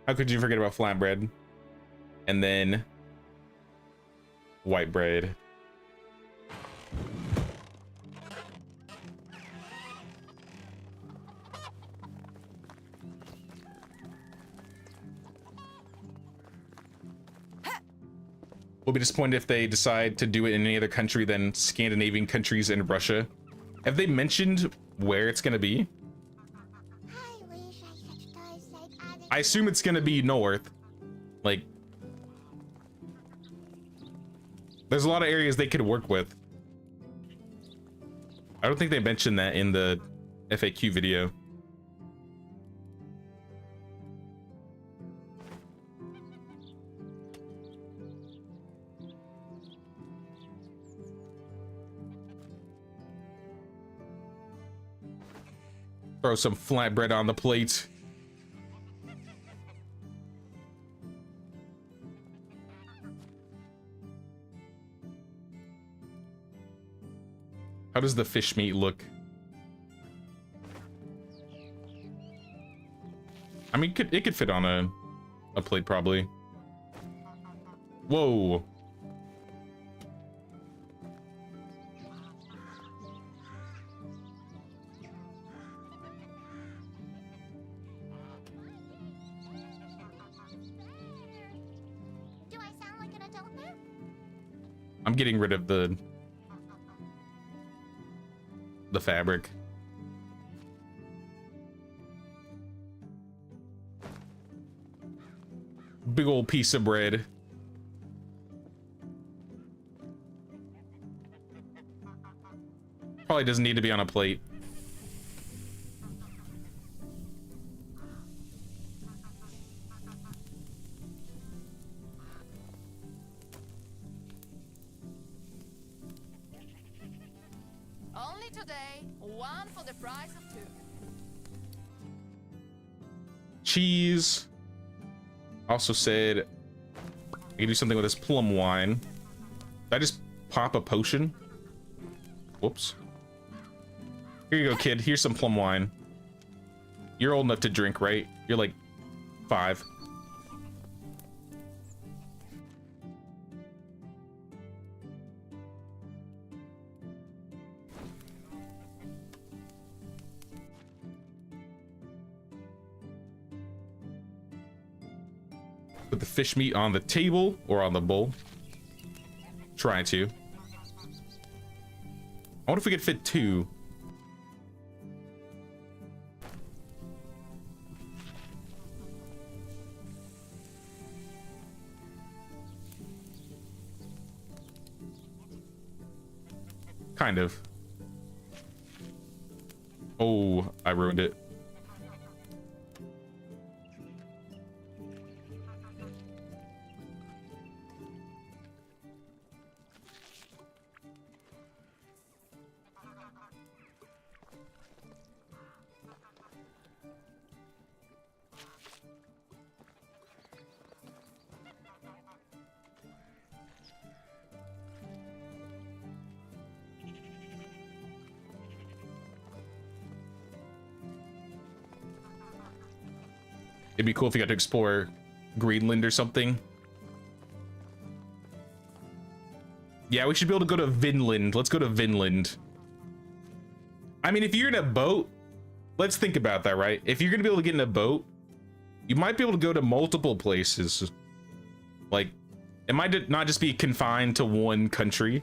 How could you forget about flatbread? And then white bread. We'll be disappointed if they decide to do it in any other country than Scandinavian countries and Russia. Have they mentioned where it's gonna be? I assume it's gonna be north. Like, there's a lot of areas they could work with. I don't think they mentioned that in the FAQ video. Throw some flatbread on the plate. How does the fish meat look? I mean, it could fit on a plate probably. Whoa. Do I sound like an adult now? I'm getting rid of the fabric. Big old piece of bread. Probably doesn't need to be on a plate. Only today, 1 for the price of 2. Cheese. Also said I can do something with this plum wine. Did I just pop a potion? Whoops. Here you go, kid. Here's some plum wine. You're old enough to drink, right? You're like 5. Put the fish meat on the table or on the bowl. Try to. I wonder if we could fit 2. Kind of. Oh, I ruined it. It'd be cool if you got to explore Greenland or something. Yeah, we should be able to go to Vinland. Let's go to Vinland. I mean, if you're in a boat, let's think about that, right? If you're gonna be able to get in a boat, you might be able to go to multiple places. Like, it might not just be confined to one country.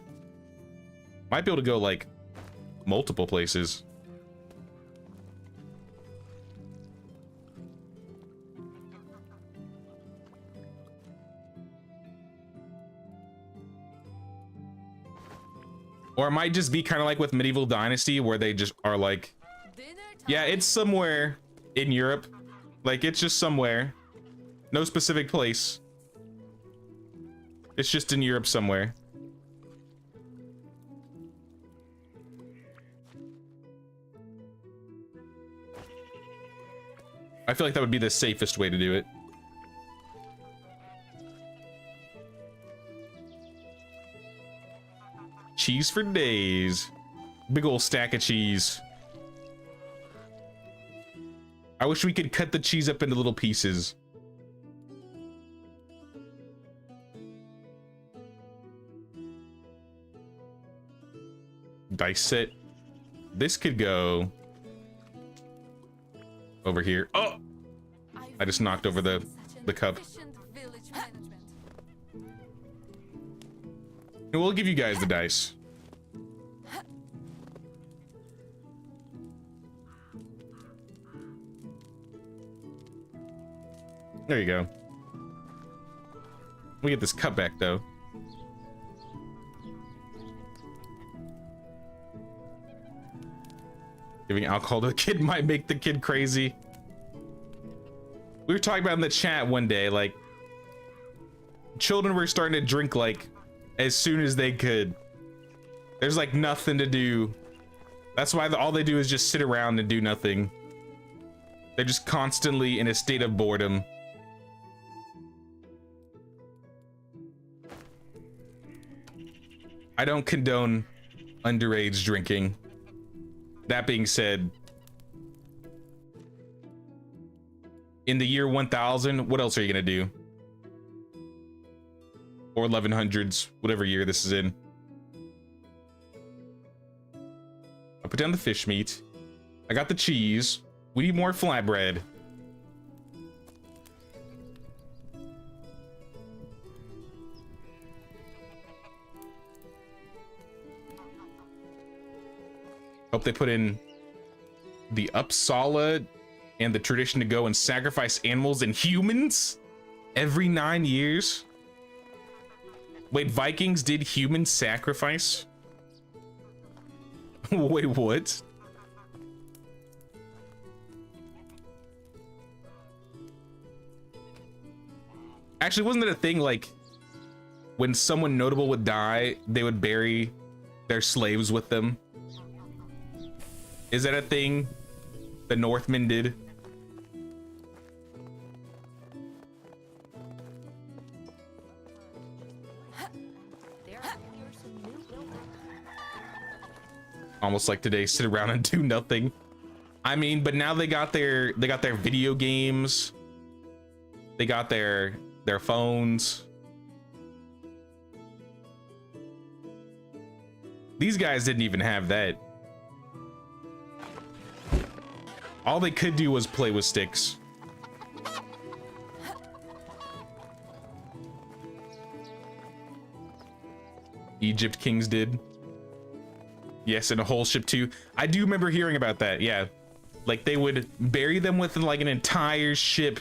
Might be able to go like multiple places. Or it might just be kind of like with medieval Dynasty, where they just are like, yeah, it's somewhere in Europe. Like, it's just somewhere. No specific place. It's just in Europe somewhere. I feel like that would be the safest way to do it. Cheese for days. Big old stack of cheese. I wish we could cut the cheese up into little pieces. Dice set. This could go over here. Oh! I just knocked over the cup. And we'll give you guys the dice. There you go. We get this cup back though. Giving alcohol to the kid might make the kid crazy. We were talking about in the chat one day, like, children were starting to drink like as soon as they could. There's like nothing to do. That's why all they do is just sit around and do nothing. They're just constantly in a state of boredom. I don't condone underage drinking. That being said, in the year 1000, what else are you gonna do? Or 1100s, whatever year this is in. I put down the fish meat. I got the cheese. We need more flatbread. Hope they put in the Uppsala and the tradition to go and sacrifice animals and humans every 9 years. Wait, Vikings did human sacrifice? Wait, what? Actually, wasn't it a thing like when someone notable would die, they would bury their slaves with them? Is that a thing the Northmen did? Almost like today, sit around and do nothing. I mean, but now they got their video games. They got their phones. These guys didn't even have that. All they could do was play with sticks. Egypt kings did. Yes, and a whole ship too. I do remember hearing about that, yeah. Like they would bury them with like an entire ship.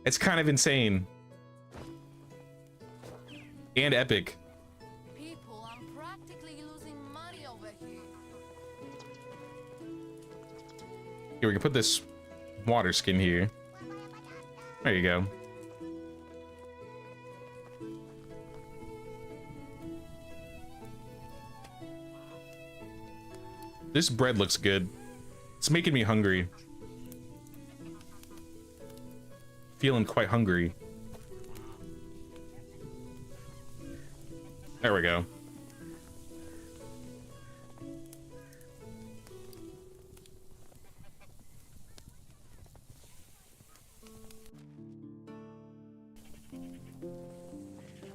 It's kind of insane. And epic. People, I'm practically losing money over here. Here, we can put this water skin here. There you go. This bread looks good. It's making me hungry. Feeling quite hungry. There we go.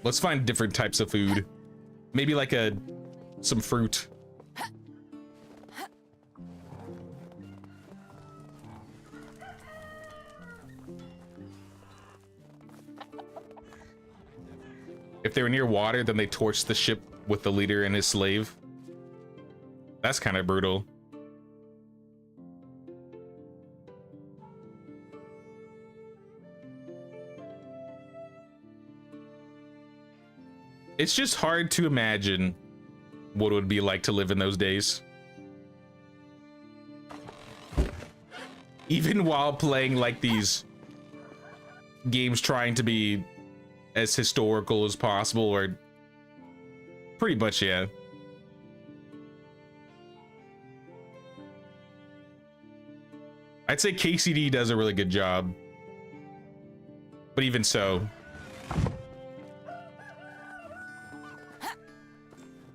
Let's find different types of food. Maybe like some fruit. If they were near water, then they torched the ship with the leader and his slave. That's kind of brutal. It's just hard to imagine what it would be like to live in those days. Even while playing like these games trying to be as historical as possible, or pretty much, yeah. I'd say KCD does a really good job. But even so,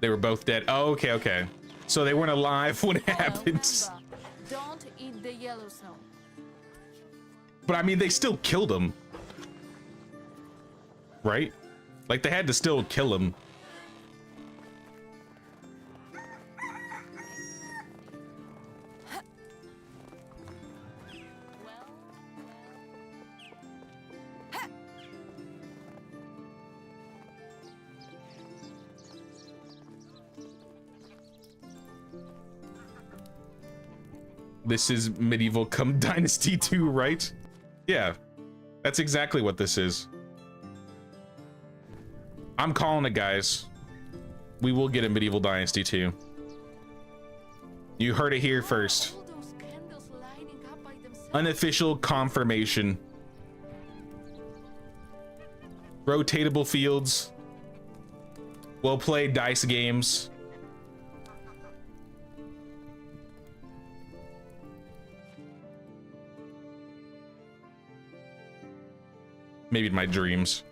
they were both dead. Oh, okay, okay. So they weren't alive when it happens. Remember, don't eat the yellow snow. But I mean, they still killed him. Right? Like, they had to still kill him. This is medieval come Dynasty 2, right? Yeah, that's exactly what this is. I'm calling it, guys. We will get a medieval Dynasty 2. You heard it here first. All those candles lighting up by themselves. Unofficial confirmation. Rotatable fields. Well played dice games. Maybe in my dreams.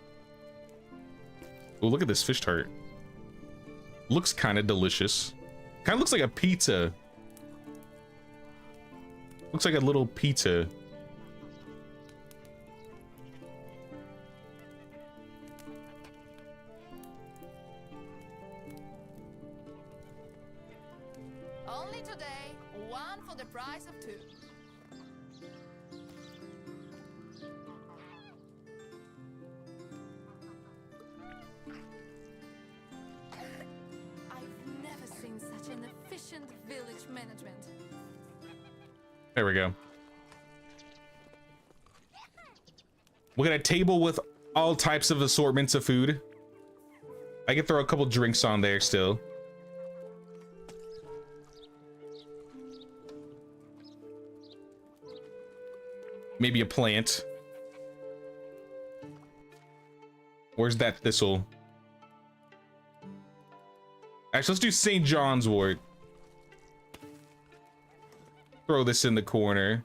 Oh, look at this fish tart. Looks kind of delicious. Kind of looks like a pizza. Looks like a little pizza. Only today, one for the price of two. I've never seen such an efficient village management. There we go. We got a table with all types of assortments of food. I can throw a couple drinks on there still. Maybe a plant. Where's that thistle? Actually, let's do St. John's wort. Throw this in the corner.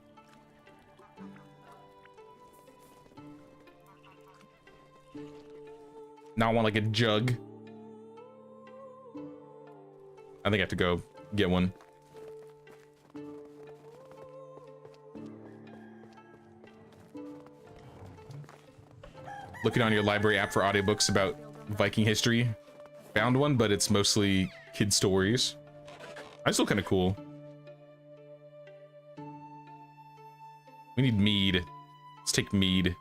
Now I want like a jug. I think I have to go get one. Looking on your library app for audiobooks about Viking history. Found one, but it's mostly kid stories. That's still kind of cool. We need mead. Let's take mead.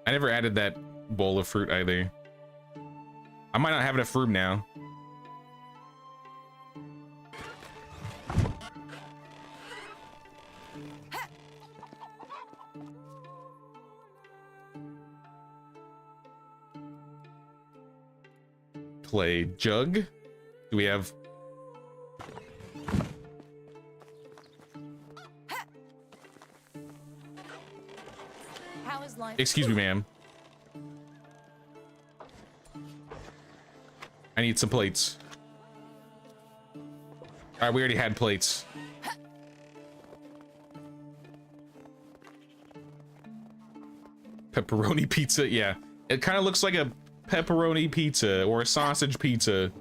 I never added that bowl of fruit either. I might not have enough room now. Play jug. Do we have? How is life? Excuse me, ma'am. I need some plates. All right, we already had plates. Pepperoni pizza, yeah. It kind of looks like a pepperoni pizza or a sausage pizza.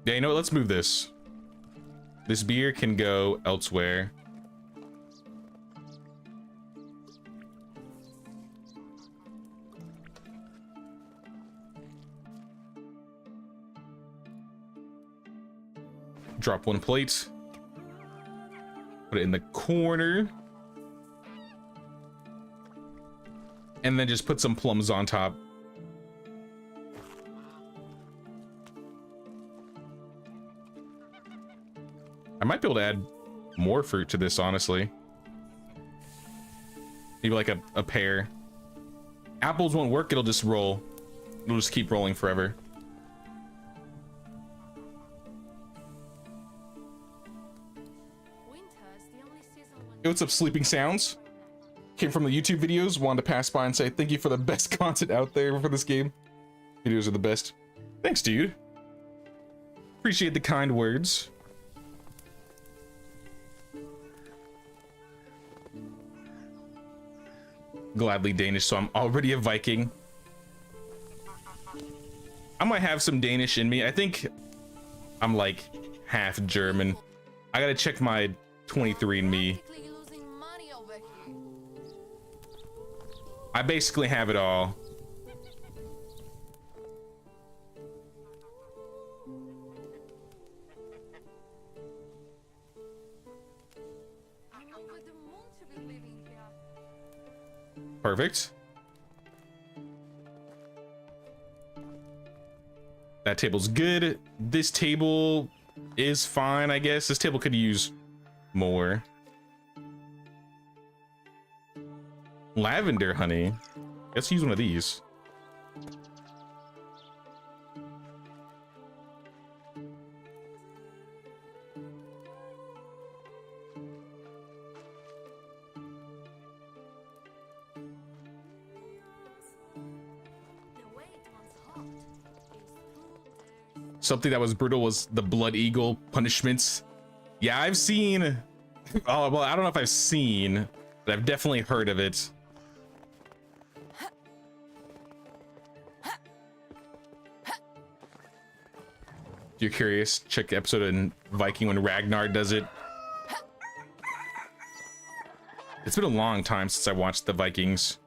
Yeah, you know what? Let's move this. This beer can go elsewhere. Drop one plate. Put it in the corner. And then just put some plums on top. I might be able to add more fruit to this, honestly. Maybe like a pear. Apples won't work, it'll just roll. It'll just keep rolling forever. Hey, what's up, Sleeping Sounds? Came from the YouTube videos, wanted to pass by and say thank you for the best content out there for this game. Videos are the best. Thanks, dude. Appreciate the kind words. Gladly Danish, so I'm already a Viking. I might have some Danish in me. I think I'm like half German. I gotta check my 23andMe. I basically have it all. Perfect. That table's good. This table is fine, I guess. This table could use more. Lavender honey. Let's use one of these. Something that was brutal was the Blood Eagle punishments. Yeah, I've seen... Oh, well, I don't know if I've seen, but I've definitely heard of it. If you're curious, check the episode in Viking when Ragnar does it. It's been a long time since I watched the Vikings.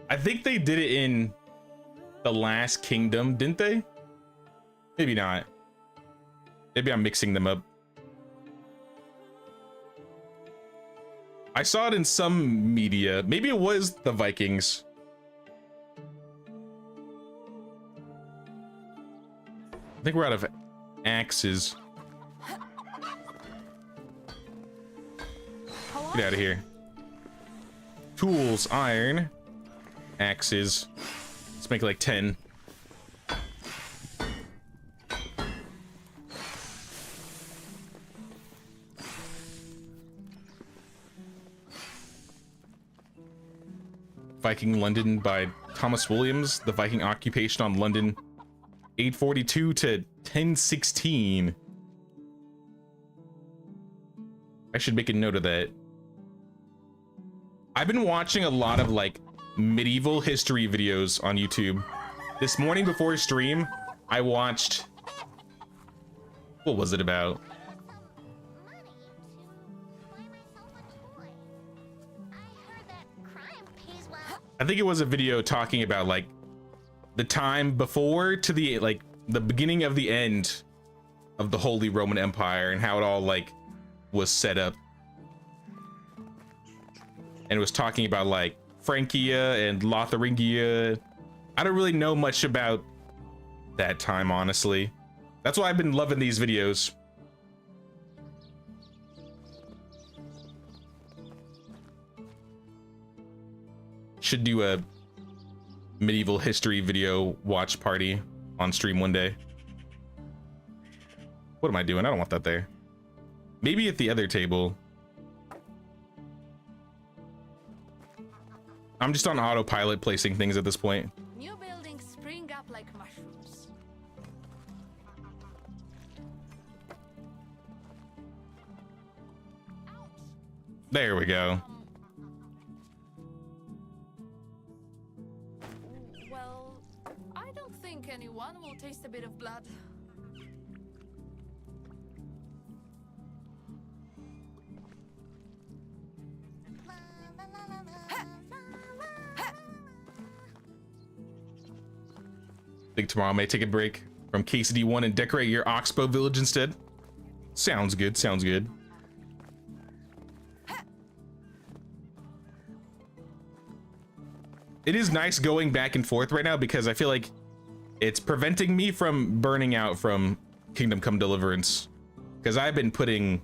I think they did it in The Last Kingdom, didn't they? Maybe not. Maybe I'm mixing them up. I saw it in some media. Maybe it was the Vikings. I think we're out of axes. Get out of here. Tools, iron, axes. Let's make like 10. Viking London by Thomas Williams, The Viking Occupation on London, 842 to 1016. I should make a note of that. I've been watching a lot of like medieval history videos on YouTube. This morning before stream, I watched... What was it about? I think it was a video talking about like the time before to the like the beginning of the end of the Holy Roman Empire and how it all like was set up. And it was talking about like Francia and Lotharingia. I don't really know much about that time, honestly. That's why I've been loving these videos. Should do a medieval history video watch party on stream one day. What am I doing? I don't want that there. Maybe at the other table. I'm just on autopilot placing things at this point. New buildings spring up like mushrooms. There we go. Well, I don't think anyone will taste a bit of blood. I think tomorrow I may take a break from KCD1 and decorate your Oxbow village instead. Sounds good, sounds good. It is nice going back and forth right now because I feel like it's preventing me from burning out from Kingdom Come Deliverance, because I've been putting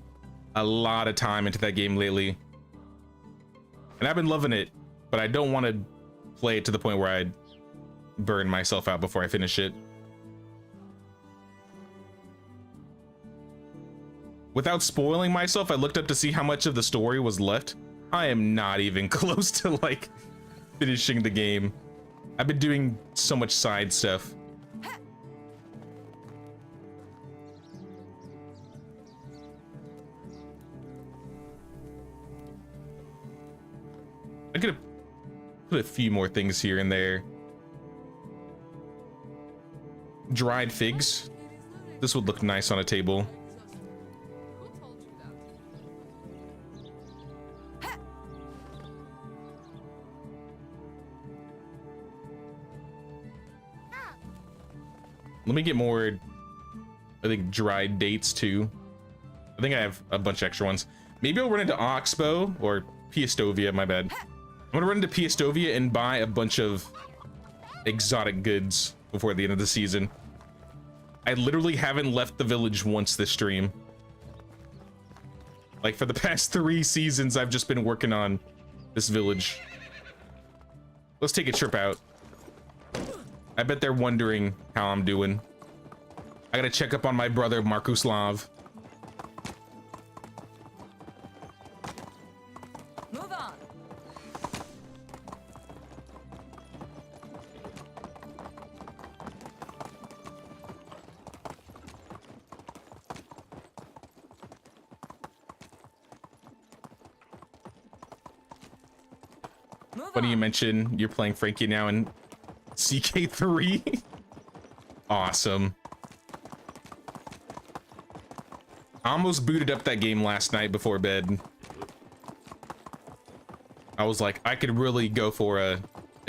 a lot of time into that game lately and I've been loving it, but I don't want to play it to the point where I burn myself out before I finish it. Without spoiling myself, I looked up to see how much of the story was left. I am not even close to like finishing the game. I've been doing so much side stuff. I could have put a few more things here and there. Dried figs. This would look nice on a table. Who told you that? Let me get more, I think, dried dates too. I think I have a bunch of extra ones. Maybe I'll run into Oxbow or Piastovia, my bad. I'm gonna run into Piastovia and buy a bunch of exotic goods before the end of the season. I literally haven't left the village once this stream. Like for the past 3 seasons, I've just been working on this village. Let's take a trip out. I bet they're wondering how I'm doing. I gotta check up on my brother, Markuslav. Move on. Funny you mention you're playing Frankie now in CK3. Awesome. I almost booted up that game last night before bed. I was like, I could really go for a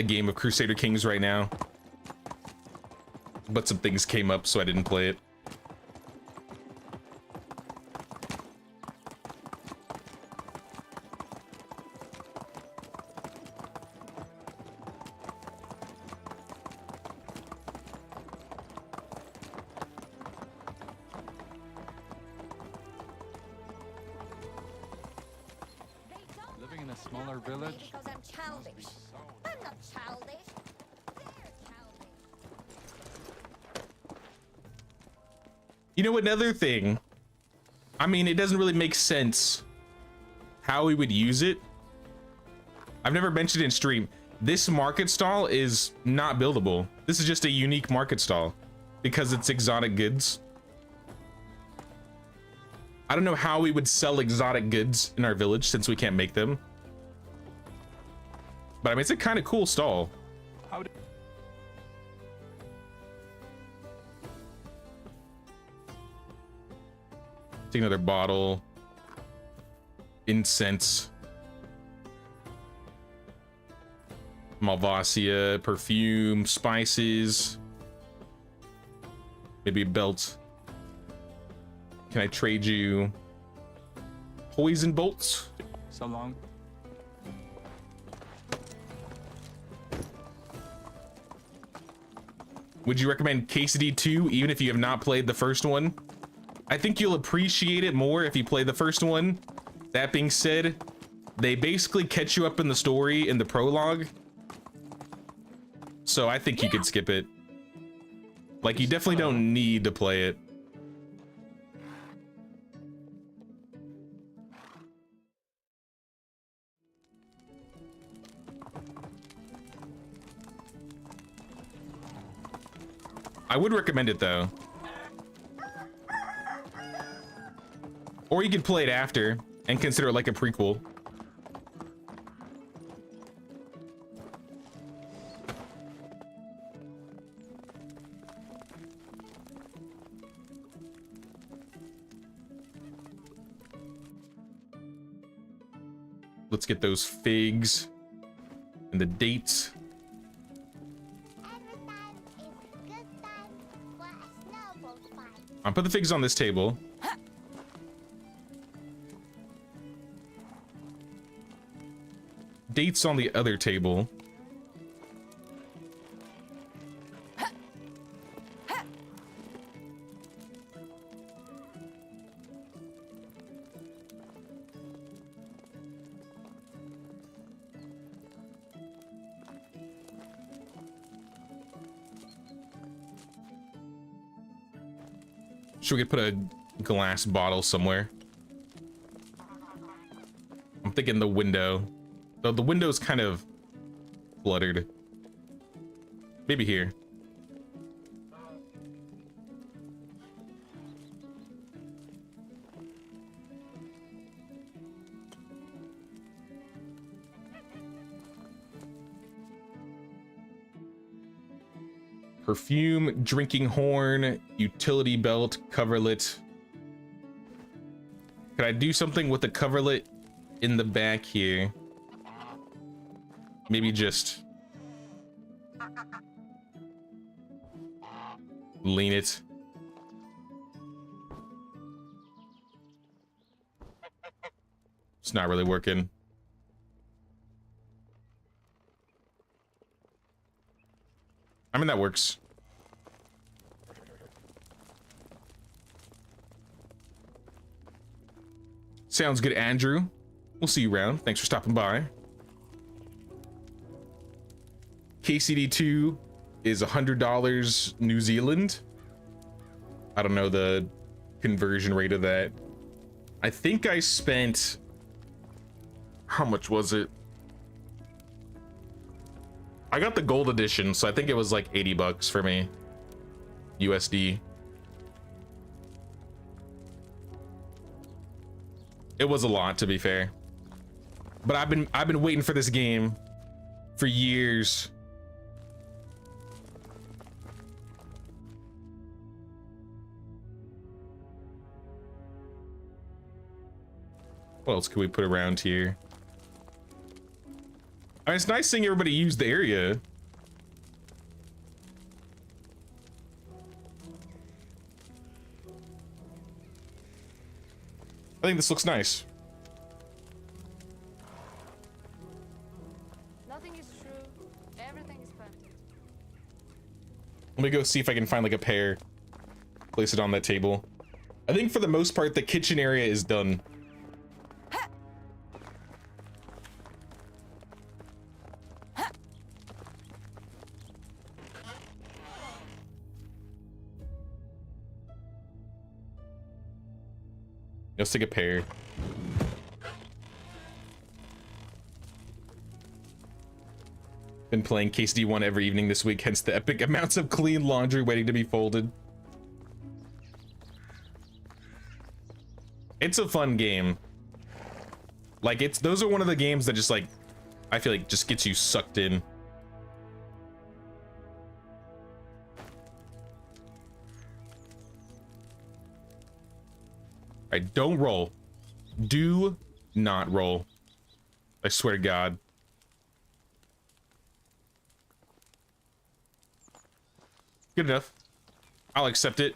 game of Crusader Kings right now. But some things came up, so I didn't play it. Living in a smaller village. Because I'm childish. I'm not childish. They're childish. You know, another thing, I mean, it doesn't really make sense how we would use it. I've never mentioned in stream, this market stall is not buildable. This is just a unique market stall because it's exotic goods. I don't know how we would sell exotic goods in our village since we can't make them. But I mean, it's a kind of cool stall. Take another bottle. Incense. Malvasia, perfume, spices. Maybe a belt. Can I trade you poison bolts? So long. Would you recommend KCD 2 even if you have not played the first one? I think you'll appreciate it more if you play the first one. That being said, they basically catch you up in the story in the prologue. So I think you could skip it. Like, you definitely don't need to play it. I would recommend it though. Or you could play it after and consider it like a prequel. Let's get those figs and the dates. Every time is good time for a snow I'll put the figs on this table. Dates on the other table. Sure, we could put a glass bottle somewhere. I'm thinking the window. Though the window's kind of cluttered. Maybe here. Perfume, drinking horn, utility belt, coverlet. Could I do something with the coverlet in the back here? Maybe just lean it. It's not really working. I mean, that works. Sounds good, Andrew. We'll see you around. Thanks for stopping by. KCD2 is $100 New Zealand. I don't know the conversion rate of that. I think I spent... How much was it? I got the gold edition, so I think it was like 80 bucks for me. USD. It was a lot, to be fair. But I've been waiting for this game for years. What else can we put around here? I mean, it's nice seeing everybody use the area. I think this looks nice. Nothing is true. Everything is perfect. Let me go see if I can find like a pear. Place it on that table. I think for the most part, the kitchen area is done. Let's take a pear. Been playing KCD1 every evening this week, hence the epic amounts of clean laundry waiting to be folded. It's a fun game. Like, those are one of the games that just like, I feel like just gets you sucked in. Alright, don't roll. Do not roll. I swear to God. Good enough. I'll accept it.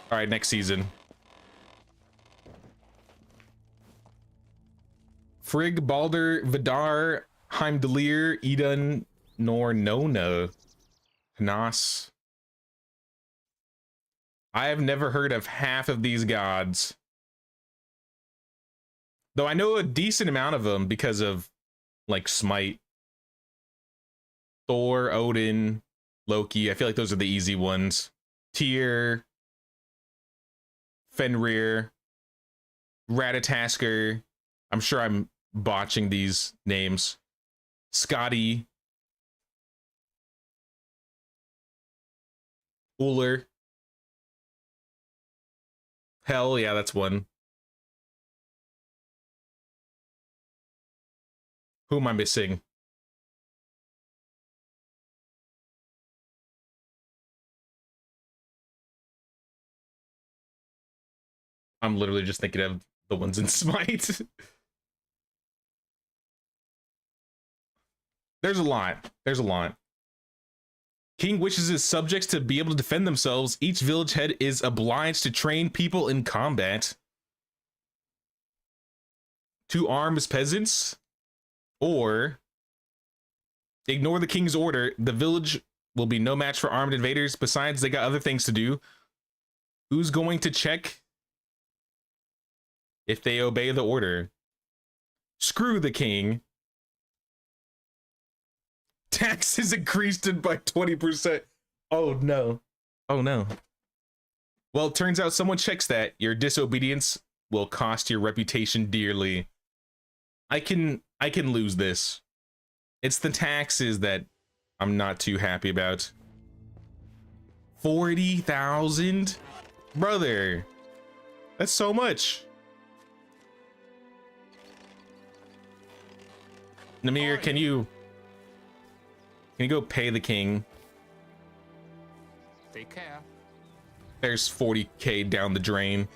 Alright, next season. Frigg, Balder, Vidar, Heimdallr, Eden, nor Nona. Hnass. I have never heard of half of these gods. Though I know a decent amount of them because of, like, Smite. Thor, Odin, Loki. I feel like those are the easy ones. Tyr, Fenrir, Ratatoskr. I'm sure I'm botching these names. Scotty. Uller. Hell, yeah, that's one. Who am I missing? I'm literally just thinking of the ones in Smite. There's a lot. There's a lot. King wishes his subjects to be able to defend themselves. Each village head is obliged to train people in combat. To arm as peasants, or ignore the king's order. The village will be no match for armed invaders. Besides, they got other things to do. Who's going to check if they obey the order? Screw the king. Taxes increased by 20%. Oh no. Oh no. Well, it turns out someone checks that. Your disobedience will cost your reputation dearly. I can lose this. It's the taxes that I'm not too happy about. 40,000? Brother. That's so much. Namir, can you go pay the king? Take care. There's 40K down the drain.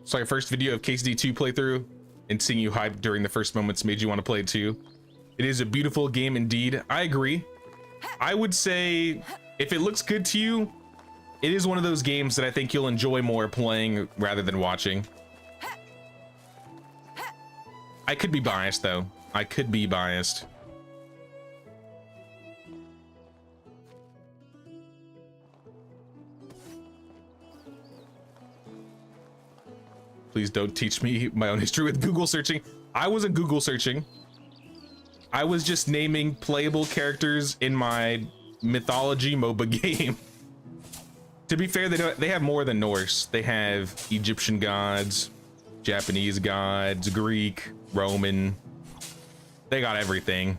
So our first video of KCD2 playthrough, and seeing you hype during the first moments made you want to play it too. It is a beautiful game indeed. I agree. I would say if it looks good to you, it is one of those games that I think you'll enjoy more playing rather than watching. I could be biased though. I could be biased. Please don't teach me my own history with Google searching. I wasn't Google searching. I was just naming playable characters in my mythology MOBA game. To be fair, they have more than Norse. They have Egyptian gods, Japanese gods, Greek, Roman. They got everything.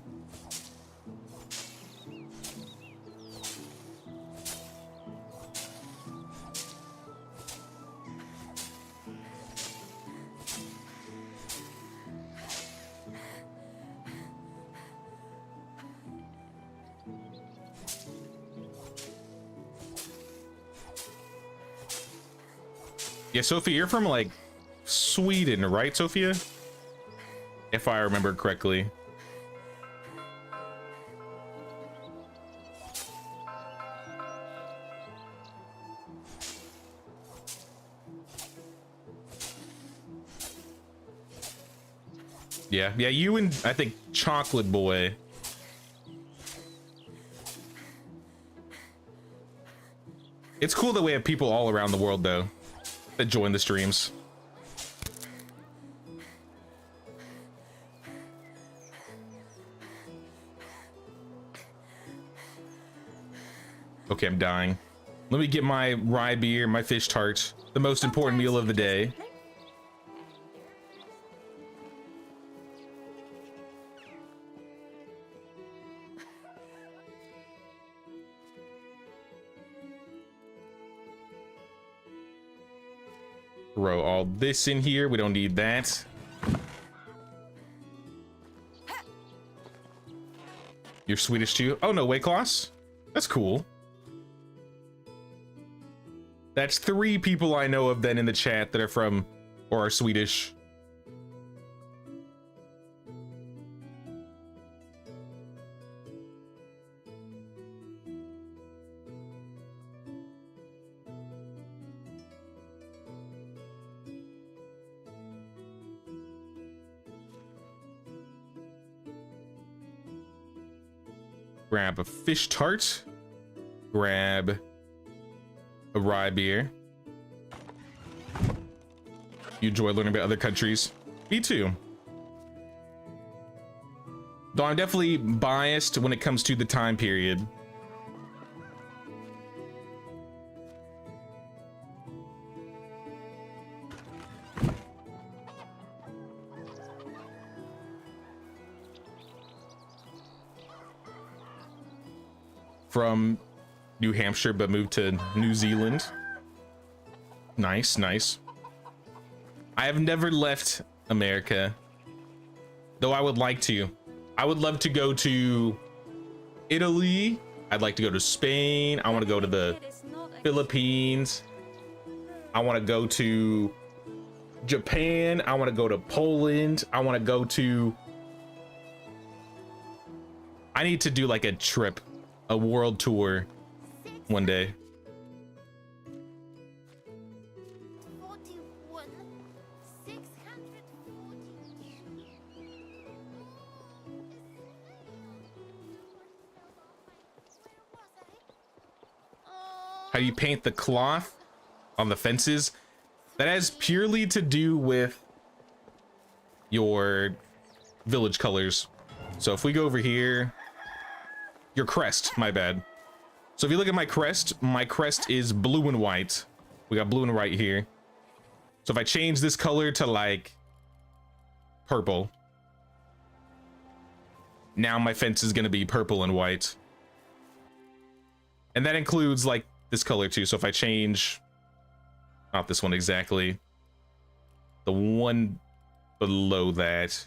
Yeah, Sophia, you're from like Sweden, right, Sophia? If I remember correctly. Yeah, you and I think Chocolate Boy. It's cool that we have people all around the world though that join the streams. Okay, I'm dying. Let me get my rye beer, my fish tart, the most important meal of the day. Throw all this in here. We don't need that. You're Swedish too? Oh no, weight loss? That's cool. That's 3 people I know of then in the chat that are from or are Swedish. Grab a fish tart. Grab a rye beer. You enjoy learning about other countries? Me too. Though I'm definitely biased when it comes to the time period. From New Hampshire, but moved to New Zealand. Nice, nice. I have never left America, though I would like to. I would love to go to Italy. I'd like to go to Spain. I want to go to the Philippines. I want to go to Japan. I want to go to Poland. I want to go to... I need to do like a trip, a world tour one day. 41, 640. How do you paint the cloth on the fences? That has purely to do with your village colors. So if we go over here, your crest, my bad. So if you look at my crest is blue and white. We got blue and white here. So if I change this color to like purple, now my fence is going to be purple and white. And that includes like this color too. So if I change, not this one exactly, the one below that.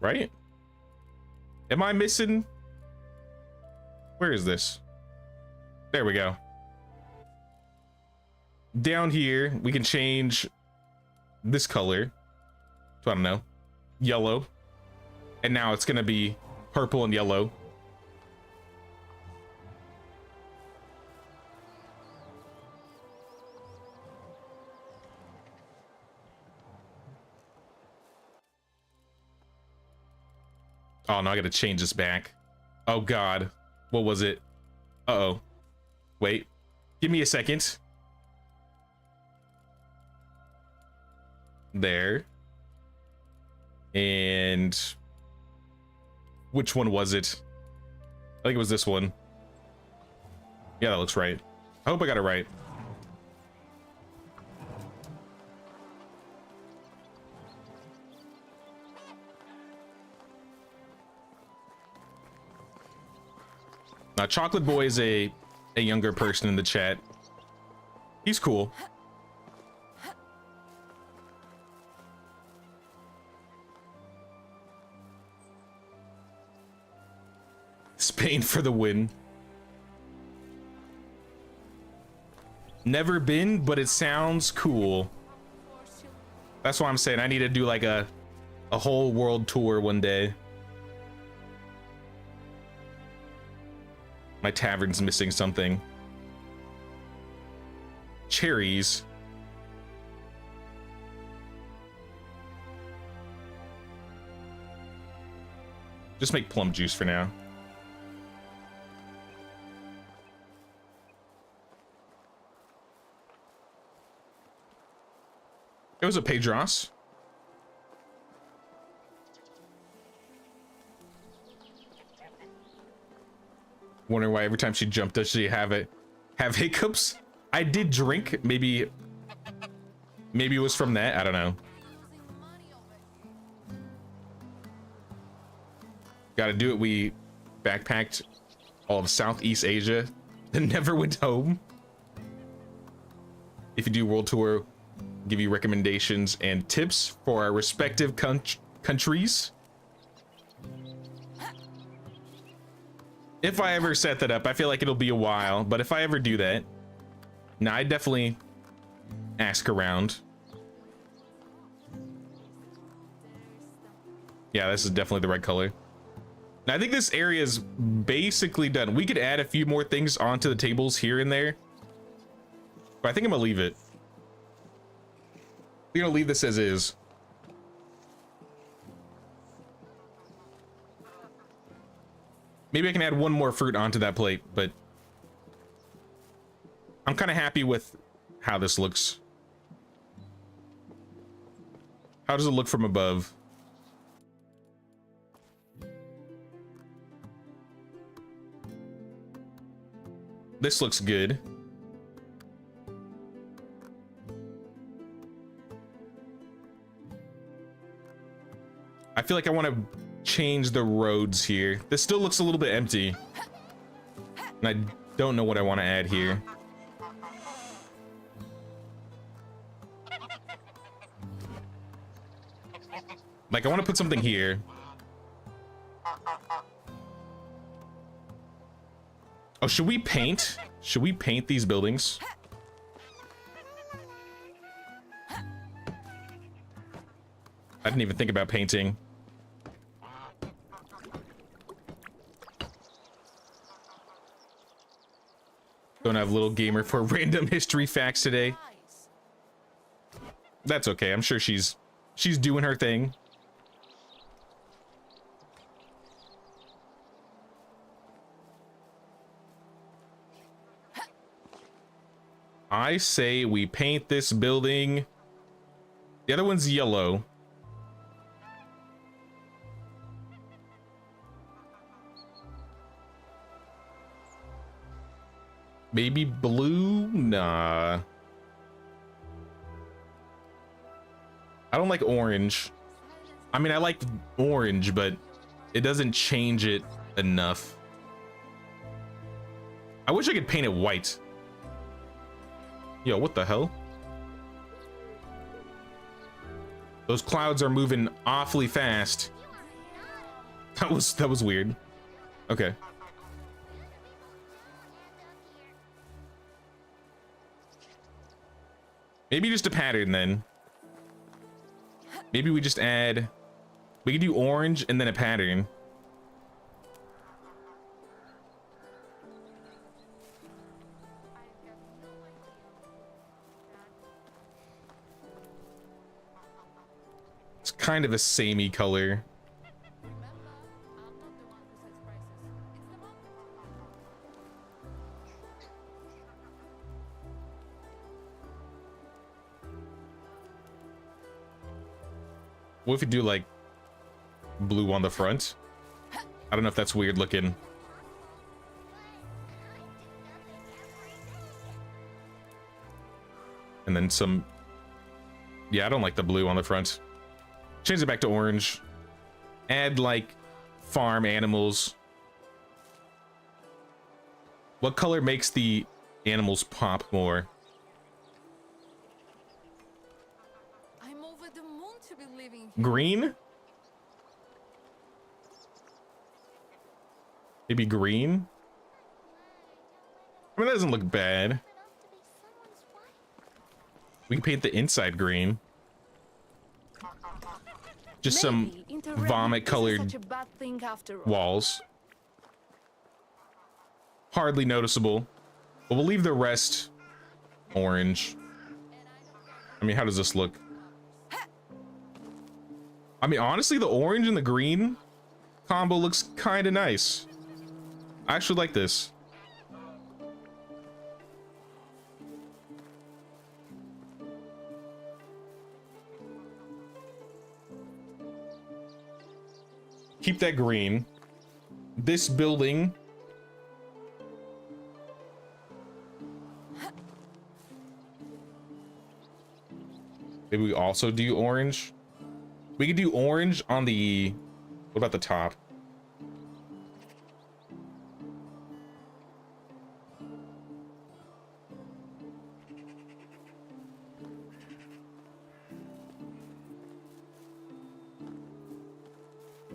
Right? Am I missing? Where is this? There we go. Down here, we can change this color to, I don't know, yellow. And now it's gonna be purple and yellow. Oh no, I gotta change this back. Oh God, what was it? Uh-oh. Wait, give me a second. There. And which one was it? I think it was this one. Yeah, that looks right. I hope I got it right. Now, Chocolate Boy is a younger person in the chat. He's cool. Spain for the win. Never been, but it sounds cool. That's why I'm saying I need to do like a whole world tour one day. My tavern's missing something. Cherries. Just make plum juice for now. It was a Pedros. Wonder why every time she jumped does she have hiccups? I did drink. Maybe it was from that. I don't know. Gotta do it. We backpacked all of Southeast Asia and never went home. If you do world tour, give you recommendations and tips for our respective countries. If I ever set that up, I feel like it'll be a while, but if I ever do that, now I definitely ask around. Yeah, this is definitely the right color. Now I think this area is basically done. We could add a few more things onto the tables here and there, but I think I'm gonna leave it. We're gonna leave this as is. Maybe I can add one more fruit onto that plate, but I'm kind of happy with how this looks. How does it look from above? This looks good. I feel like I want to change the roads here. This still looks a little bit empty. And I don't know what I want to add here. Like, I want to put something here. Oh, should we paint? Should we paint these buildings? I didn't even think about painting. Don't have little gamer for random history facts today. That's okay. I'm sure she's doing her thing. I say we paint this building. The other one's yellow. Maybe blue? Nah. I don't like orange. I mean, I like orange, but it doesn't change it enough. I wish I could paint it white. Yo, what the hell? Those clouds are moving awfully fast. That was weird. Okay. Maybe just a pattern then. Maybe we just add, we can do orange and then a pattern. It's kind of a samey color. What if we do like blue on the front? I don't know if that's weird looking. And then some, yeah, I don't like the blue on the front. Change it back to orange. Add like farm animals. What color makes the animals pop more? I'm over the moon to be living here. Green? Maybe green? I mean, that doesn't look bad. We can paint the inside green. Just some Maybe interrelation vomit colored isn't such a bad thing after all. walls. Hardly noticeable. But we'll leave the rest orange. I mean, how does this look? I mean, honestly, the orange and the green combo looks kind of nice. I actually like this. Keep that green. This building. Maybe we also do orange. We could do orange on the, what about the top?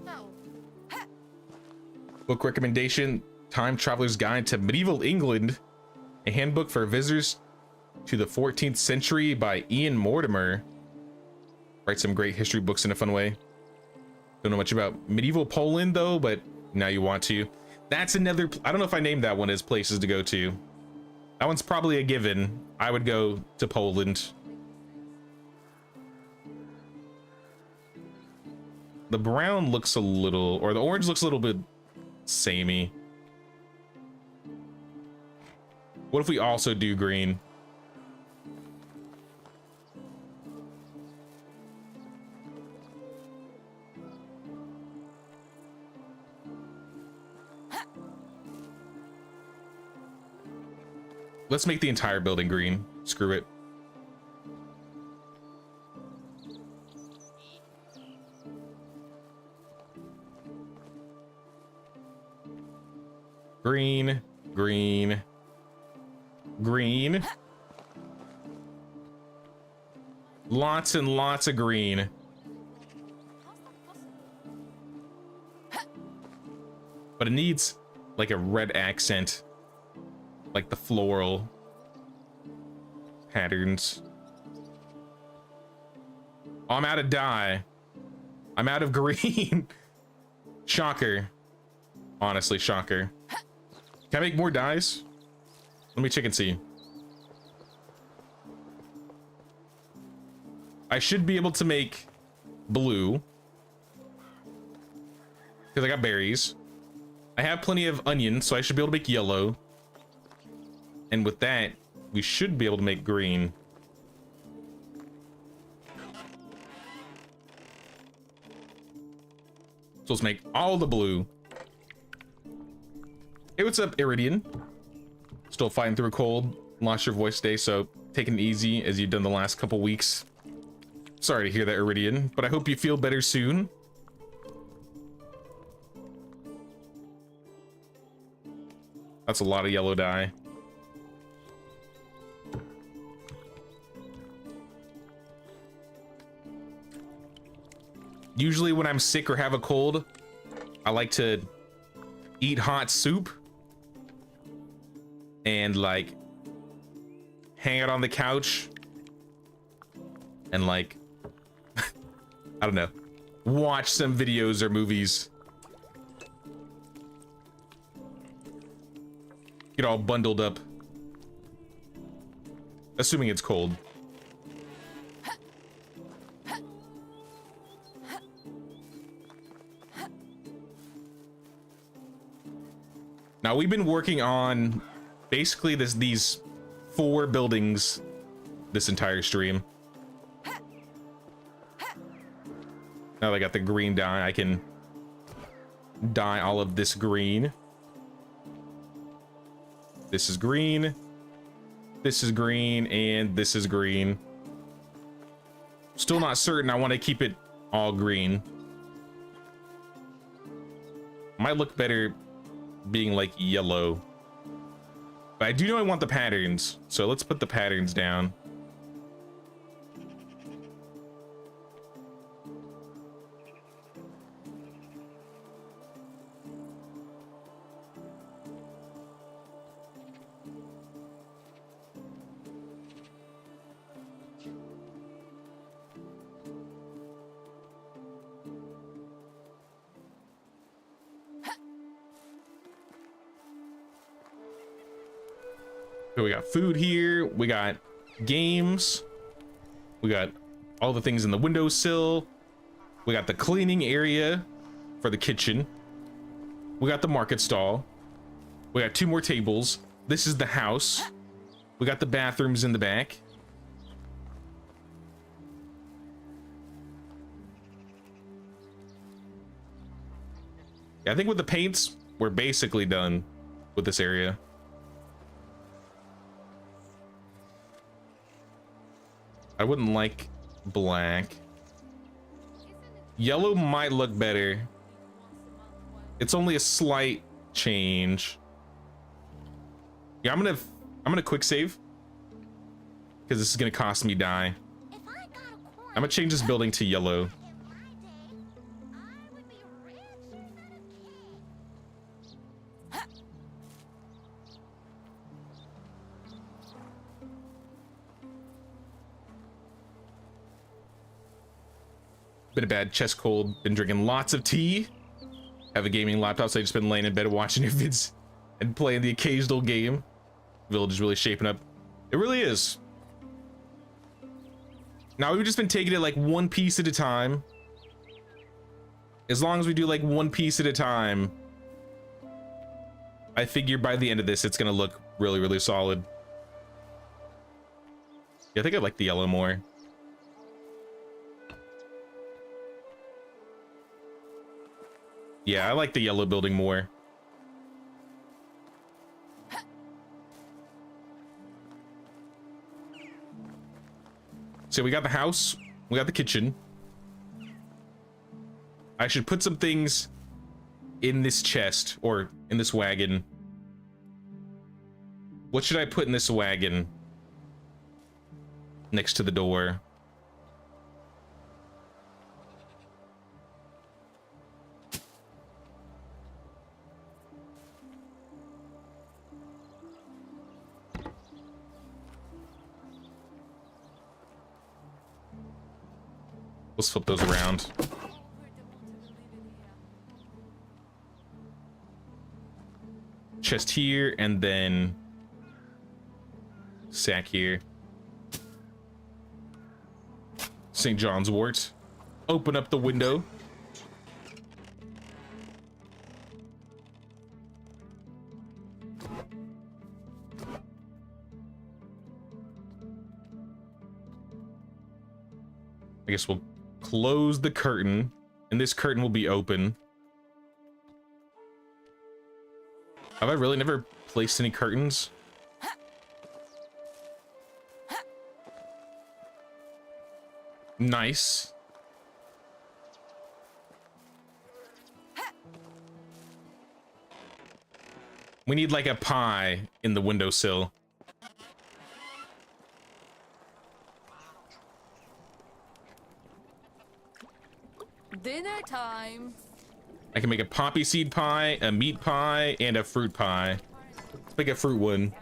No. Book recommendation: Time Traveler's Guide to Medieval England, a handbook for visitors to the 14th century by Ian Mortimer. Write some great history books in a fun way. Don't know much about medieval Poland though, but now you want to. That's another, I don't know if I named that one as places to go to. That one's probably a given. I would go to Poland. The brown looks a little, or the orange looks a little bit samey. What if we also do green? Let's make the entire building green. Screw it. Green, green, green. Lots and lots of green. but it needs like a red accent, like the floral patterns. Oh, I'm out of dye. I'm out of green. Shocker. Honestly, shocker. Can I make more dyes? Let me check and see. I should be able to make blue because I got berries. I have plenty of onions, so I should be able to make yellow. And with that, we should be able to make green. So let's make all the blue. Hey, what's up, Iridian? Still fighting through a cold. Lost your voice today, so taking it easy as you've done the last couple weeks. Sorry to hear that, Iridian, but I hope you feel better soon. That's a lot of yellow dye. Usually when I'm sick or have a cold, I like to eat hot soup and like hang out on the couch and like I don't know, watch some videos or movies. Get all bundled up. Assuming it's cold. Now we've been working on basically these 4 buildings this entire stream. Now that I got the green dye, I can dye all of this green. This is green. This is green, and this is green. Still not certain I want to keep it all green. Might look better being like yellow. But I do know I want the patterns, so let's put the patterns down. So we got food here, we got games, we got all the things in the windowsill, we got the cleaning area for the kitchen, we got the market stall, we got 2 more tables, this is the house, we got the bathrooms in the back. Yeah, I think with the paints, we're basically done with this area. I wouldn't like black. Yellow might look better. It's only a slight change. Yeah, I'm gonna quick save because this is gonna cost me dye. If I got a quarter I'm gonna change this building to yellow. in my day, I would be rich and a king. Been a bad chest cold. Been drinking lots of tea. Have a gaming laptop, so I've just been laying in bed watching your vids and playing the occasional game. Village is really shaping up. It really is. Now we've just been taking it like 1 piece at a time. As long as we do like 1 piece at a time, I figure by the end of this, it's gonna look really, really solid. Yeah, I think I like the yellow more. Yeah, I like the yellow building more. So we got the house, we got the kitchen. I should put some things in this chest or in this wagon. What should I put in this wagon next to the door? Let's flip those around. Chest here, and then sack here. St. John's wort. Open up the window. I guess we'll close the curtain, and this curtain will be open. Have I really never placed any curtains? Nice. We need like a pie in the windowsill. Dinner time. I can make a poppy seed pie, a meat pie, and a fruit pie. Let's make a fruit one.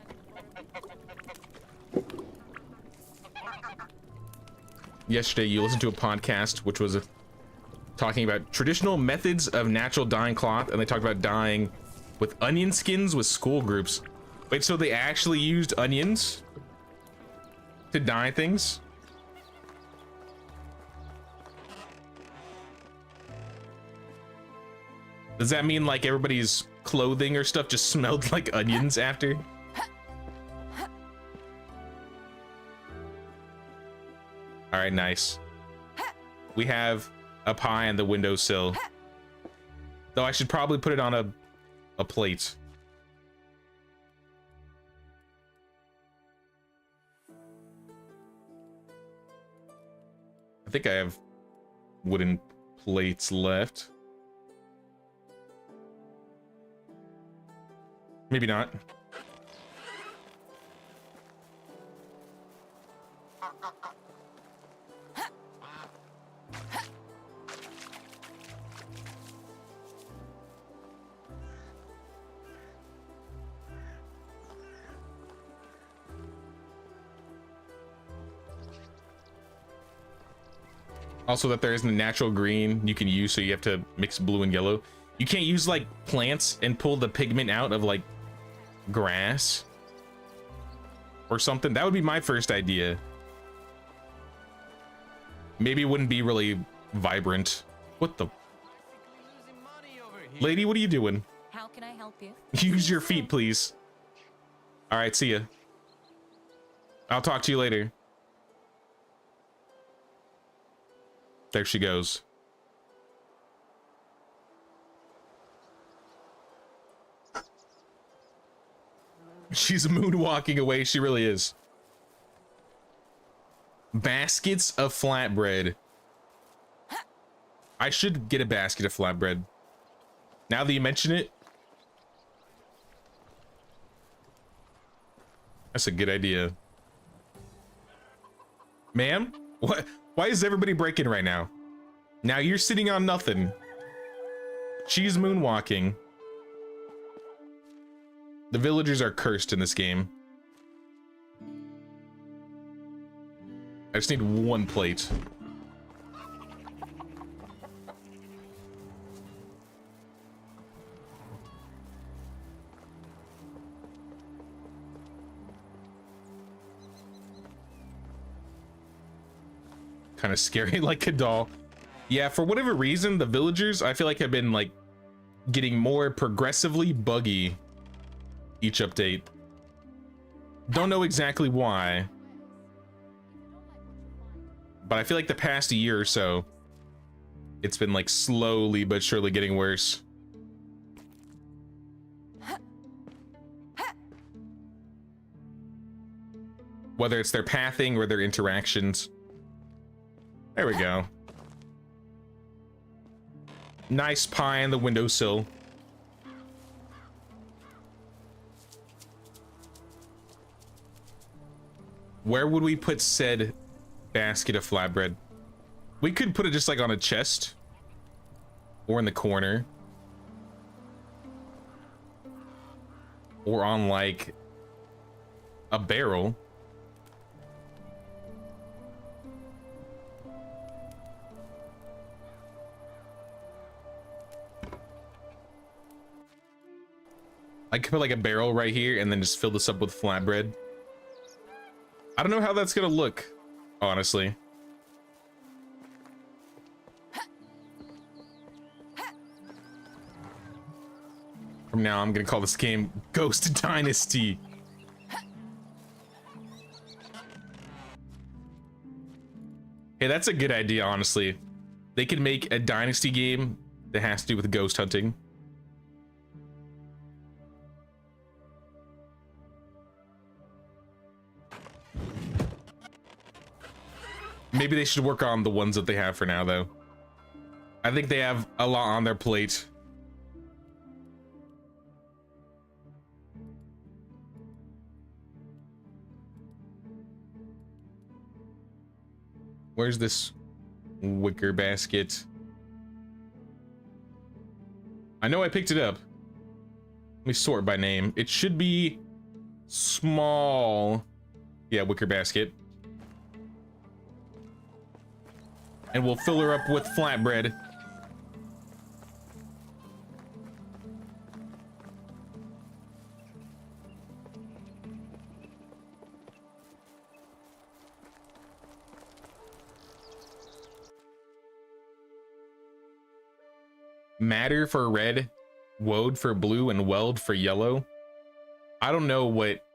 Yesterday, you listened to a podcast which was talking about traditional methods of natural dyeing cloth, and they talked about dyeing with onion skins with school groups. Wait, so they actually used onions to dye things? Does that mean like everybody's clothing or stuff just smelled like onions after? All right, nice. We have a pie on the windowsill. Though I should probably put it on a plate. I think I have wooden plates left. Maybe not. Also that there isn't a natural green you can use, so you have to mix blue and yellow. You can't use like plants and pull the pigment out of like grass or something. That would be my first idea. Maybe it wouldn't be really vibrant. What the? Lady, what are you doing? How can I help you? Use your feet, please. All right, see ya. I'll talk to you later. There she goes. She's moonwalking away. She really is. Baskets of flatbread. I should get a basket of flatbread. Now that you mention it. That's a good idea. Ma'am? What? Why is everybody breaking right now? Now you're sitting on nothing. She's moonwalking. The villagers are cursed in this game. I just need one plate. Kind of scary, like a doll. Yeah, for whatever reason, the villagers, I feel like, have been like getting more progressively buggy each update. Don't know exactly why, but I feel like the past year or so, it's been like slowly but surely getting worse. Whether it's their pathing or their interactions. There we go. Nice pie on the windowsill. Where would we put said basket of flatbread? We could put it just like on a chest or in the corner or on like a barrel. I could put like a barrel right here and then just fill this up with flatbread. I don't know how that's gonna look, honestly. From now, I'm gonna call this game Ghost Dynasty. Hey, that's a good idea, honestly. They could make a Dynasty game that has to do with ghost hunting. Maybe they should work on the ones that they have for now, though. I think they have a lot on their plate. Where's this wicker basket? I know I picked it up. Let me sort by name. It should be small. Yeah, wicker basket. And we'll fill her up with flatbread. Matter for red, woad for blue, and weld for yellow. I don't know what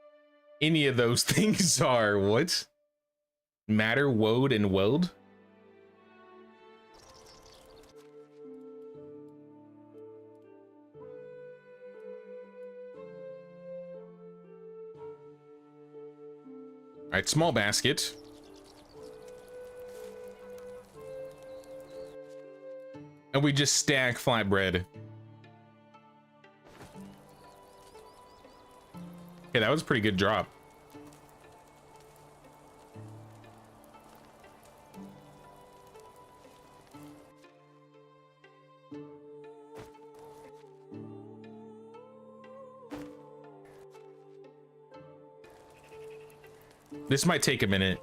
any of those things are. What? Matter, woad, and weld? All right, small basket. And we just stack flatbread. Okay, that was a pretty good drop. This might take a minute.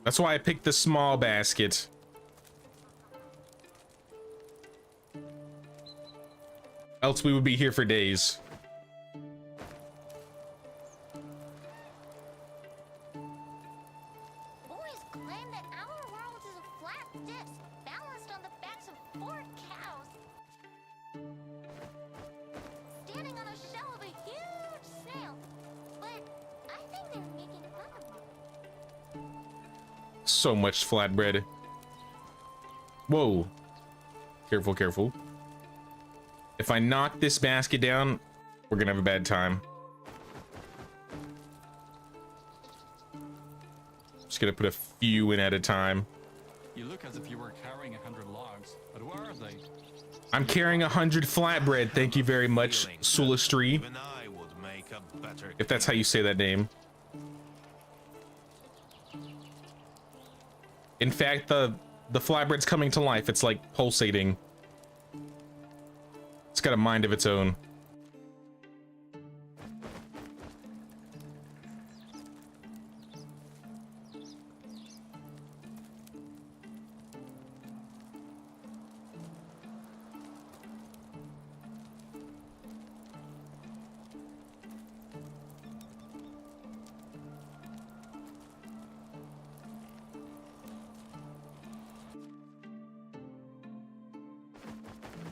That's why I picked the small basket. Else we would be here for days. Boys claim that our world is a flat disc balanced on the backs of 4 cows. Standing on a shell of a huge snail. But I think they're making fun of me. So much flatbread. Whoa. Careful, careful. If I knock this basket down, we're gonna have a bad time. Just gonna put a few in at a time. You look as if you were carrying 100 logs, but where are they? I'm carrying 100 flatbread. Thank you very much, Sulastri. Even I would make a better If that's how you say that name. In fact, the flatbread's coming to life. It's like pulsating. It's got a mind of its own.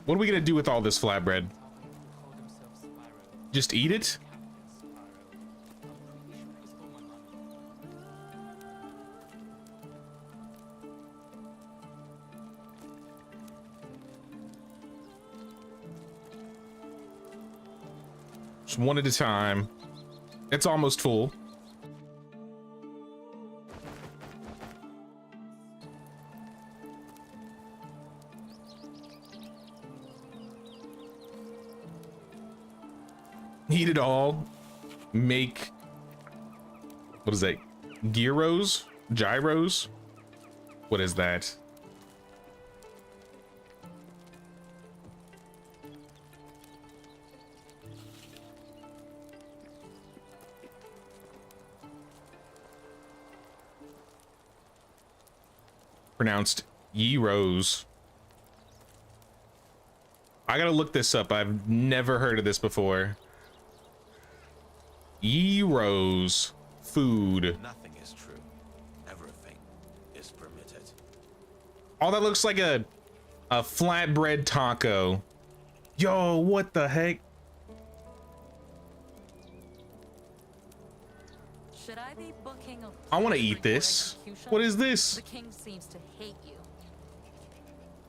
What are we gonna do with all this flatbread? Just eat it? Just one at a time. It's almost full. Eat it all. Make, what is that? Gyros? Gyros? What is that? Pronounced gyros. I gotta look this up. I've never heard of this before. Gyros food. Nothing is true. Everything is permitted. Oh, that looks like a flatbread taco. Yo, what the heck? Should I be booking a I want to place eat for this. execution? What is this? The king seems to hate you.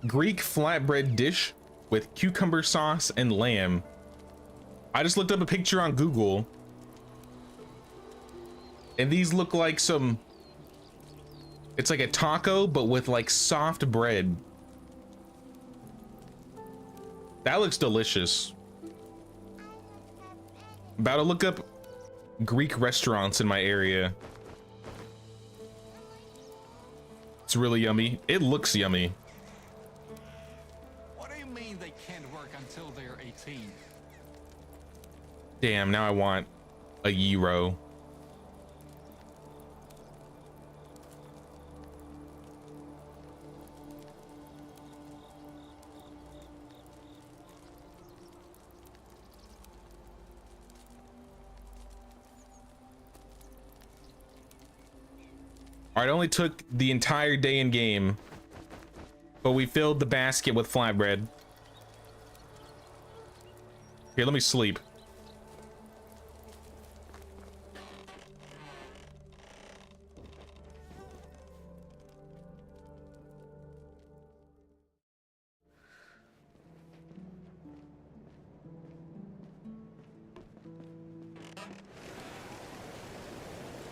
Greek flatbread dish with cucumber sauce and lamb. I just looked up a picture on Google. And these look like some... It's like a taco, but with like soft bread. That looks delicious. About to look up Greek restaurants in my area. It's really yummy. It looks yummy. What do you mean they can't work until they're 18? Damn, now I want a gyro. All right, it only took the entire day in game, but we filled the basket with flatbread. Here, let me sleep.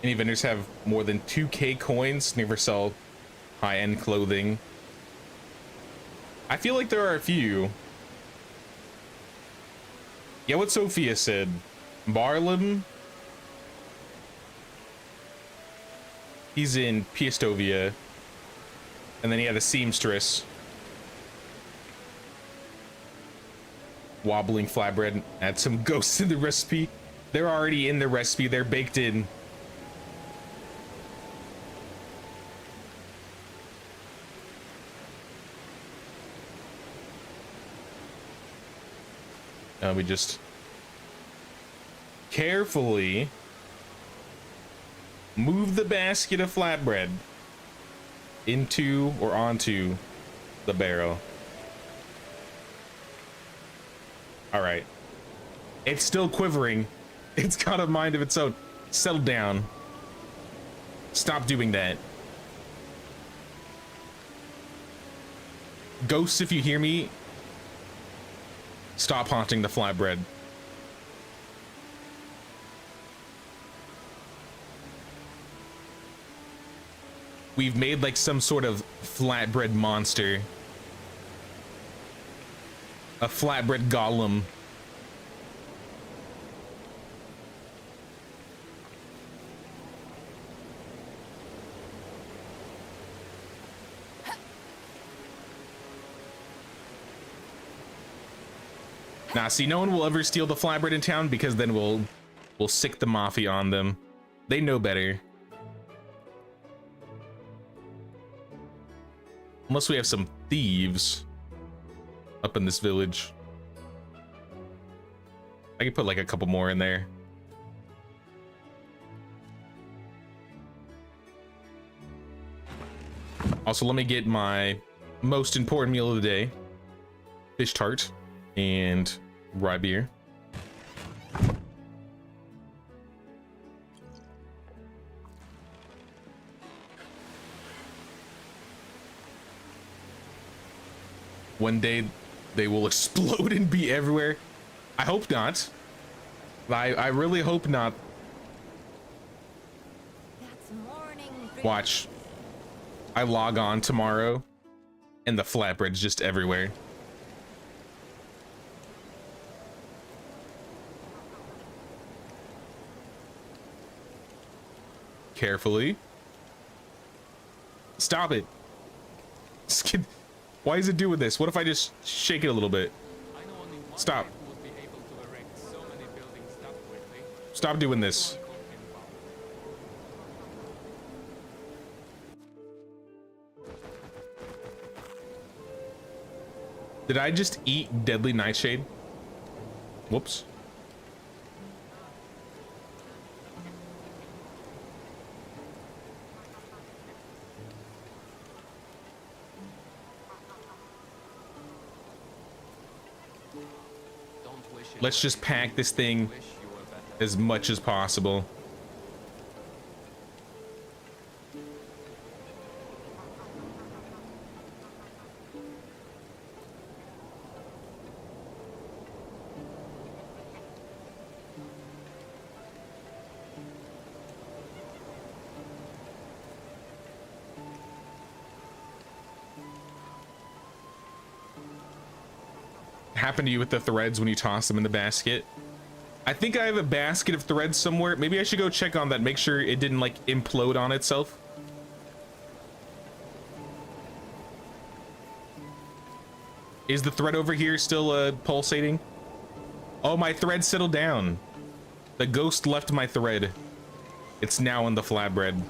Any vendors have more than 2K coins, never sell high-end clothing. I feel like there are a few. Yeah, what Sophia said. Barlam. He's in Piestovia. And then he had a seamstress. Wobbling flatbread. Add some ghosts in the recipe. They're already in the recipe. They're baked in. We just carefully move the basket of flatbread into or onto the barrel. All right. It's still quivering. It's got a mind of its own. Settle down. Stop doing that. Ghosts, if you hear me, stop haunting the flatbread. We've made like some sort of flatbread monster. A flatbread golem. Nah, see, no one will ever steal the flatbread in town because then we'll sick the mafia on them. They know better. Unless we have some thieves up in this village. I could put like a couple more in there. Also, let me get my most important meal of the day. Fish tart and rye beer. One day they will explode and be everywhere. I hope not. I really hope not. That's morning. Watch. I log on tomorrow and the flatbread's just everywhere. Carefully. Stop it. Skid. Why is it doing this? What if I just shake it a little bit? I know only one Stop. man who would be able to erect so many buildings that quickly. Stop doing this. Did I just eat deadly nightshade? Whoops. Let's just pack this thing as much as possible. Happen to you with the threads when you toss them in the basket? I think I have a basket of threads somewhere. Maybe I should go check on that, make sure it didn't like implode on itself. Is the thread over here still pulsating? Oh, my thread settled down. The ghost left my thread. It's now on the flatbread.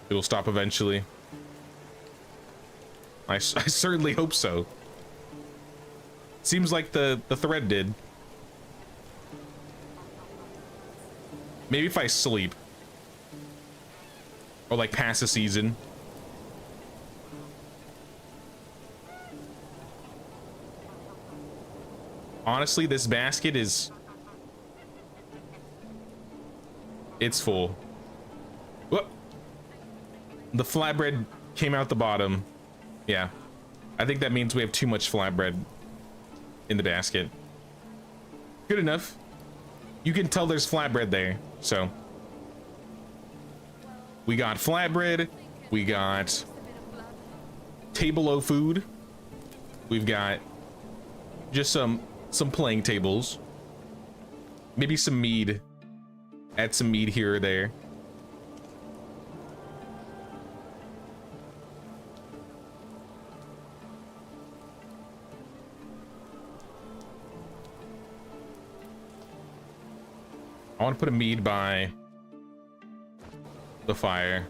It will stop eventually. I certainly hope so. Seems like the thread did. Maybe if I sleep. Or like pass a season. Honestly, this basket is... It's full. Whoop! The flatbread came out the bottom. Yeah. I think that means we have too much flatbread in the basket. Good enough. You can tell there's flatbread there, so. We got flatbread. We got table-o food. We've got just some playing tables. Maybe some mead. Add some mead here or there. I want to put a mead by the fire.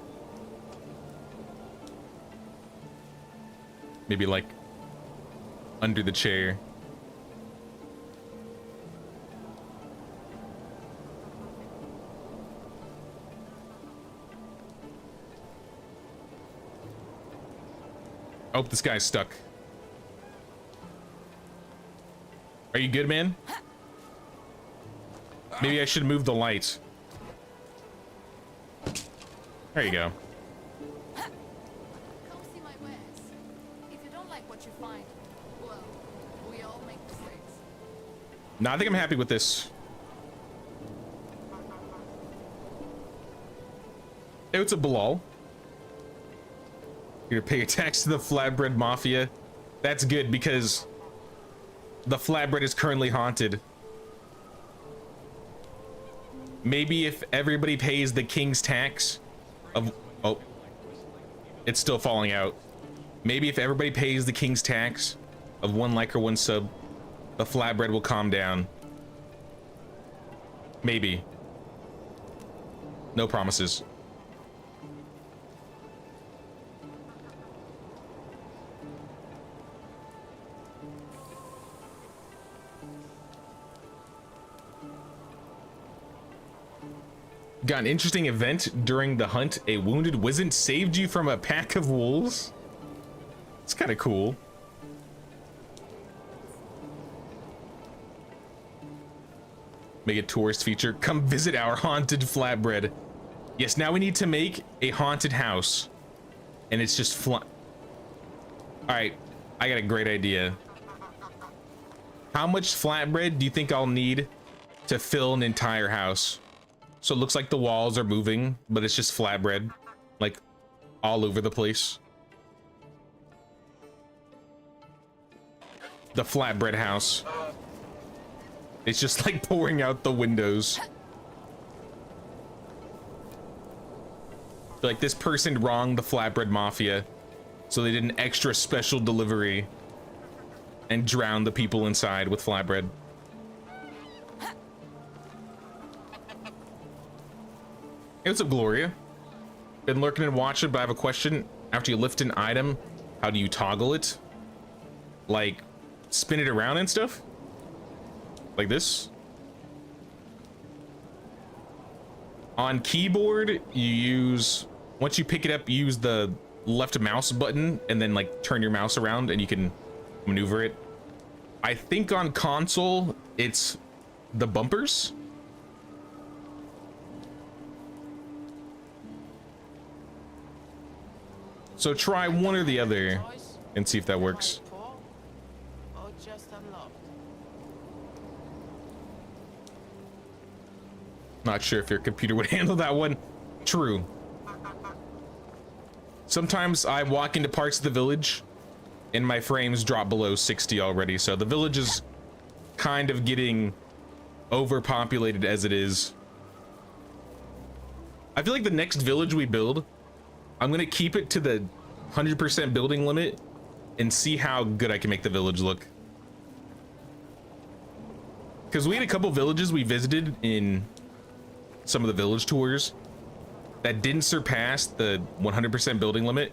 Maybe like under the chair. Oh, this guy's stuck. Are you good, man? Maybe I should move the light. There you go. Come see my wares. If you don't like what you find, well, we all make mistakes. No, I think I'm happy with this. It's a Bilal. You're gonna pay your tax to the flatbread mafia. That's good because the flatbread is currently haunted. Maybe if everybody pays the king's tax of... Oh. It's still falling out. Maybe if everybody pays the king's tax of 1 like or 1 sub, the flatbread will calm down. Maybe. No promises. Got an interesting event during the hunt. A wounded wizard saved you from a pack of wolves. It's kind of cool. Make a tourist feature. Come visit our haunted flatbread. Yes, now we need to make a haunted house. And it's just Alright, I got a great idea. How much flatbread do you think I'll need to fill an entire house? So it looks like the walls are moving, but it's just flatbread, like all over the place. The flatbread house. It's just like pouring out the windows. Like this person wronged the flatbread mafia, so they did an extra special delivery and drowned the people inside with flatbread. Hey, what's up, Gloria? Been lurking and watching, but I have a question. After you lift an item, how do you toggle it? like spin it around and stuff like this. On keyboard, you use, once you pick it up, you use the left mouse button and then like turn your mouse around and you can maneuver it. I think on console, it's the bumpers. So try one or the other and see if that works. Or just unlocked? Not sure if your computer would handle that one. True. Sometimes I walk into parts of the village and my frames drop below 60 already, so the village is kind of getting overpopulated as it is. I feel like the next village we build, I'm gonna keep it to the 100% building limit and see how good I can make the village look. Because we had a couple villages we visited in some of the village tours that didn't surpass the 100% building limit,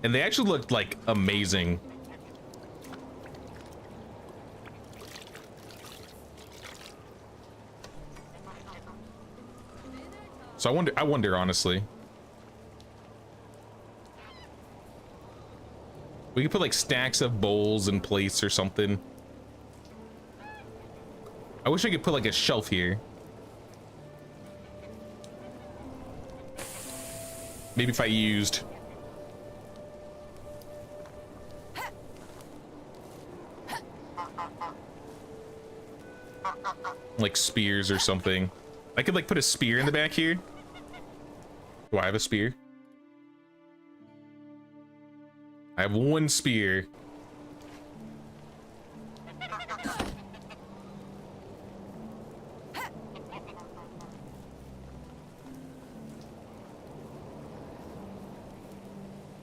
and they actually looked like amazing. So I wonder honestly. We could put like stacks of bowls and plates or something. I wish I could put like a shelf here. Maybe if I used like spears or something. I could like put a spear in the back here. Do I have a spear? I have one spear.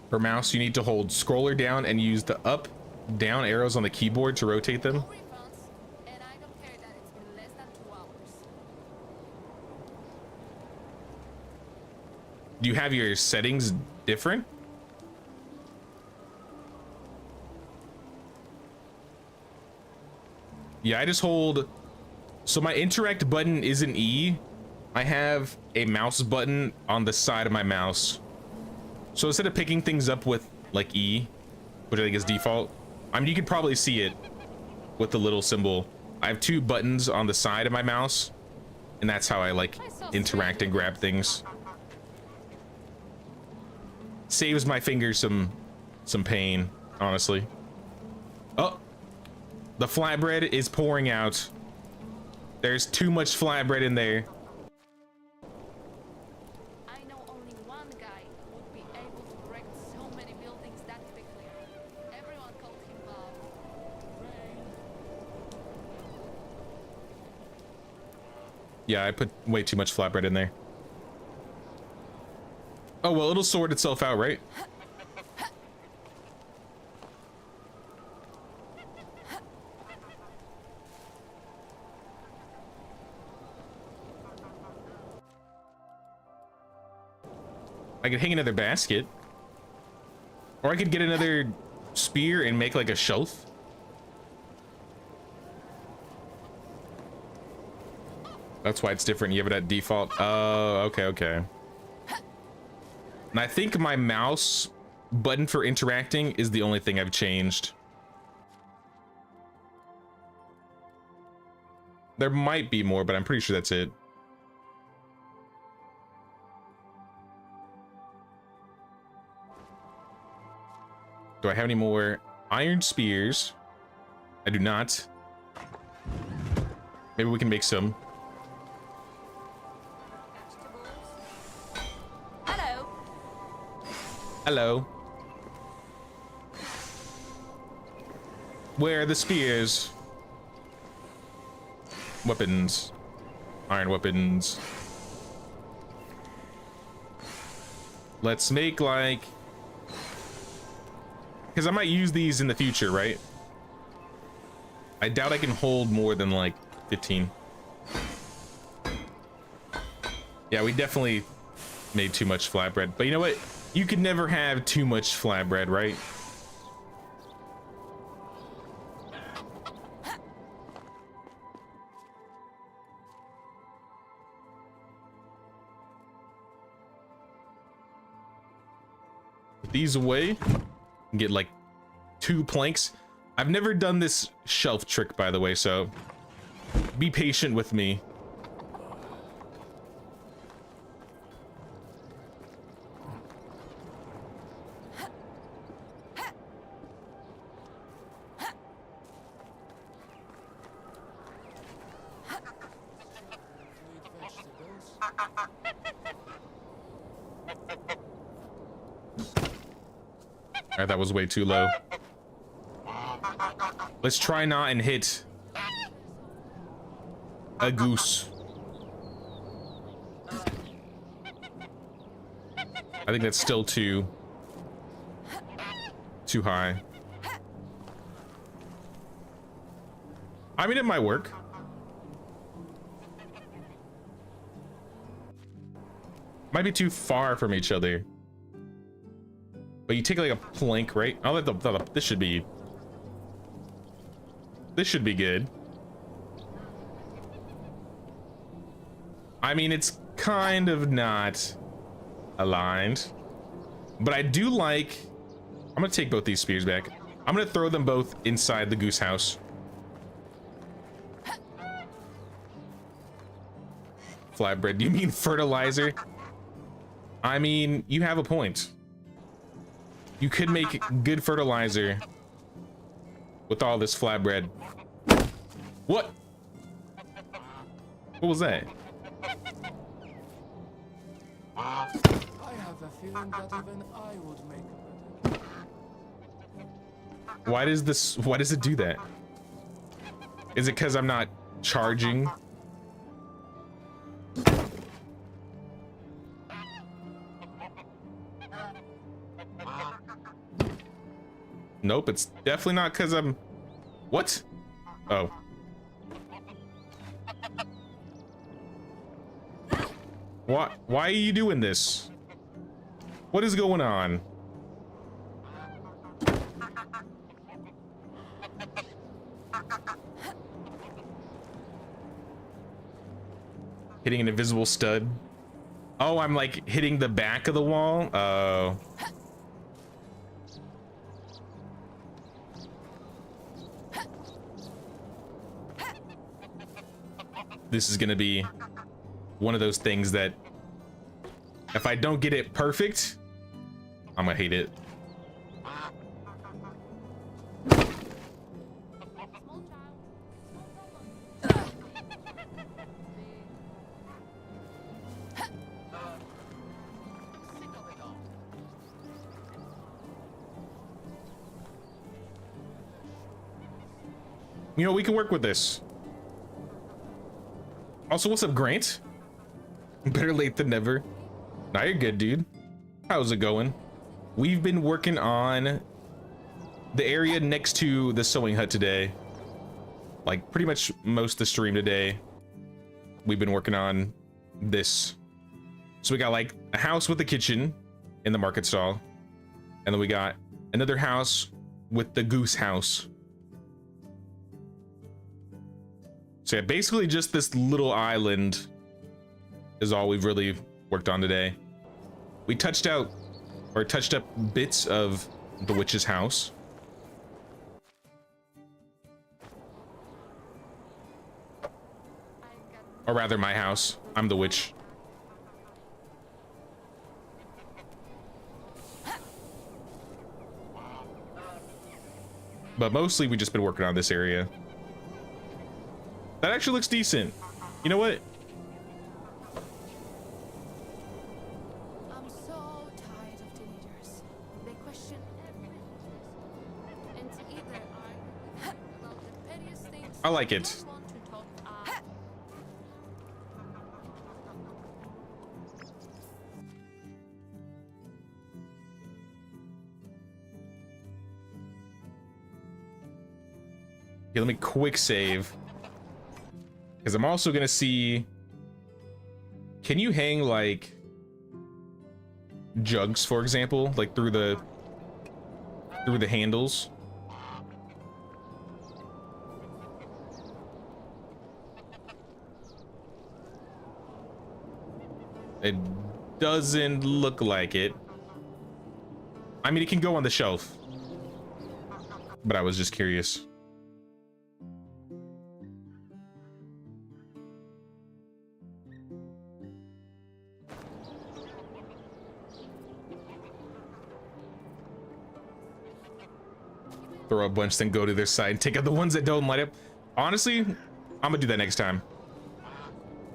For mouse, you need to hold scroller down and use the up, down arrows on the keyboard to rotate them. No refunds, and I don't care that it's been less than 2 hours. Do you have your settings different? Yeah, I just hold. So my interact button is an E. I have a mouse button on the side of my mouse. So instead of picking things up with like E, which I think is default, I mean, you could probably see it with the little symbol. I have 2 buttons on the side of my mouse, and that's how I like interact and grab things. Saves my fingers some pain, honestly. Oh, the flatbread is pouring out. There's too much flatbread in there. I know only one guy who would be able to erect so many buildings that quickly. Everyone called him Rain. Yeah, I put way too much flatbread in there. Oh, well, it'll sort itself out, right? I could hang another basket. Or I could get another spear and make like a shelf. That's why it's different. You have it at default. Oh, okay, okay. And I think my mouse button for interacting is the only thing I've changed. There might be more, but I'm pretty sure that's it. Do I have any more iron spears? I do not. Maybe we can make some. Hello. Hello. Where are the spears? Weapons. Iron weapons. Let's make like... Because I might use these in the future, right? I doubt I can hold more than like 15. Yeah, we definitely made too much flatbread. But you know what? You could never have too much flatbread, right? these away. Get like 2 planks. I've never done this shelf trick, by the way, so be patient with me. All right, that was way too low. Let's try not and hit a goose. I think that's still too high. I mean, it might work. Might be too far from each other. But you take like a plank, right? I'll let this should be good. I mean, it's kind of not aligned, but I do like, I'm gonna take both these spears back. I'm gonna throw them both inside the goose house. Flatbread, do you mean fertilizer? I mean, you have a point. You could make good fertilizer with all this flatbread. What? What was that? I have a feeling that even I would make better. Why does it do that? Is it because I'm not charging? Nope, it's definitely not because I'm... What? Oh. Why are you doing this? What is going on? Hitting an invisible stud. Oh, I'm like hitting the back of the wall. Oh. This is gonna be one of those things that if I don't get it perfect, I'm gonna hate it. You know, we can work with this. Also, what's up, Grant? Better late than never. Nah, you're good, dude. How's it going? We've been working on the area next to the sewing hut today. Like, pretty much most of the stream today, we've been working on this. So we got like a house with a kitchen in the market stall. And then we got another house with the goose house. So yeah, basically just this little island is all we've really worked on today. We touched up bits of the witch's house. Or rather my house. I'm the witch. But mostly we just been working on this area. That actually looks decent. You know what? I'm so tired of teenagers. They question everything. And either argue about the pettiest things I like it. or want to talk art. Okay, let me quick save. Because I'm also gonna see, can you hang like jugs, for example, like through the handles? It doesn't look like it. I mean, it can go on the shelf, but I was just curious. Throw a bunch, then go to their side and take out the ones that don't light up. Honestly, I'm gonna do that next time.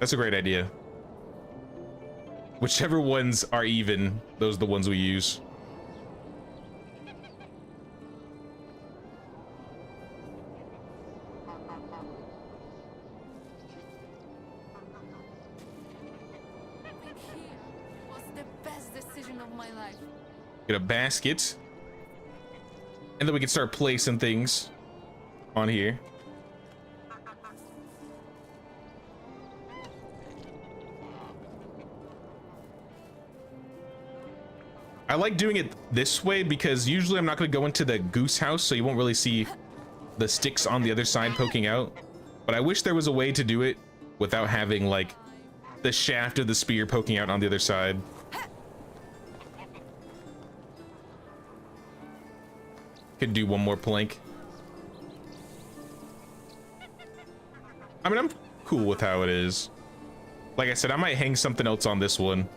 That's a great idea. Whichever ones are even, those are the ones we use. Living here was the best decision of my life. Get a basket. And then we can start placing things on here. I like doing it this way because usually I'm not going to go into the goose house, so you won't really see the sticks on the other side poking out. But I wish there was a way to do it without having like the shaft of the spear poking out on the other side. Could do one more plank. I mean, I'm cool with how it is. Like I said, I might hang something else on this one.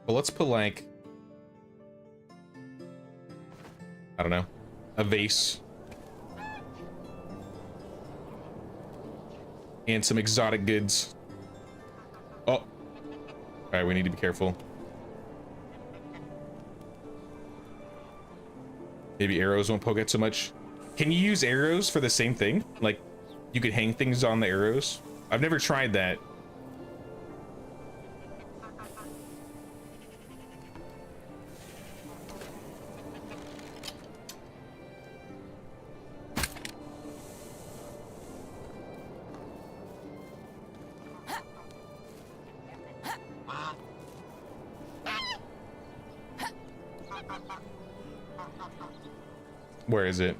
But let's put like, I don't know, a vase. And some exotic goods. Oh, all right, we need to be careful. Maybe arrows won't poke out so much. Can you use arrows for the same thing? Like, you could hang things on the arrows? I've never tried that. Where is it?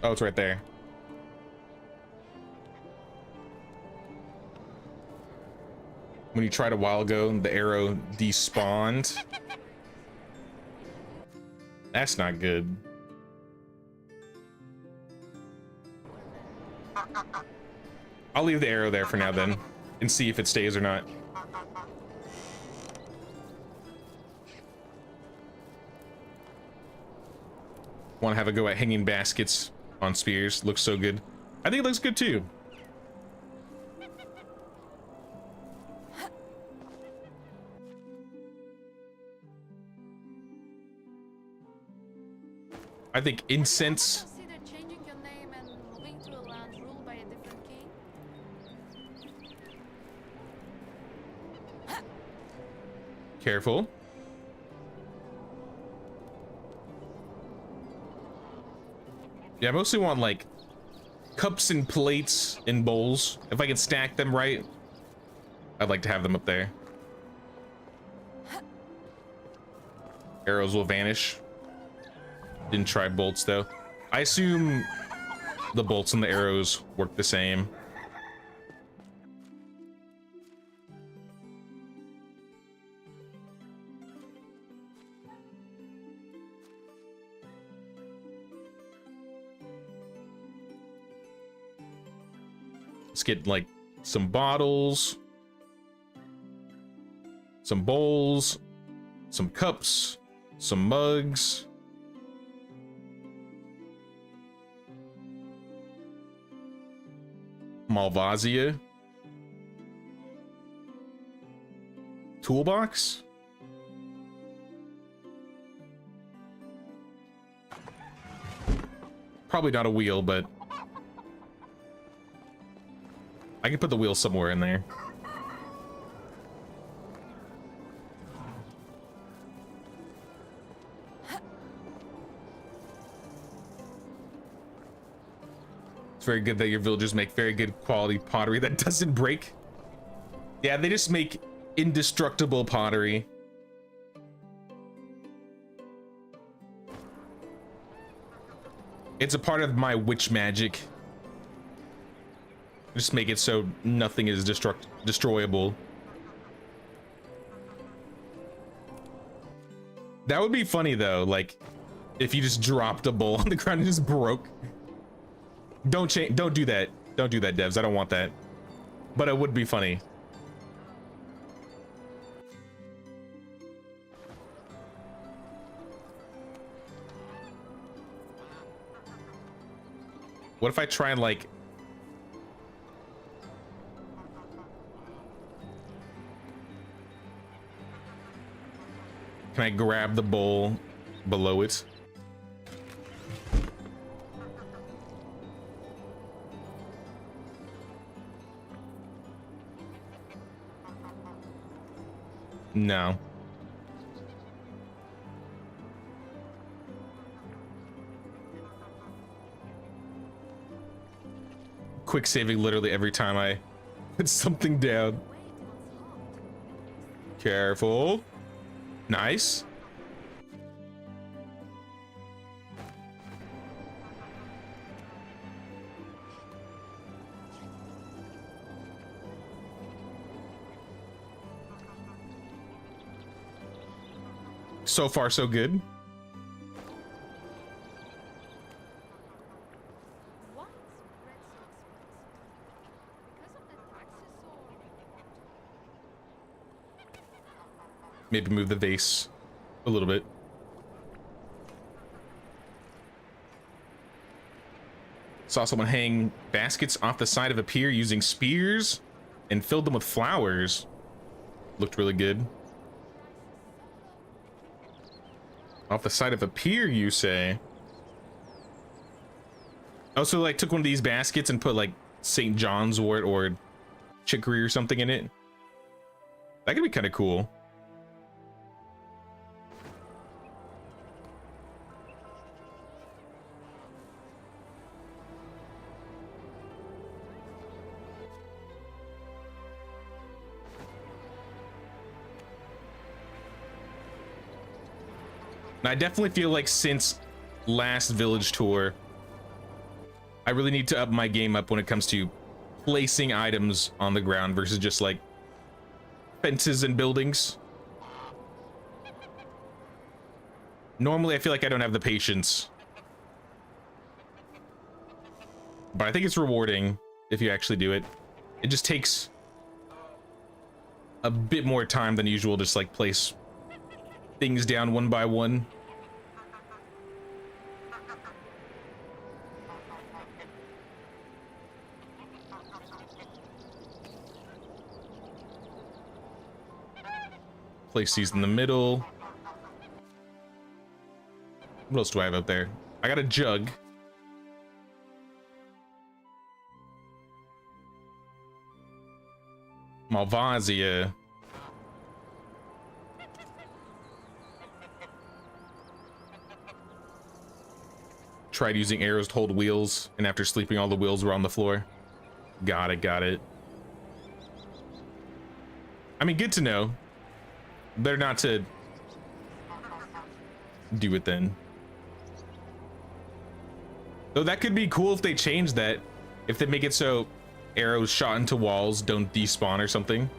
Oh, it's right there. When you tried a while ago, the arrow despawned. That's not good. I'll leave the arrow there for now then, and see if it stays or not. Want to have a go at hanging baskets on spears. Looks so good. I think it looks good too. I think incense. Consider changing your name and moving to a land ruled by a different king? Careful. Yeah, I mostly want like cups and plates and bowls. If I can stack them right, I'd like to have them up there. Arrows will vanish. Didn't try bolts though. I assume the bolts and the arrows work the same. Let's get like some bottles, some bowls, some cups, some mugs. Malvasia. Toolbox. Probably not a wheel, but I can put the wheel somewhere in there. It's very good that your villagers make very good quality pottery that doesn't break. Yeah, they just make indestructible pottery. It's a part of my witch magic. Just make it so nothing is destroyable. That would be funny though, like if you just dropped a bowl on the ground and just broke. Don't do that. Don't do that, devs. I don't want that. But it would be funny. What if I try and like... Can I grab the bowl below it? No. Quick saving literally every time I put something down. Careful. Nice. So far, so good. Maybe move the vase a little bit. Saw someone hang baskets off the side of a pier using spears and filled them with flowers. Looked really good. Off the side of a pier, you say? Also, like, took one of these baskets and put, like, St. John's wort or chicory or something in it. That could be kind of cool. Now, I definitely feel like since last village tour, I really need to up my game up when it comes to placing items on the ground versus just like fences and buildings. Normally, I feel like I don't have the patience. But I think it's rewarding if you actually do it. It just takes a bit more time than usual, just like place things down one by one. Place these in the middle. What else do I have up there? I got a jug. Malvasia. Tried using arrows to hold wheels, and after sleeping, all the wheels were on the floor. Got it, got it. I mean, good to know. Better not to do it then. Though that could be cool if they change that. If they make it so arrows shot into walls don't despawn or something.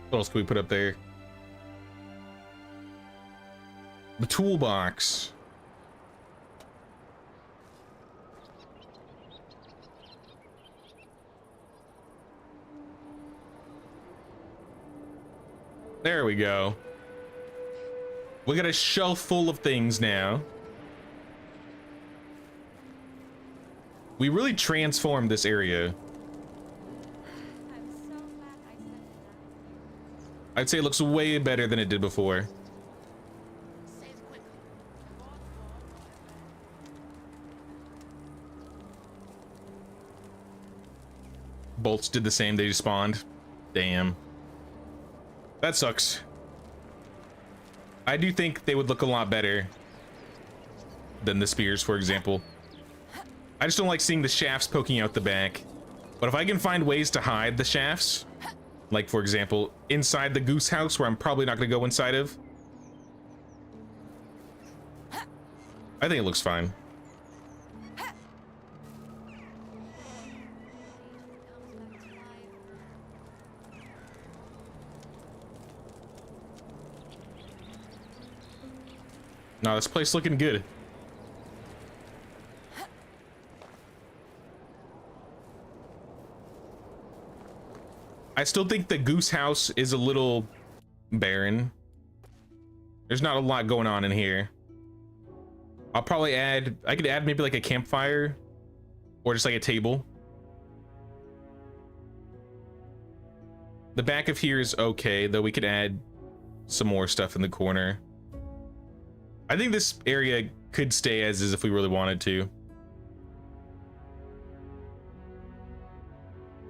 What else can we put up there? The toolbox. There we go. We got a shelf full of things now. We really transformed this area. I'm so glad I said that. I'd say it looks way better than it did before. Bolts did the same, they despawned. Damn. That sucks. I do think they would look a lot better than the spears, for example. I just don't like seeing the shafts poking out the back. But if I can find ways to hide the shafts, like for example, inside the goose house where I'm probably not gonna go inside of, I think it looks fine. No, this place looking good. I still think the goose house is a little barren. There's not a lot going on in here. I'll probably add, I could add maybe like a campfire or just like a table. The back of here is okay, though we could add some more stuff in the corner. I think this area could stay as is if we really wanted to.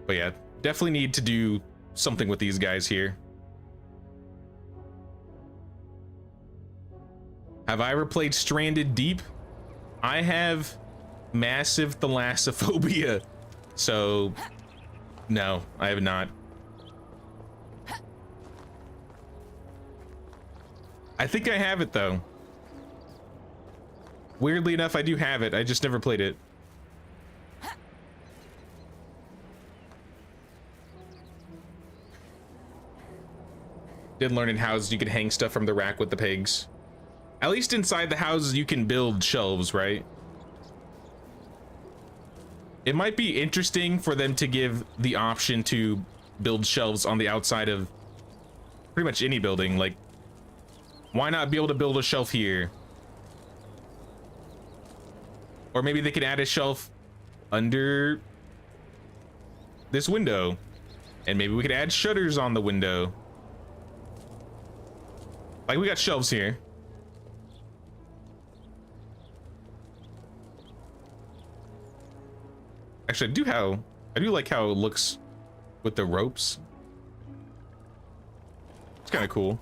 But yeah, definitely need to do something with these guys here. Have I ever played Stranded Deep? I have massive thalassophobia. So, no, I have not. I think I have it though. Weirdly enough, I do have it. I just never played it. Did learn in houses you can hang stuff from the rack with the pegs. At least inside the houses you can build shelves, right? It might be interesting for them to give the option to build shelves on the outside of pretty much any building. Like, why not be able to build a shelf here? Or maybe they could add a shelf under this window. And maybe we could add shutters on the window. Like, we got shelves here. Actually, I do like how it looks with the ropes. It's kind of cool.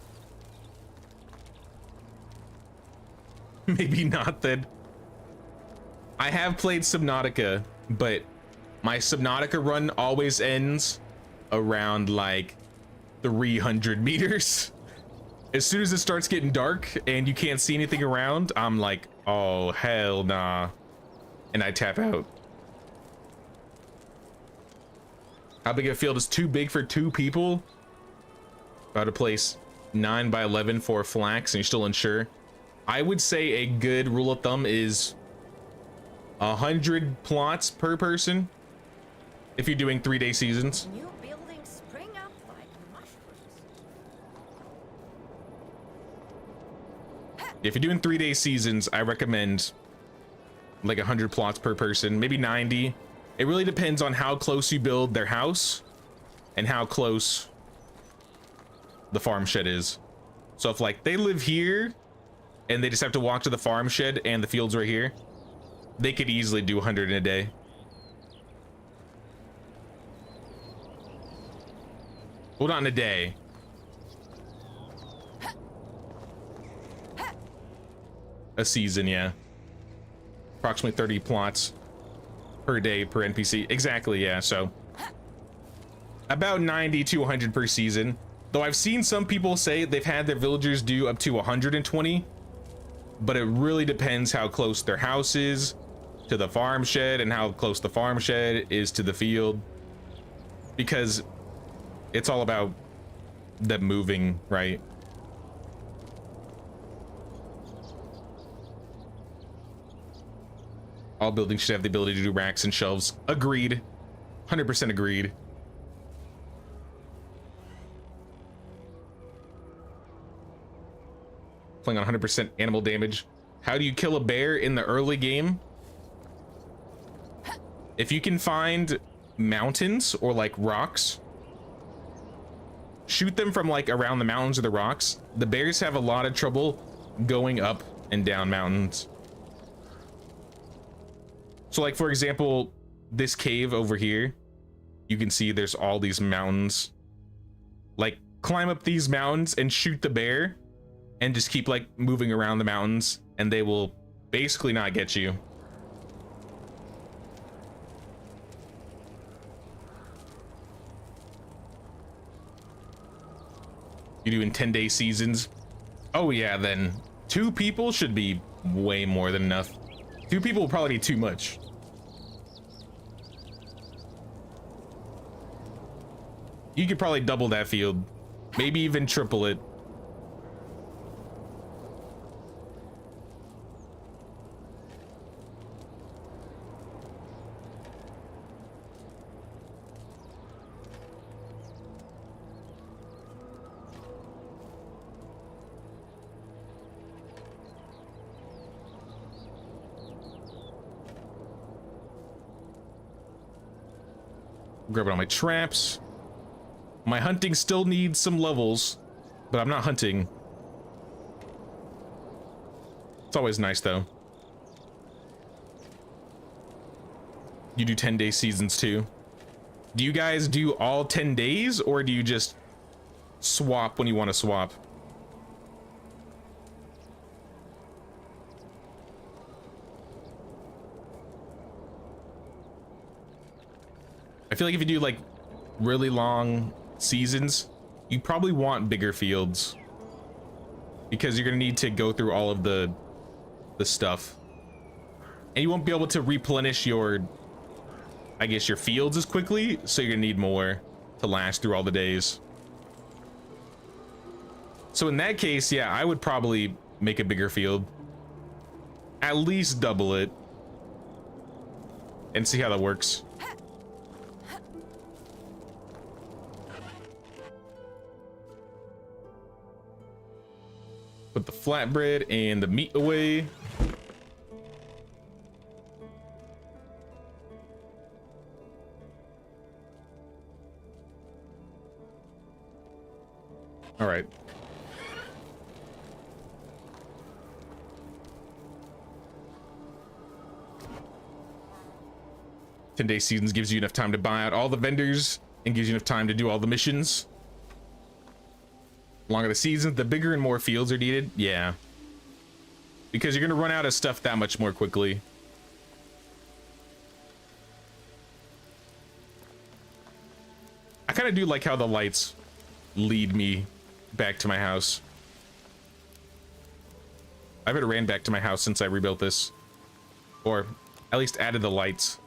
Maybe not then. I have played Subnautica, but my Subnautica run always ends around like 300 meters. As soon as it starts getting dark and you can't see anything around, I'm like, oh, hell nah. And I tap out. How big a field is too big for 2 people? About to place 9 by 11 for flax and you're still unsure. I would say a good rule of thumb is 100 plots per person if you're doing 3-day seasons. New buildings spring up like mushrooms. If you're doing 3-day seasons, I recommend like 100 plots per person, maybe 90. It really depends on how close you build their house and how close the farm shed is. So if like they live here and they just have to walk to the farm shed and the fields right here, they could easily do 100 in a day. Well, not in a day. A season, yeah. Approximately 30 plots per day per NPC. Exactly, yeah. So about 90 to 100 per season. Though I've seen some people say they've had their villagers do up to 120, but it really depends how close their house is to the farm shed and how close the farm shed is to the field, because it's all about them moving, right? All buildings should have the ability to do racks and shelves. Agreed. 100% agreed. Playing on 100% animal damage. How do you kill a bear in the early game? If you can find mountains or like rocks, shoot them from like around the mountains or the rocks. The bears have a lot of trouble going up and down mountains. So like, for example, this cave over here, you can see there's all these mountains. Like, climb up these mountains and shoot the bear and just keep like moving around the mountains and they will basically not get you. You do in 10-day seasons. Oh yeah, then 2 people should be way more than enough. 2 people will probably be too much. You could probably double that field, maybe even triple it. Grabbing all my traps. My hunting still needs some levels, but I'm not hunting. It's always nice though. You do 10-day seasons too. Do you guys do all 10 days or do you just swap when you want to swap? I feel like if you do like really long seasons, you probably want bigger fields because you're gonna need to go through all of the stuff, and you won't be able to replenish your, I guess, your fields as quickly, so you're gonna need more to last through all the days. So in that case, yeah, I would probably make a bigger field, at least double it, and see how that works. Put the flatbread and the meat away. All right. Ten-day seasons gives you enough time to buy out all the vendors and gives you enough time to do all the missions. Longer the seasons, the bigger and more fields are needed. Yeah, because you're gonna run out of stuff that much more quickly. I kind of do like how the lights lead me back to my house. I haven't ran back to my house since I rebuilt this, or at least added the lights.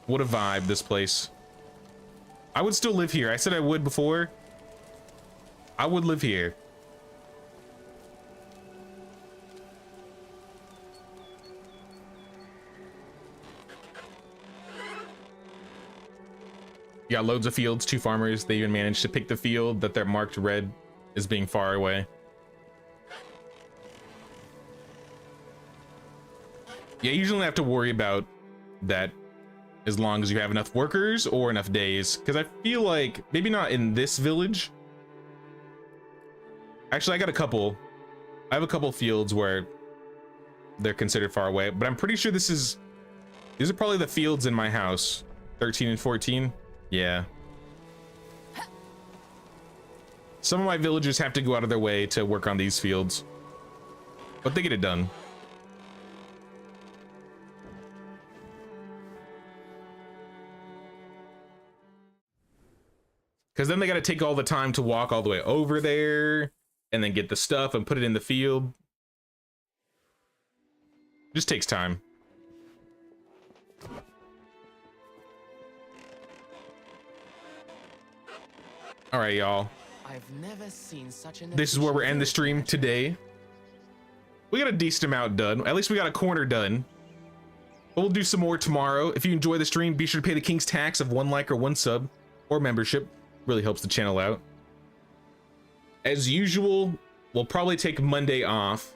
What a vibe, this place. I would still live here. I said I would before. I would live here. You got loads of fields, 2 farmers. They even managed to pick the field that they're marked red as being far away. Yeah, you usually don't have to worry about that as long as you have enough workers or enough days, because I feel like maybe not in this village. Actually, I have a couple fields where they're considered far away, but I'm pretty sure these are probably the fields in my house. 13 and 14. Yeah. Some of my villagers have to go out of their way to work on these fields, but they get it done. Because then they got to take all the time to walk all the way over there and then get the stuff and put it in the field. Just takes time. All right, y'all. I've never seen such an This is where we're ending the stream today. We got a decent amount done. At least we got a corner done. But we'll do some more tomorrow. If you enjoy the stream, be sure to pay the King's tax of 1 like or 1 sub or membership. Really helps the channel out. As usual, we'll probably take Monday off.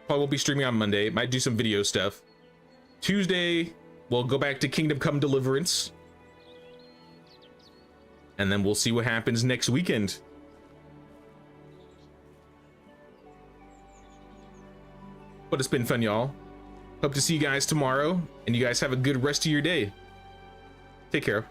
Probably won't be streaming on Monday. Might do some video stuff. Tuesday, we'll go back to Kingdom Come Deliverance. And then we'll see what happens next weekend. But it's been fun, y'all. Hope to see you guys tomorrow. And you guys have a good rest of your day. Take care.